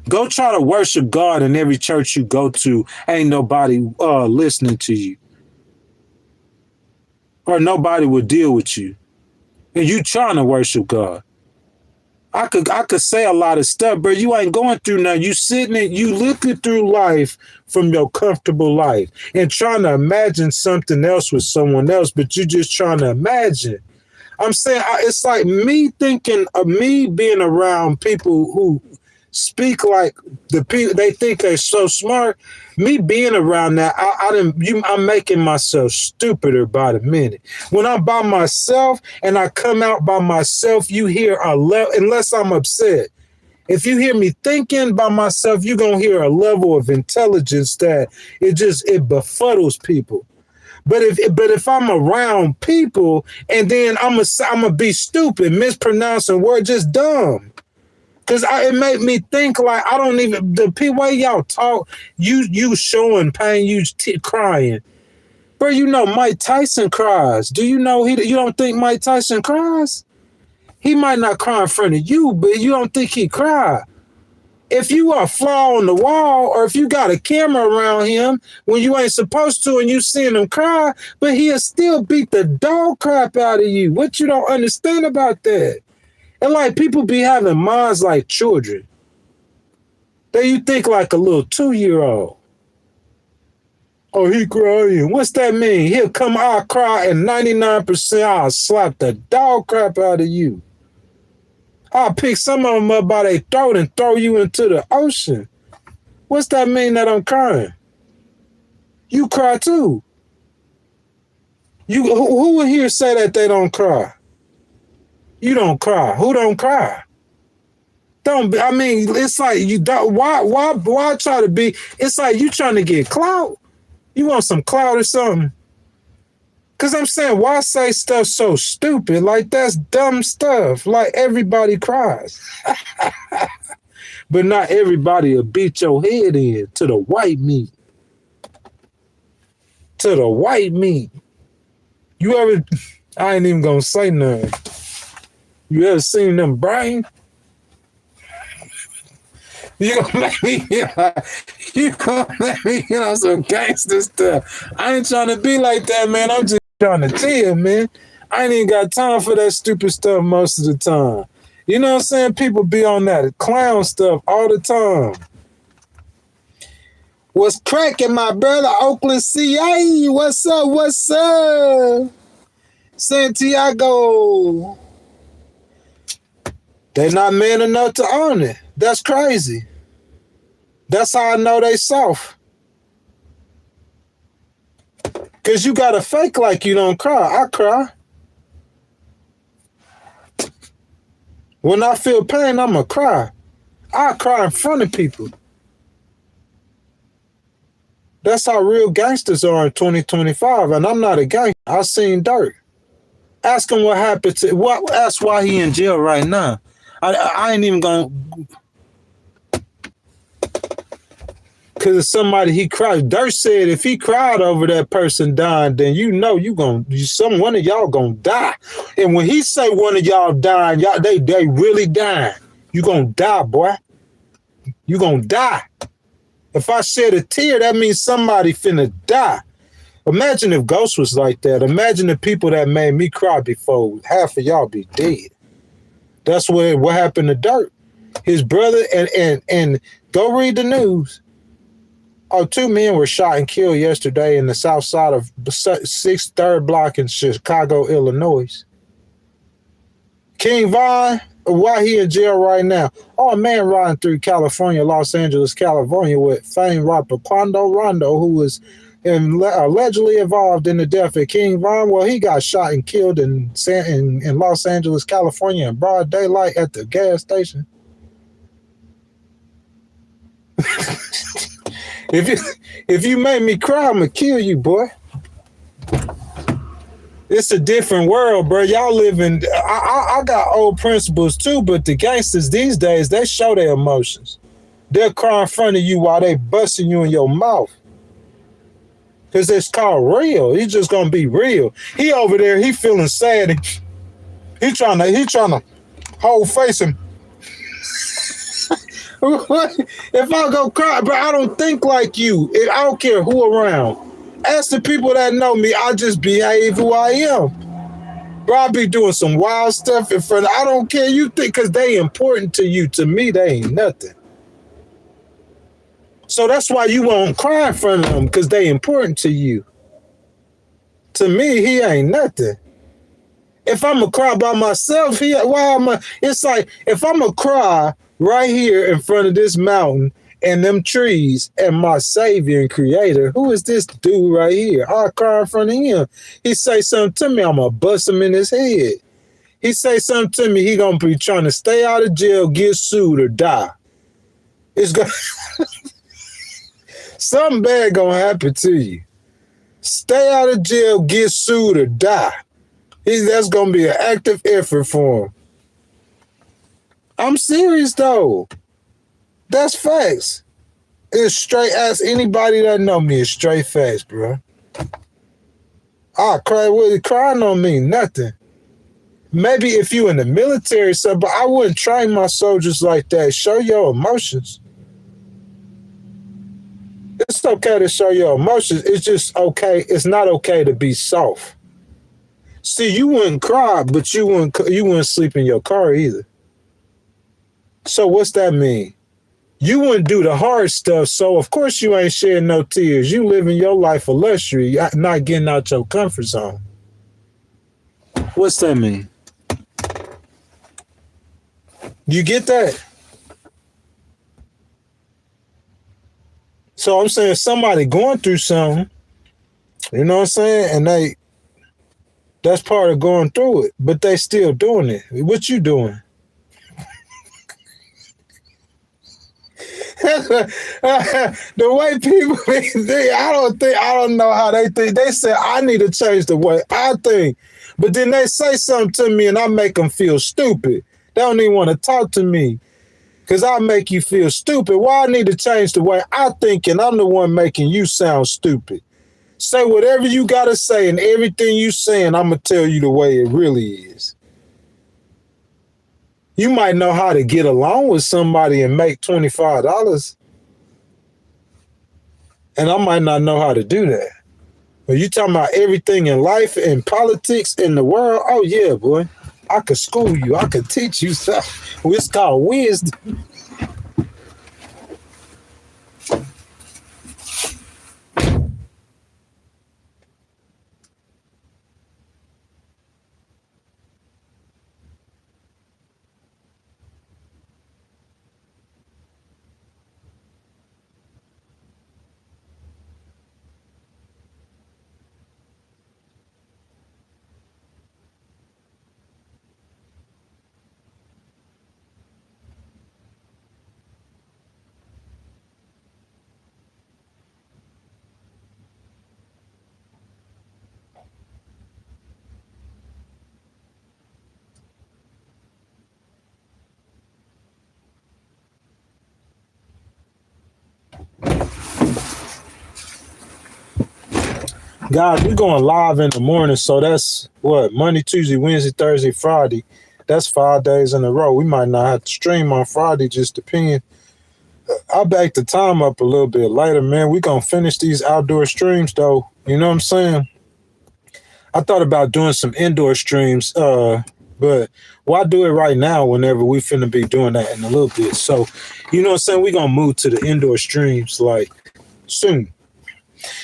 Go try to worship God in every church you go to. Ain't nobody listening to you. Or nobody will deal with you. And you trying to worship God. I could say a lot of stuff, but you ain't going through nothing. You sitting in, you looking through life from your comfortable life and trying to imagine something else with someone else, but you just trying to imagine. I'm saying it's like me thinking of me being around people who speak like the people they think they're so smart. Me being around that, I'm making myself stupider by the minute. When I'm by myself and I come out by myself, you hear a level, unless I'm upset. If you hear me thinking by myself, you're gonna hear a level of intelligence that it befuddles people. But if I'm around people and then I'm gonna be stupid, mispronouncing words, just dumb. Cause it made me think like I don't even the way y'all talk. You showing pain, you crying, bro. You know Mike Tyson cries. Do you know you don't think Mike Tyson cries? He might not cry in front of you, but you don't think he cry. If you are a fly on the wall, or if you got a camera around him when you ain't supposed to, and you seeing him cry, but he'll still beat the dog crap out of you. What you don't understand about that? And like people be having minds like children. That you think like a little 2-year-old. Oh, he crying. What's that mean? He'll come, I'll cry, and 99% I'll slap the dog crap out of you. I'll pick some of them up by their throat and throw you into the ocean. What's that mean that I'm crying? You cry too. Who would here say that they don't cry? You don't cry. Who don't cry? I mean, it's like you don't. Why try to be? It's like you trying to get clout. You want some clout or something? Cause I'm saying, why say stuff so stupid? Like that's dumb stuff. Like everybody cries, but not everybody will beat your head in to the white meat. To the white meat. You ever? I ain't even gonna say nothing. You ever seen them brain? You gonna make me get on some gangster stuff. I ain't trying to be like that, man. I'm just trying to chill, man. I ain't even got time for that stupid stuff most of the time. You know what I'm saying? People be on that clown stuff all the time. What's cracking, my brother? Oakland, CA. What's up? What's up? Santiago. They not man enough to own it. That's crazy. That's how I know they soft. Cause you gotta fake like you don't cry. I cry. When I feel pain, I'ma cry. I cry in front of people. That's how real gangsters are in 2025. And I'm not a gangster. I seen dirt. Ask him what happened to ask why he in jail right now. I ain't even gonna, because if somebody he cried. Dirt said if he cried over that person dying, then you know one of y'all gonna die. And when he say one of y'all dying, y'all they really dying. You gonna die, boy. You gonna die. If I shed a tear, that means somebody finna die. Imagine if Ghost was like that. Imagine the people that made me cry before. Half of y'all be dead. That's what happened to Dirt. His brother and go read the news. Oh, 2 men were shot and killed yesterday in the south side of 6th 3rd block in Chicago, Illinois. King Von, why he in jail right now? Oh, a man riding through California, Los Angeles, California with famed rapper Quando Rondo, who was allegedly involved in the death of King Von. Well, he got shot and killed in Los Angeles, California in broad daylight at the gas station. If you make me cry, I'm gonna kill you, boy. It's a different world, bro. Y'all I got old principles too, but the gangsters these days, they show their emotions. They'll cry in front of you while they busting you in your mouth. Cause it's called real. He's just gonna be real. He over there, he feeling sad. He trying to whole face him. If I go cry, but I don't think like you. I don't care who around. Ask the people that know me, I just behave who I am. Bro, I be doing some wild stuff in front of, I don't care you think, because they important to you. To me, they ain't nothing. So that's why you won't cry in front of them, because they important to you. To me, he ain't nothing. If I'm going to cry by myself, it's like, if I'm going to cry right here in front of this mountain and them trees and my savior and creator, who is this dude right here? I cry in front of him. He say something to me, I'm going to bust him in his head. He say something to me, he going to be trying to stay out of jail, get sued, or die. It's going something bad going to happen to you. Stay out of jail, get sued, or die. That's going to be an active effort for him. I'm serious, though. That's facts. It's straight, ask anybody that know me, it's straight facts, bro. Crying don't mean nothing. Maybe if you in the military, but I wouldn't train my soldiers like that. Show your emotions. It's okay to show your emotions. It's just okay. It's not okay to be soft. See, you wouldn't cry, but you wouldn't sleep in your car either. So what's that mean? You wouldn't do the hard stuff, so of course you ain't shedding no tears. You living your life of luxury, not getting out your comfort zone. What's that mean? You get that? So I'm saying somebody going through something, you know what I'm saying? And that's part of going through it, but they still doing it. What you doing? The way people think, I don't know how they think. They say I need to change the way I think, but then they say something to me and I make them feel stupid. They don't even want to talk to me because I make you feel stupid. Why I need to change the way I think and I'm the one making you sound stupid? Say whatever you got to say and everything you saying, I'm going to tell you the way it really is. You might know how to get along with somebody and make $25. And I might not know how to do that. But you talking about everything in life and politics in the world? Oh, yeah, boy. I could school you. I could teach you something. It's called wisdom. Guys, we're going live in the morning, so that's what? Monday, Tuesday, Wednesday, Thursday, Friday. That's 5 days in a row. We might not have to stream on Friday, just depend. I'll back the time up a little bit later, man. We're going to finish these outdoor streams, though. You know what I'm saying? I thought about doing some indoor streams, but why do it right now whenever we finna be doing that in a little bit? So, you know what I'm saying? We're going to move to the indoor streams, like, soon.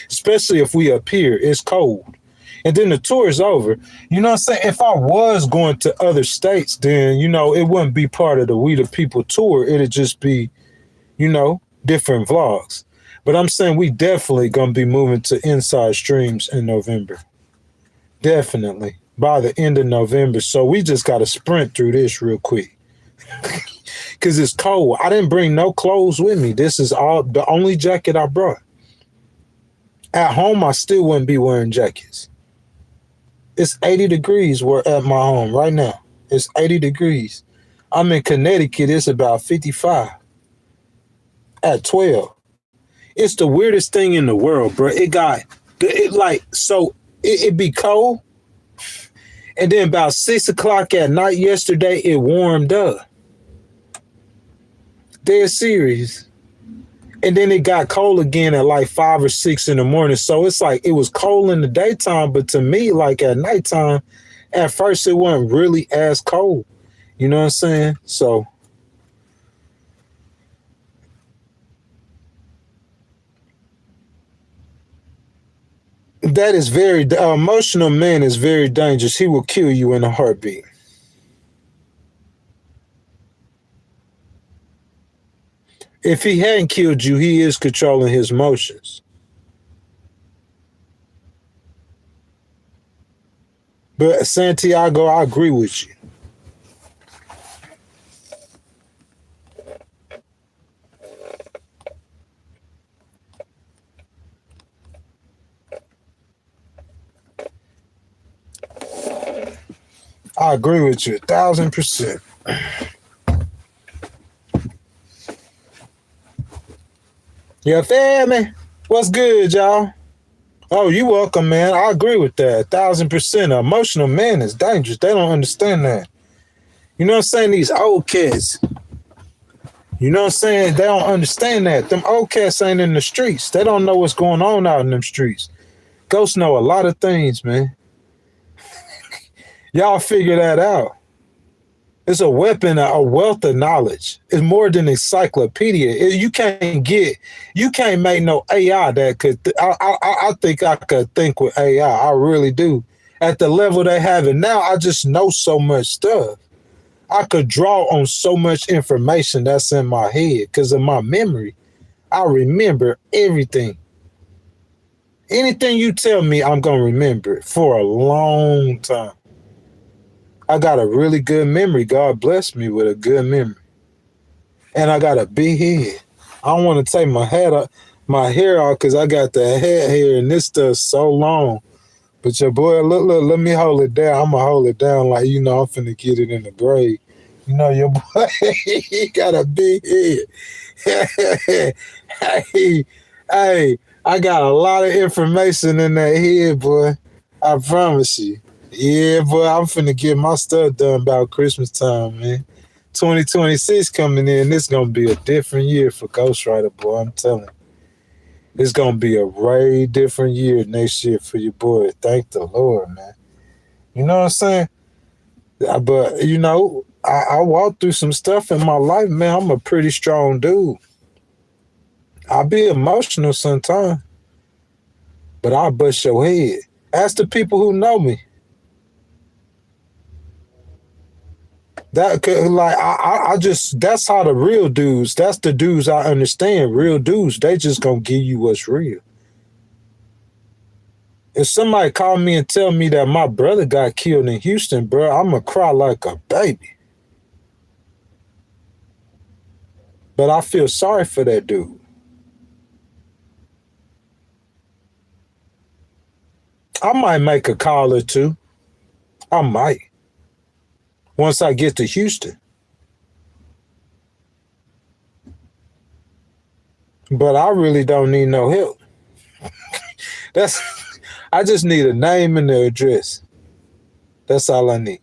Especially if we up here, it's cold. And then the tour is over. You know what I'm saying? If I was going to other states, then, you know, it wouldn't be part of the We the People tour. It'd just be, you know, different vlogs. But I'm saying we definitely going to be moving to inside streams in November. Definitely. By the end of November. So we just got to sprint through this real quick. Because it's cold. I didn't bring no clothes with me. This is all the only jacket I brought. At home, I still wouldn't be wearing jackets. It's 80 degrees at my home right now. It's 80 degrees. I'm in Connecticut. It's about 55. at 12. It's the weirdest thing in the world, bro. It be cold, and then about 6 o'clock at night yesterday, it warmed up. Dead serious. And then it got cold again at like 5 or 6 in the morning. So it's like it was cold in the daytime, but to me, like at nighttime, at first it wasn't really as cold. You know what I'm saying? So that is very emotional man is very dangerous. He will kill you in a heartbeat. If he hadn't killed you, he is controlling his emotions. But Santiago, I agree with you. I agree with you 1,000%. You feel me? What's good, y'all? Oh, you welcome, man. I agree with that 1,000%. An emotional man is dangerous. They don't understand that. You know what I'm saying? These old cats. You know what I'm saying? They don't understand that. Them old cats ain't in the streets. They don't know what's going on out in them streets. Ghosts know a lot of things, man. Y'all figure that out. It's a weapon, a wealth of knowledge. It's more than encyclopedia. You can't make no AI that could. I think I could think with AI. I really do. At the level they have it now, I just know so much stuff. I could draw on so much information that's in my head because of my memory. I remember everything. Anything you tell me, I'm going to remember it for a long time. I got a really good memory. God blessed me with a good memory. And I got a big head. I don't want to take my hair off because I got the head hair and this stuff's so long. But your boy, look, let me hold it down. I'm going to hold it down like, I'm finna get it in the braid. Your boy, he got a big head. hey, I got a lot of information in that head, boy. I promise you. Yeah, boy, I'm finna get my stuff done about Christmas time, man. 2026 coming in, it's gonna be a different year for Ghostwriter, boy. I'm telling you. It's gonna be a way different year next year for your boy. Thank the Lord, man. You know what I'm saying? But, I walked through some stuff in my life, man. I'm a pretty strong dude. I'll be emotional sometimes, but I'll bust your head. Ask the people who know me. That's how the real dudes, that's the dudes I understand. Real dudes, they just gonna give you what's real. If somebody call me and tell me that my brother got killed in Houston, bro, I'm gonna cry like a baby. But I feel sorry for that dude. I might make a call or two. I might. Once I get to Houston. But I really don't need no help. I just need a name and the address. That's all I need.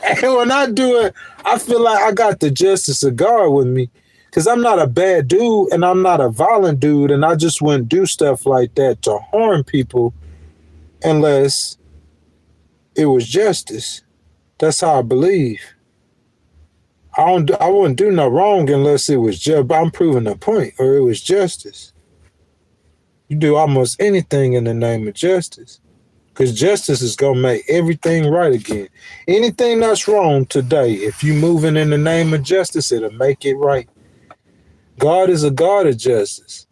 And when I do it, I feel like I got the justice of God with me. Because I'm not a bad dude and I'm not a violent dude. And I just wouldn't do stuff like that to harm people unless it was justice. That's how I believe. I wouldn't do no wrong unless it was just, I'm proving a point or it was justice. You do almost anything in the name of justice because justice is going to make everything right again. Anything that's wrong today, if you moving in the name of justice, it'll make it right. God is a God of justice.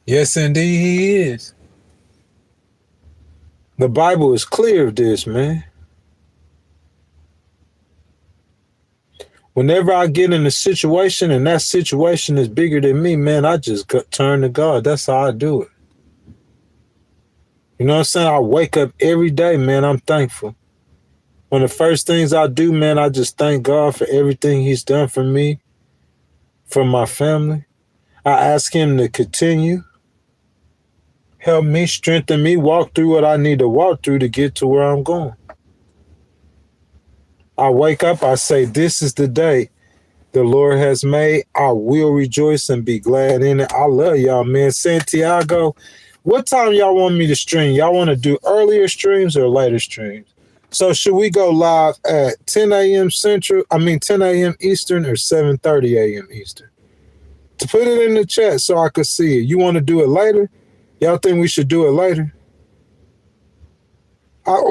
Yes, indeed, he is. The Bible is clear of this, man. Whenever I get in a situation and that situation is bigger than me, man, I just turn to God. That's how I do it. You know what I'm saying? I wake up every day, man. I'm thankful. One of the first things I do, man, I just thank God for everything he's done for me, for my family. I ask him to continue, help me, strengthen me, walk through what I need to walk through to get to where I'm going. I wake up, I say, this is the day the Lord has made. I will rejoice and be glad in it. I love y'all, man. Santiago, what time y'all want me to stream? Y'all want to do earlier streams or later streams? So should we go live at 10 a.m. 10 a.m. Eastern or 7:30 a.m. Eastern? To put it in the chat so I could see it. You want to do it later? Y'all think we should do it later?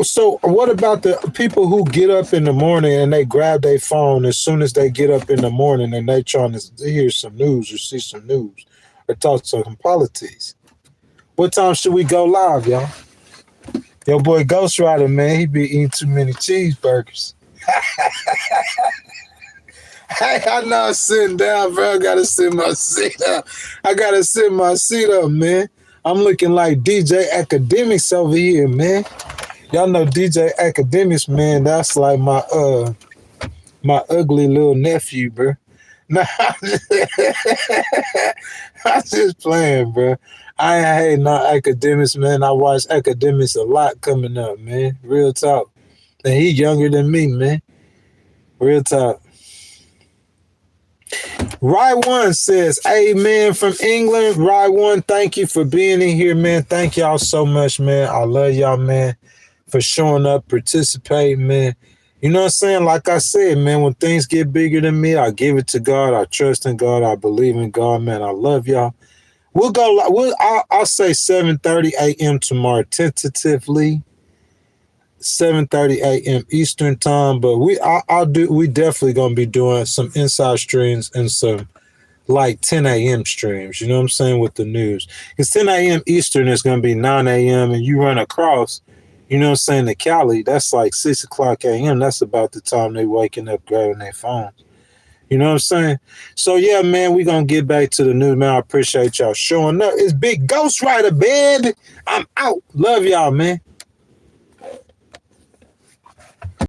So what about the people who get up in the morning and they grab their phone as soon as they get up in the morning and they trying to hear some news or see some news or talk some politics? What time should we go live, y'all? Your boy Ghost Rider, man, he be eating too many cheeseburgers. Hey, I know I'm sitting down, bro. I gotta sit my seat up. Man. I'm looking like DJ Academics over here, man. Y'all know DJ Academics, man. That's like my ugly little nephew, bro. Nah, I'm just playing, bro. I ain't hating on Academics, man. I watch Academics a lot coming up, man. Real talk. And he younger than me, man. Real talk. Rye One says, amen from England. Rye One, thank you for being in here, man. Thank y'all so much, man. I love y'all, man, for showing up, participating, man. You know what I'm saying? Like I said, man, when things get bigger than me, I give it to God. I trust in God. I believe in God, man. I love y'all. We'll go. I'll say 7:30 a.m. tomorrow, tentatively. 7:30 a.m. Eastern time, but we definitely gonna be doing some inside streams and some like 10 a.m. streams, you know what I'm saying, with the news. Because 10 a.m. Eastern is gonna be 9 a.m. and you run across, you know what I'm saying, to Cali, that's like 6 o'clock a.m. That's about the time they waking up grabbing their phones. You know what I'm saying? So yeah, man, we gonna get back to the news, man. I appreciate y'all showing up. It's Big Ghost Rider, baby. I'm out. Love y'all, man.